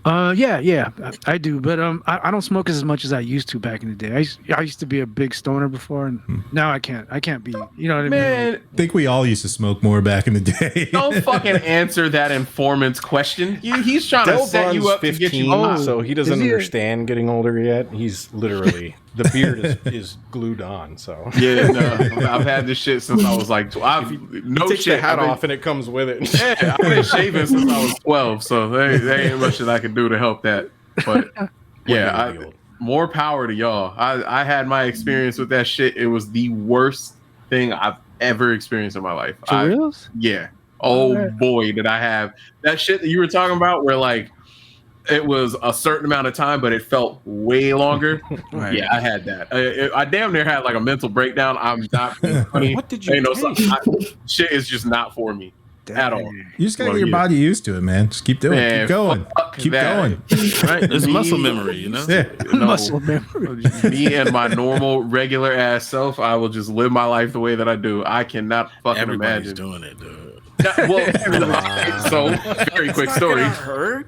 Yeah, I do, but I don't smoke as much as I used to back in the day. I used to be a big stoner before, and now I can't be. You know what I mean? Man, I think we all used to smoke more back in the day. don't fucking answer that informant's question. He's trying to set you up 15, to get you high. so he doesn't Is he understand getting older yet. He's literally the beard is glued on. So Yeah, no, I've had this shit since I was like 12. No takes shit. the hat I've been- off and it comes with it. Yeah, I've been shaving since I was 12, so there ain't much that I can do to help that. But yeah, more power to y'all. I had my experience with that shit. It was the worst thing I've ever experienced in my life. For reals? Yeah. Oh boy, did I have that shit that you were talking about where like it was a certain amount of time, but it felt way longer. Right. Yeah, I had that. I damn near had like a mental breakdown. I'm not being funny. What did you shit is just not for me at all. You just gotta get your body used to it, man. Just keep doing it. Man, Keep going. fuck Keep that. going. Right? It's muscle memory, you know? Yeah. No, Muscle memory. me and my normal, regular ass self, I will just live my life the way that I do. I cannot fucking Everybody's imagine. doing it, dude. Well, so very quick story.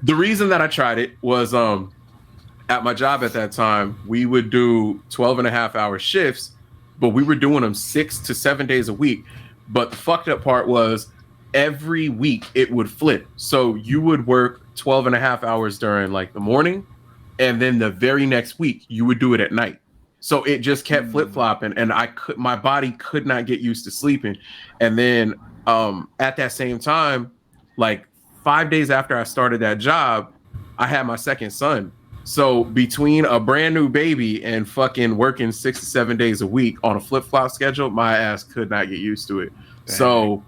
The reason that I tried it was at my job at that time, we would do 12.5-hour shifts, but we were doing them 6 to 7 days a week. But the fucked up part was every week it would flip. So you would work 12.5 hours during like the morning, and then the very next week you would do it at night. So it just kept flip-flopping, and my body could not get used to sleeping. And then at that same time, like 5 days after I started that job, I had my second son. So between a brand new baby and fucking working 6 to 7 days a week on a flip-flop schedule, my ass could not get used to it. Dang. So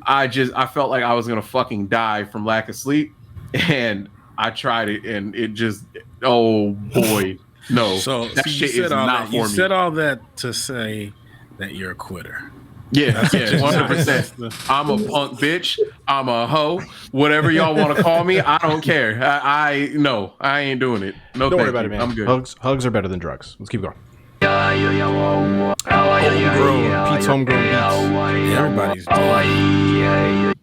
I felt like I was gonna fucking die from lack of sleep, and I tried it, and it just, oh boy, no. So that shit is not for me. You said all that to say that you're a quitter. Yeah, 100%. I'm a punk bitch. I'm a hoe. Whatever y'all want to call me, I don't care. I ain't doing it. No, don't worry about it, man. I'm good. Hugs are better than drugs. Let's keep going. Homegrown. Pete's homegrown beats. Everybody's doing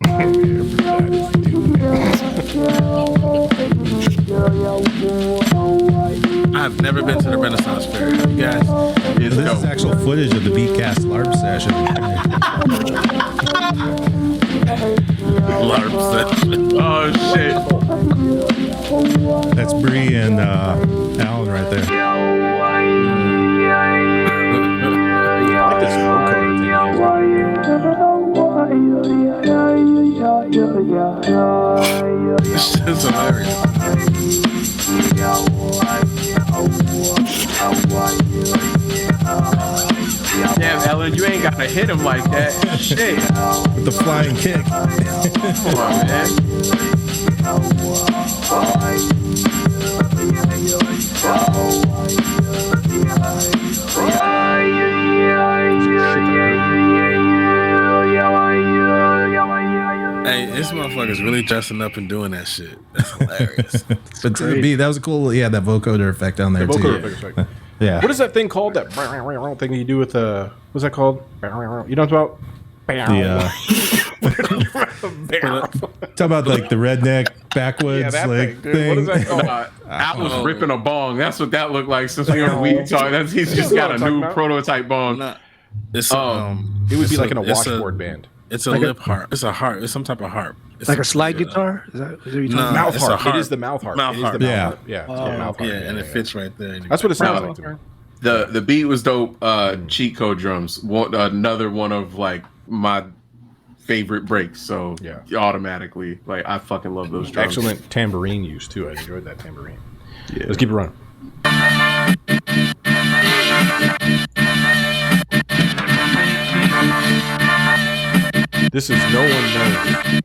I've never been to the Renaissance Fair. You guys? This is actual footage of the Beatcast LARP session. LARP session. Oh shit. That's Bree and Alan right there. I like this vocoder thing. This is hilarious. Damn, Ellen, you ain't gotta hit him like that. Shit. With the flying kick. Come on, man. Hey, this motherfucker's really dressing up and doing that shit. That's hilarious. But to the beat, that was a cool. Yeah, that vocoder effect on there The too. vocoder effect. Yeah. What is that thing called? That thing you do with what's that called? You know what I'm talking about? The Talk about like the redneck backwoods like thing. What is that called? Al was ripping a bong. That's what that looked like. Since we were weed talking, he's just got a new prototype bong. It's it would be like in a washboard band. It's a lip harp. It's a harp. It's some type of harp. It's like a slide guitar. Is that what you're talking about? Mouth it's a harp. harp. It is the mouth harp. Mouth harp. Yeah, it's called mouth harp. And it fits right there. That's what it sounds like to me. The beat was dope. Cheat code drums. Another one of like my favorite breaks. So automatically, like I fucking love those drums. Excellent tambourine use too. I enjoyed that tambourine. Yeah. Let's keep it running. This is No One Knows.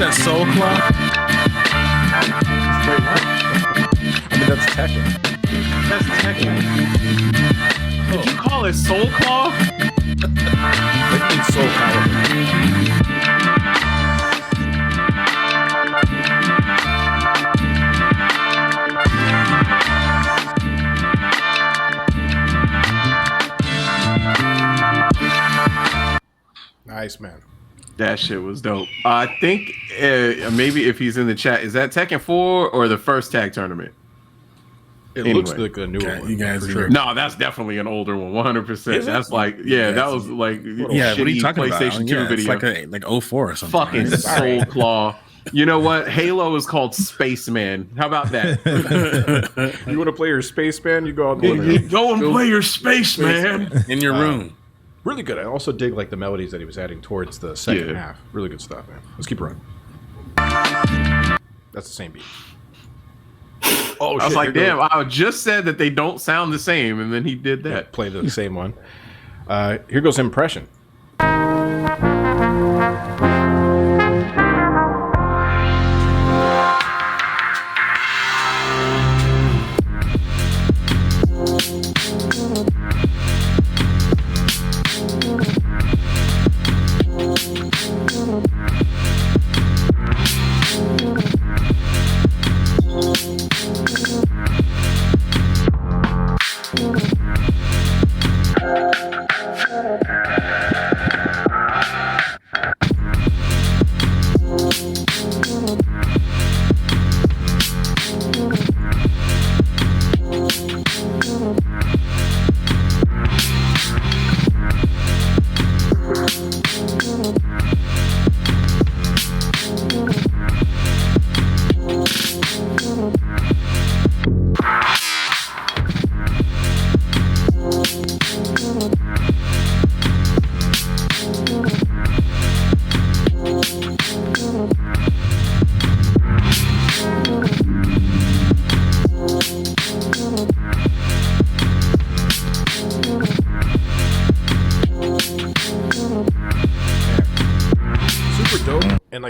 that Soul Claw? Wait, what? I mean, that's Tekken. That's Tekken. Did you call it Soul Claw? That means Soul Calibur. Nice, man. That shit was dope. I think maybe if he's in the chat, is that Tekken 4 or the first tag tournament? It looks like a newer one. You guys for sure. No, that's definitely an older one, 100%. That's like, that was like what are you talking PlayStation about? 2 Yeah, video. it's like 04 or something. Fucking Soul Claw. You know what? Halo is called Spaceman. How about that? You want to play your Spaceman? You go out there. Go and play your Spaceman in your room. Really good. I also dig like the melodies that he was adding towards the second half. Really good stuff, man. Let's keep running. That's the same beat. Oh, I was like, damn, I just said that they don't sound the same, and then he did that. Yeah, play the same one. Here goes Impression.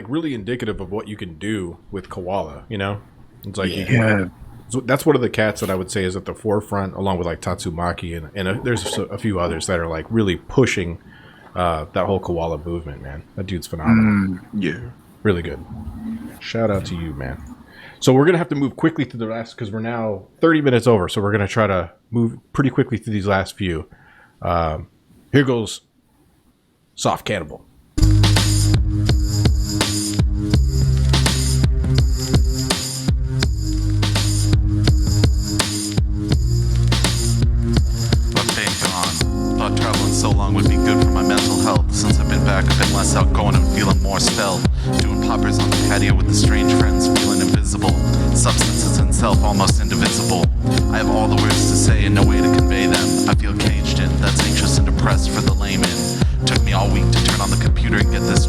Really indicative of what you can do with Koala, you know? It's like so that's one of the cats that I would say is at the forefront, along with like Tatsumaki and there's a few others that are like really pushing that whole Koala movement, man. That dude's phenomenal. Really good. Shout out to you, man. So we're gonna have to move quickly through the last because we're now 30 minutes over, so we're gonna try to move pretty quickly through these last few. Here goes Soft Cannibal.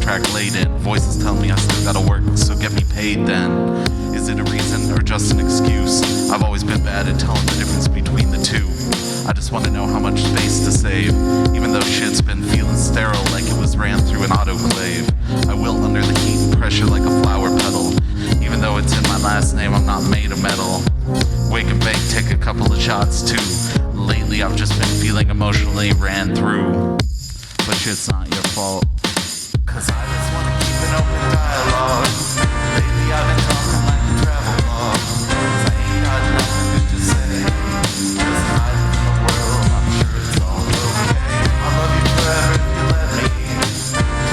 track laden. Voices tell me I still gotta work, so get me paid then. Is it a reason or just an excuse? I've always been bad at telling the difference between the two. I just wanna know how much space to save, even though shit's been feeling sterile like it was ran through an autoclave. I wilt under the heat and pressure like a flower petal. Even though it's in my last name, I'm not made of metal. Wake and bake, take a couple of shots too. Lately I've just been feeling emotionally ran through. But shit's not your fault, cause I just wanna keep an open dialogue. Lately I've been talking like a travel log, cause I ain't got nothing good to say. Just hiding from the world, I'm sure it's all okay. I'll love you forever if you let me.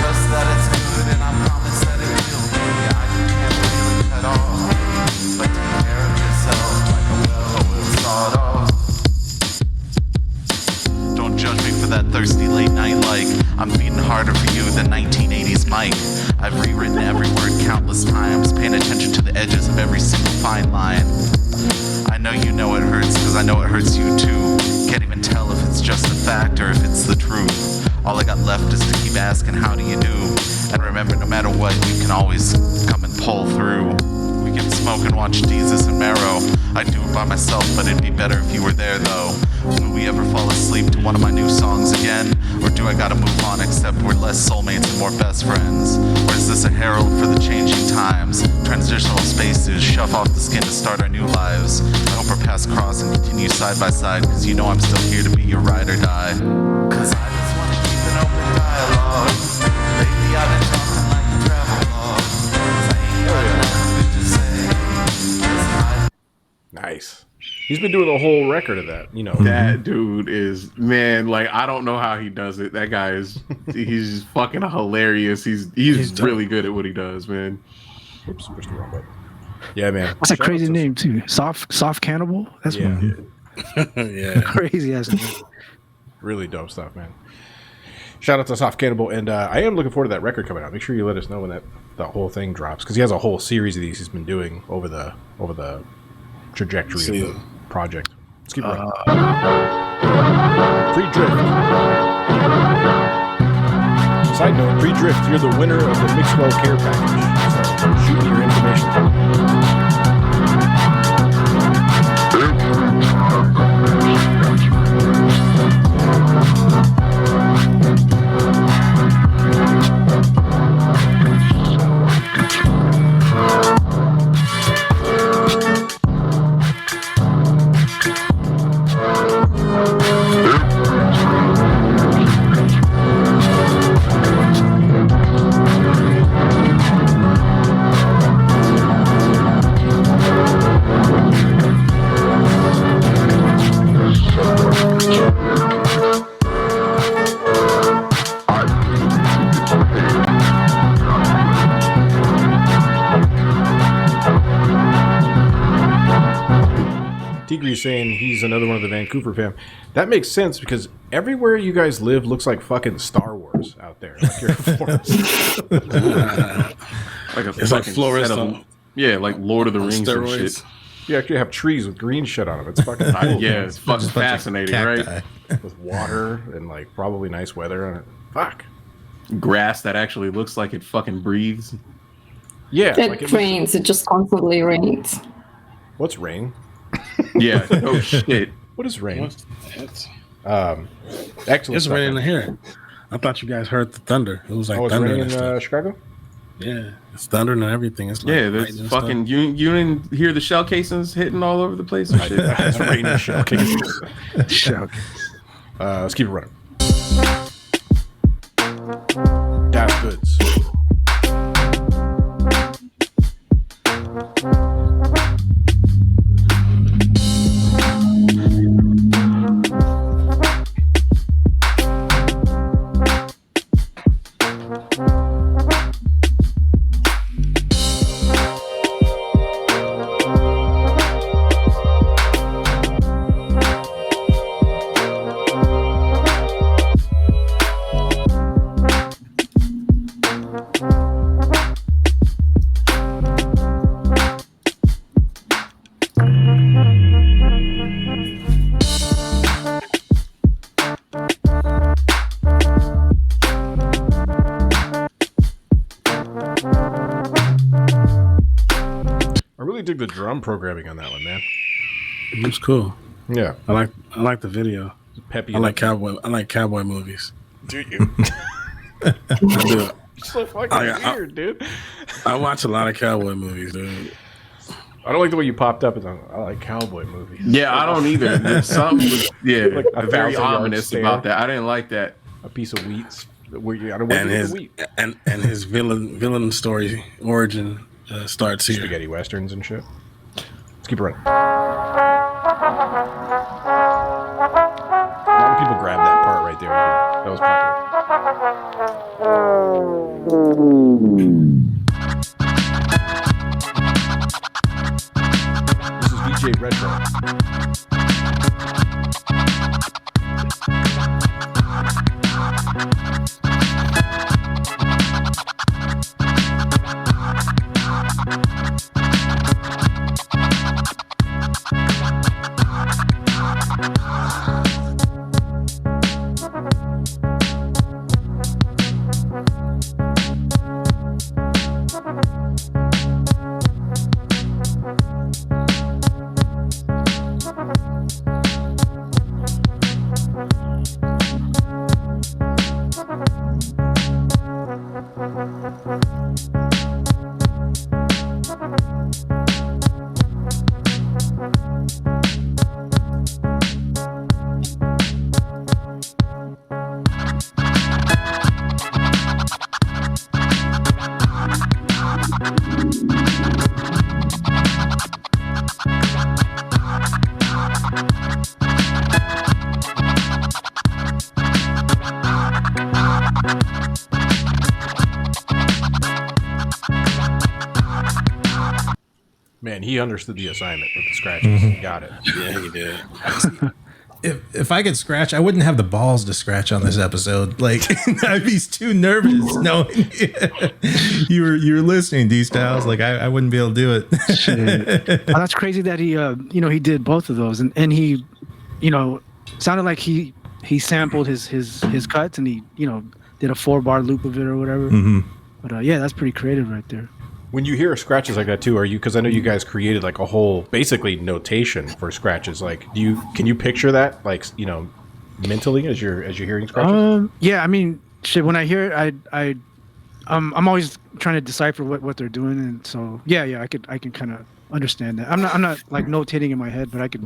Trust that it's good and I promise that it will be. I can't really cut off, but take care of yourself like a well-oiled sawed-off. Don't judge me for that thirsty late night like I'm beating harder for you than 1980s Mike. I've rewritten every word countless times, paying attention to the edges of every single fine line. I know you know it hurts, cause I know it hurts you too. Can't even tell if it's just a fact or if it's the truth. All I got left is to keep asking how do you do. And remember, no matter what, you can always come and pull through. We can smoke and watch Jesus and Marrow. I'd do it by myself, but it'd be better if you were there though. Will we ever fall asleep to one of my new songs again? Or do I gotta move on except we're less soulmates and more best friends? Or is this a herald for the changing times? Transitional spaces, shove off the skin to start our new lives. I hope our paths cross and continue side by side, cause you know I'm still here to be your ride or die. Cause I just wanna keep an open dialogue. Lately I've been talking like a travel log, cause I ain't got nothing good to say. Nice. He's been doing a whole record of that, you know. That dude is, man, like, I don't know how he does it. That guy is, he's fucking hilarious. He's really good at what he does, man. Oops, pushed the wrong button. Yeah, man. What's that crazy name too? Soft Cannibal? That's one. Yeah. Crazy ass name. Really dope stuff, man. Shout out to Soft Cannibal, and I am looking forward to that record coming out. Make sure you let us know when that whole thing drops, because he has a whole series of these he's been doing over the trajectory of the project. Let's keep running. Pre-Drift. Side note, Pre-Drift, you're the winner of the Mixwell Care Package. So shoot me your information. Tigre's saying he's another one of the Vancouver fam. That makes sense because everywhere you guys live looks like fucking Star Wars out there. Like you're a forest. Like a It's like Flores. Yeah, like Lord of the Rings and steroids. shit. You actually have trees with green shit on them. It's fucking cool. Yeah, it's fucking fascinating, right? With water and like probably nice weather on it. Fuck. Grass that actually looks like it fucking breathes. Yeah. It like rains. It just constantly rains. What's rain? Yeah. Oh shit. What is rain? It's Excellent. raining here. I thought you guys heard the thunder. It was like it's thunder raining and in stuff. Chicago? Yeah, it's thunder and everything. It's like Yeah, there's fucking you didn't hear the shell casings hitting all over the place and shit. It's raining shell cases. Let's keep it running. Das Goods. dig the drum programming on that one, man. It was cool. Yeah, I like the video. Peppy. I like cowboy movies. Do you? I do. So fucking weird, dude. I watch a lot of cowboy movies, dude. I don't like the way you popped up. I like cowboy movies. Yeah, I don't either. There's something was Like a very 1,000-yard ominous stare. about that. I didn't like that. A piece of wheat. Where you, I don't And want his wheat. and his villain story origin starts here. Spaghetti westerns and shit. Let's keep it running. A lot of people grabbed that part right there. That was popular. This is DJ Retro. Man, he understood the assignment with the scratches. He got it. Yeah, he did. If I could scratch, I wouldn't have the balls to scratch on this episode. Like I'd be too nervous knowing you were listening, D Styles. Like I wouldn't be able to do it. Shit. Oh, that's crazy that he he did both of those, and he sounded like he sampled his cuts, and he did a 4-bar loop of it or whatever. Mm-hmm. But yeah, that's pretty creative right there. When you hear scratches like that too, are you? Because I know you guys created like a whole basically notation for scratches. Like, can you picture that mentally as you're hearing scratches? Yeah, I mean, shit. When I hear it, I'm always trying to decipher what they're doing, and so yeah, I can kind of understand that. I'm not like notating in my head, but I could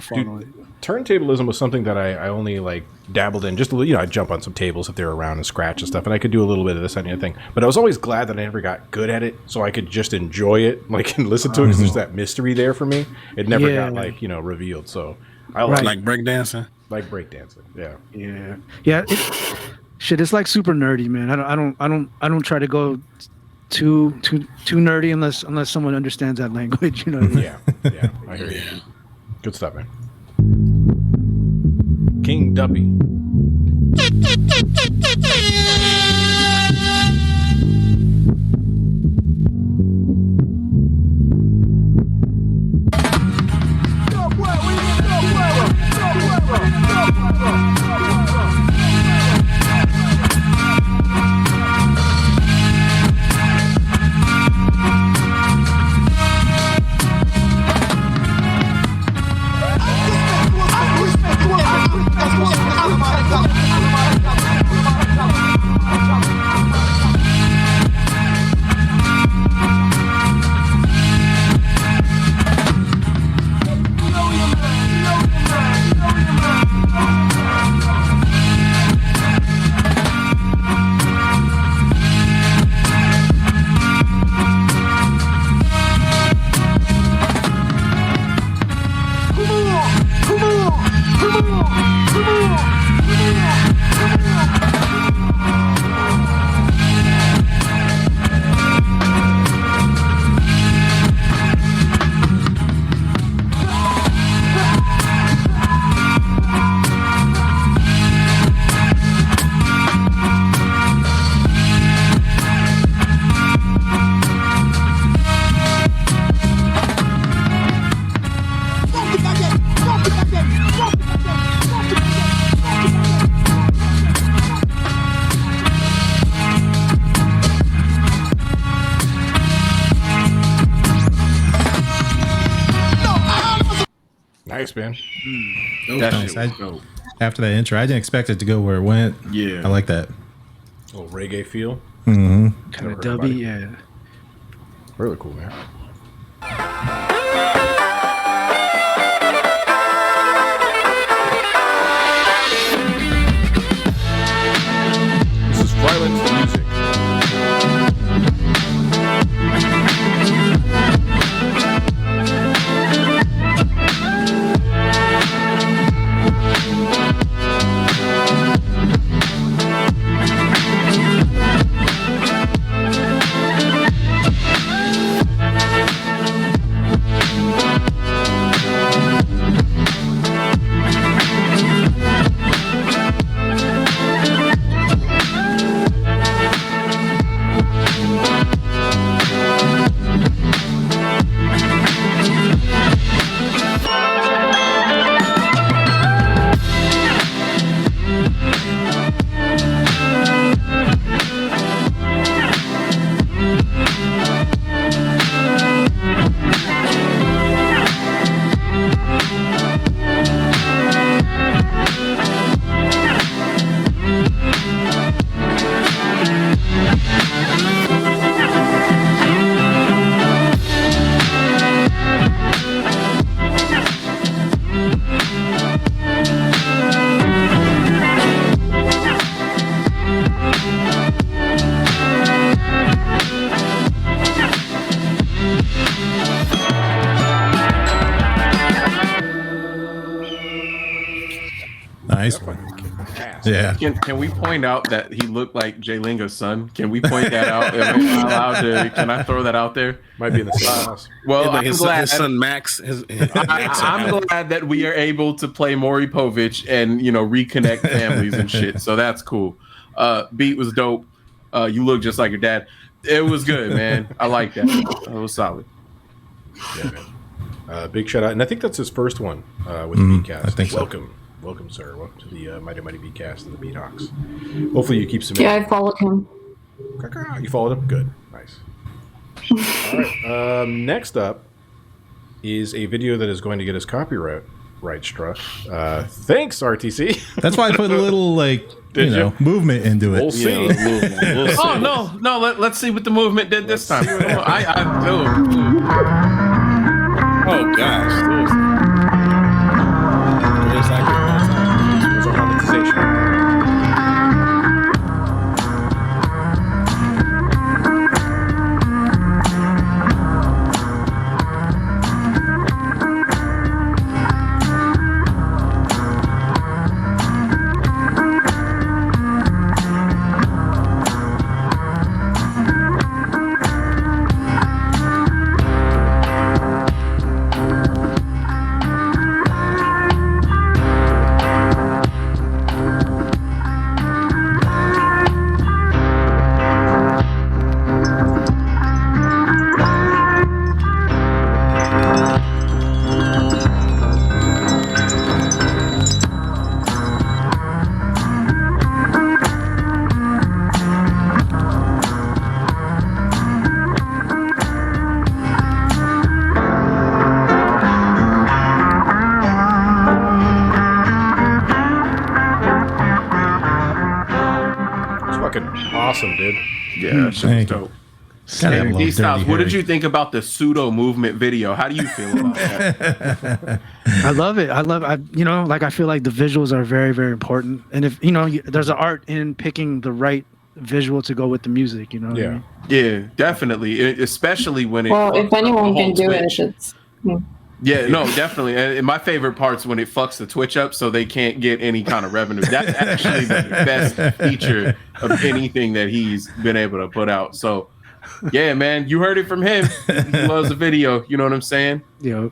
follow it. Turntablism was something that I only like dabbled in just a little. I'd jump on some tables if they were around and scratch and stuff, and I could do a little bit of this and the other thing. But I was always glad that I never got good at it, so I could just enjoy it, like and listen to it because there's that mystery there for me. It never got revealed. So I like breakdancing. Like breakdancing, yeah. Shit, it's like super nerdy, man. I don't try to go too nerdy unless someone understands that language. You know. Yeah, I hear you. Good stuff, man. King Duppy. Nice, man. That Nice. shit was dope. After that intro, I didn't expect it to go where it went. Yeah. I like that. Little reggae feel. Mm-hmm. Kind of dubby, yeah. Really cool, man. This is Violent Music. Nice one. Yeah. Can we point out that he looked like Jay Linga's son? Can we point that out? Am I allowed to? Can I throw that out there? Might be in the same house. Well, Yeah, like I'm his glad. son Max. I'm glad that we are able to play Maury Povich and reconnect families and shit. So that's cool. Beat was dope. You look just like your dad. It was good, man. I like that. It was solid. Yeah, man. Big shout out, and I think that's his first one with the Beatcast. I think so. Welcome, sir. Welcome to the Mighty Beatcast and the Beathawks. Hopefully, you keep some. Yeah, I followed him. You followed him. Good, nice. All right. Next up is a video that is going to get us copyright struck. Thanks, RTC. That's why I put a little movement into it. We'll see. We'll see. Oh no! Let's see what the movement did this time. I do. Oh gosh. There's like There's our monetization. Awesome, dude. Yeah, that was dope. D Styles, what did you think about the pseudo movement video? How do you feel about that? I love it. I feel like the visuals are very, very important. And if there's an art in picking the right visual to go with the music. What I mean? Yeah, definitely. Especially when it. Well, if anyone can do it, it's. Yeah, no, definitely. And my favorite part's when it fucks the Twitch up so they can't get any kind of revenue. That's actually the best feature of anything that he's been able to put out. So, yeah, man, you heard it from him. He loves the video. You know what I'm saying? Yeah.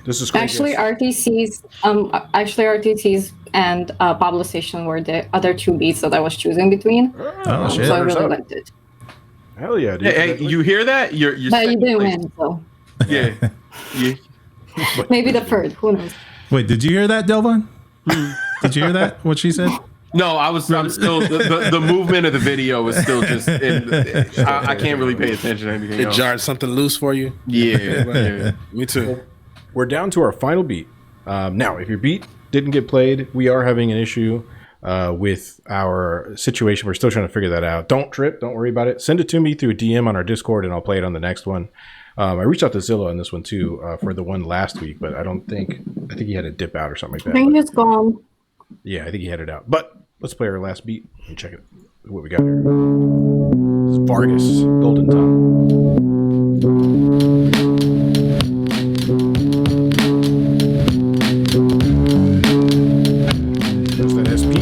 This is actually RTC's and Pablo Station were the other two beats that I was choosing between. Oh shit! So I really liked it. Hell yeah, dude. Hey, you hear that? You're but you didn't win, so yeah. Maybe the third. Who knows? Wait, did you hear that, Delvon? Did you hear that? What she said? No, I'm still the movement of the video was still just. I can't really pay attention to anything. It jarred something loose for you. Yeah. Me too. we're down to our final beat. Now, if your beat didn't get played, we are having an issue with our situation. We're still trying to figure that out. Don't trip. Don't worry about it. Send it to me through a DM on our Discord, and I'll play it on the next one. I reached out to Zilla on this one too for the one last week, but I think he had to dip out or something like that. I think he's gone. Yeah, I think he headed out. But let's play our last beat and check it. What we got here. This is Vargas, Golden There's that SP.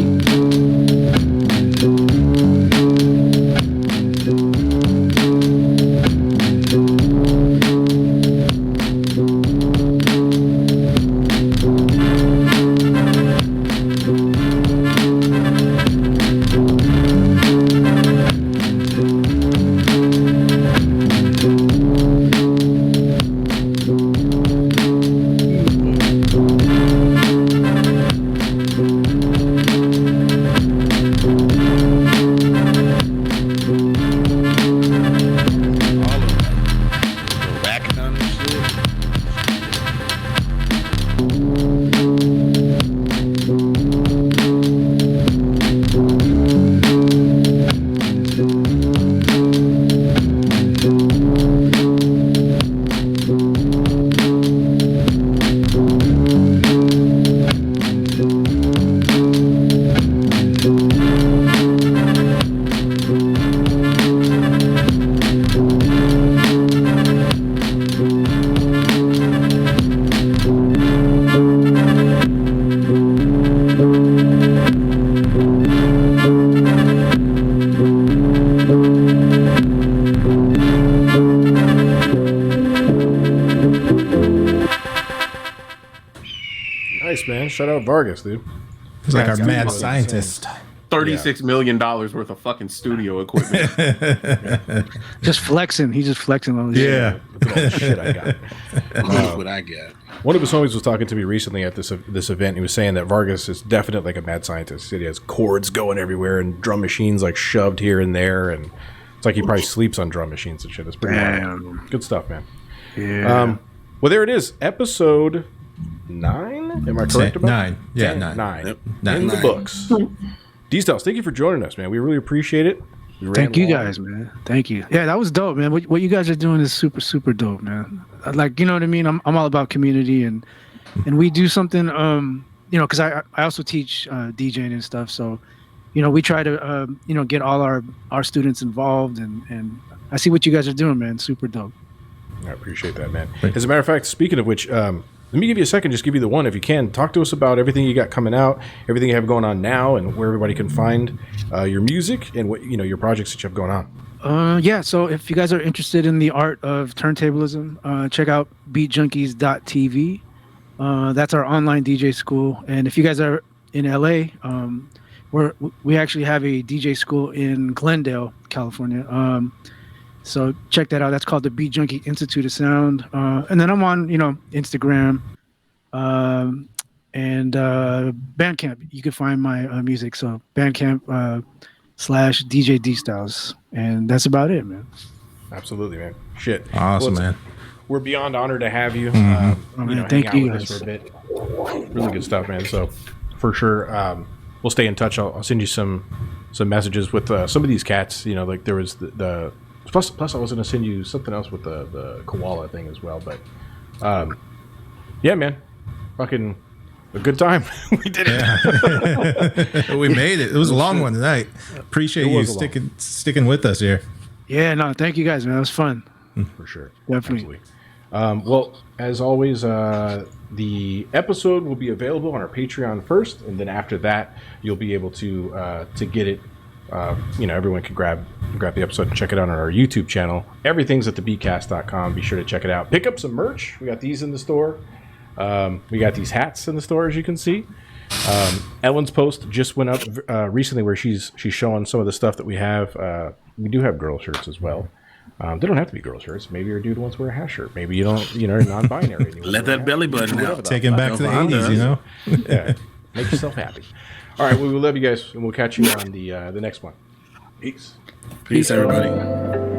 Nice, man. Shout out Vargas, dude. He's like our mad scientist. $36 million worth of fucking studio equipment. Just flexing. He's just flexing on this Yeah. Look at all the shit I got. That's what I got. One of his homies was talking to me recently at this event. He was saying that Vargas is definitely like a mad scientist. He said he has cords going everywhere and drum machines like shoved here and there, and it's like he probably sleeps on drum machines and shit. It's pretty wild. Good stuff, man. Yeah. Well, there it is, episode 9. Am I correct about 9? Yeah, 9. 9. Yep. Nine. In the books. D-Styles, thank you for joining us, man. We really appreciate it. Thank you guys, man. Thank you. Yeah, that was dope, man. What you guys are doing is super, super dope, man. Like, you know what I mean? I'm all about community and we do something, you know, because I also teach DJing and stuff. So, you know, we try to, you know, get all our students involved and I see what you guys are doing, man. Super dope. I appreciate that, man. As a matter of fact, speaking of which, let me give you a second, just give you the one if you can. Talk to us about everything you got coming out, everything you have going on now, and where everybody can find your music and what, you know, your projects that you have going on. Yeah, so if you guys are interested in the art of turntablism, check out beatjunkies.tv. That's our online DJ school. And if you guys are in LA, we actually have a DJ school in Glendale, California. So check that out. That's called the Beat Junkie Institute of Sound. And then I'm on, you know, Instagram and Bandcamp. You can find my music. So Bandcamp /DJ D-Styles. And that's about it, man. Absolutely, man. Shit. Awesome, man. We're beyond honored to have you. Mm-hmm. You know, thank hang you out with guys. us for a bit. Really good stuff, man. So for sure, we'll stay in touch. I'll send you some messages with some of these cats. You know, like there was the plus I was going to send you something else with the koala thing as well. But yeah, man, fucking a good time. We did it. We made it. It was a long one tonight. Appreciate you sticking with us here. Yeah, no, thank you guys, man. It was fun. For sure. Definitely. Absolutely. Well, as always, the episode will be available on our Patreon first, and then after that, you'll be able to get it. You know, everyone can grab the episode and check it out on our YouTube channel. Everything's at thebeatcast.com. Be sure to check it out. Pick up some merch. We got these in the store. We got these hats in the store, as you can see. Ellen's post just went up recently where she's showing some of the stuff that we have. We do have girl shirts as well. They don't have to be girl shirts. Maybe your dude wants to wear a hash shirt. Maybe you don't, you know, you're non-binary. Let that belly button out. Taking back to the 80s, you know? Yeah. Make yourself happy. All right, well, we love you guys, and we'll catch you on the next one. Peace. Peace, everybody.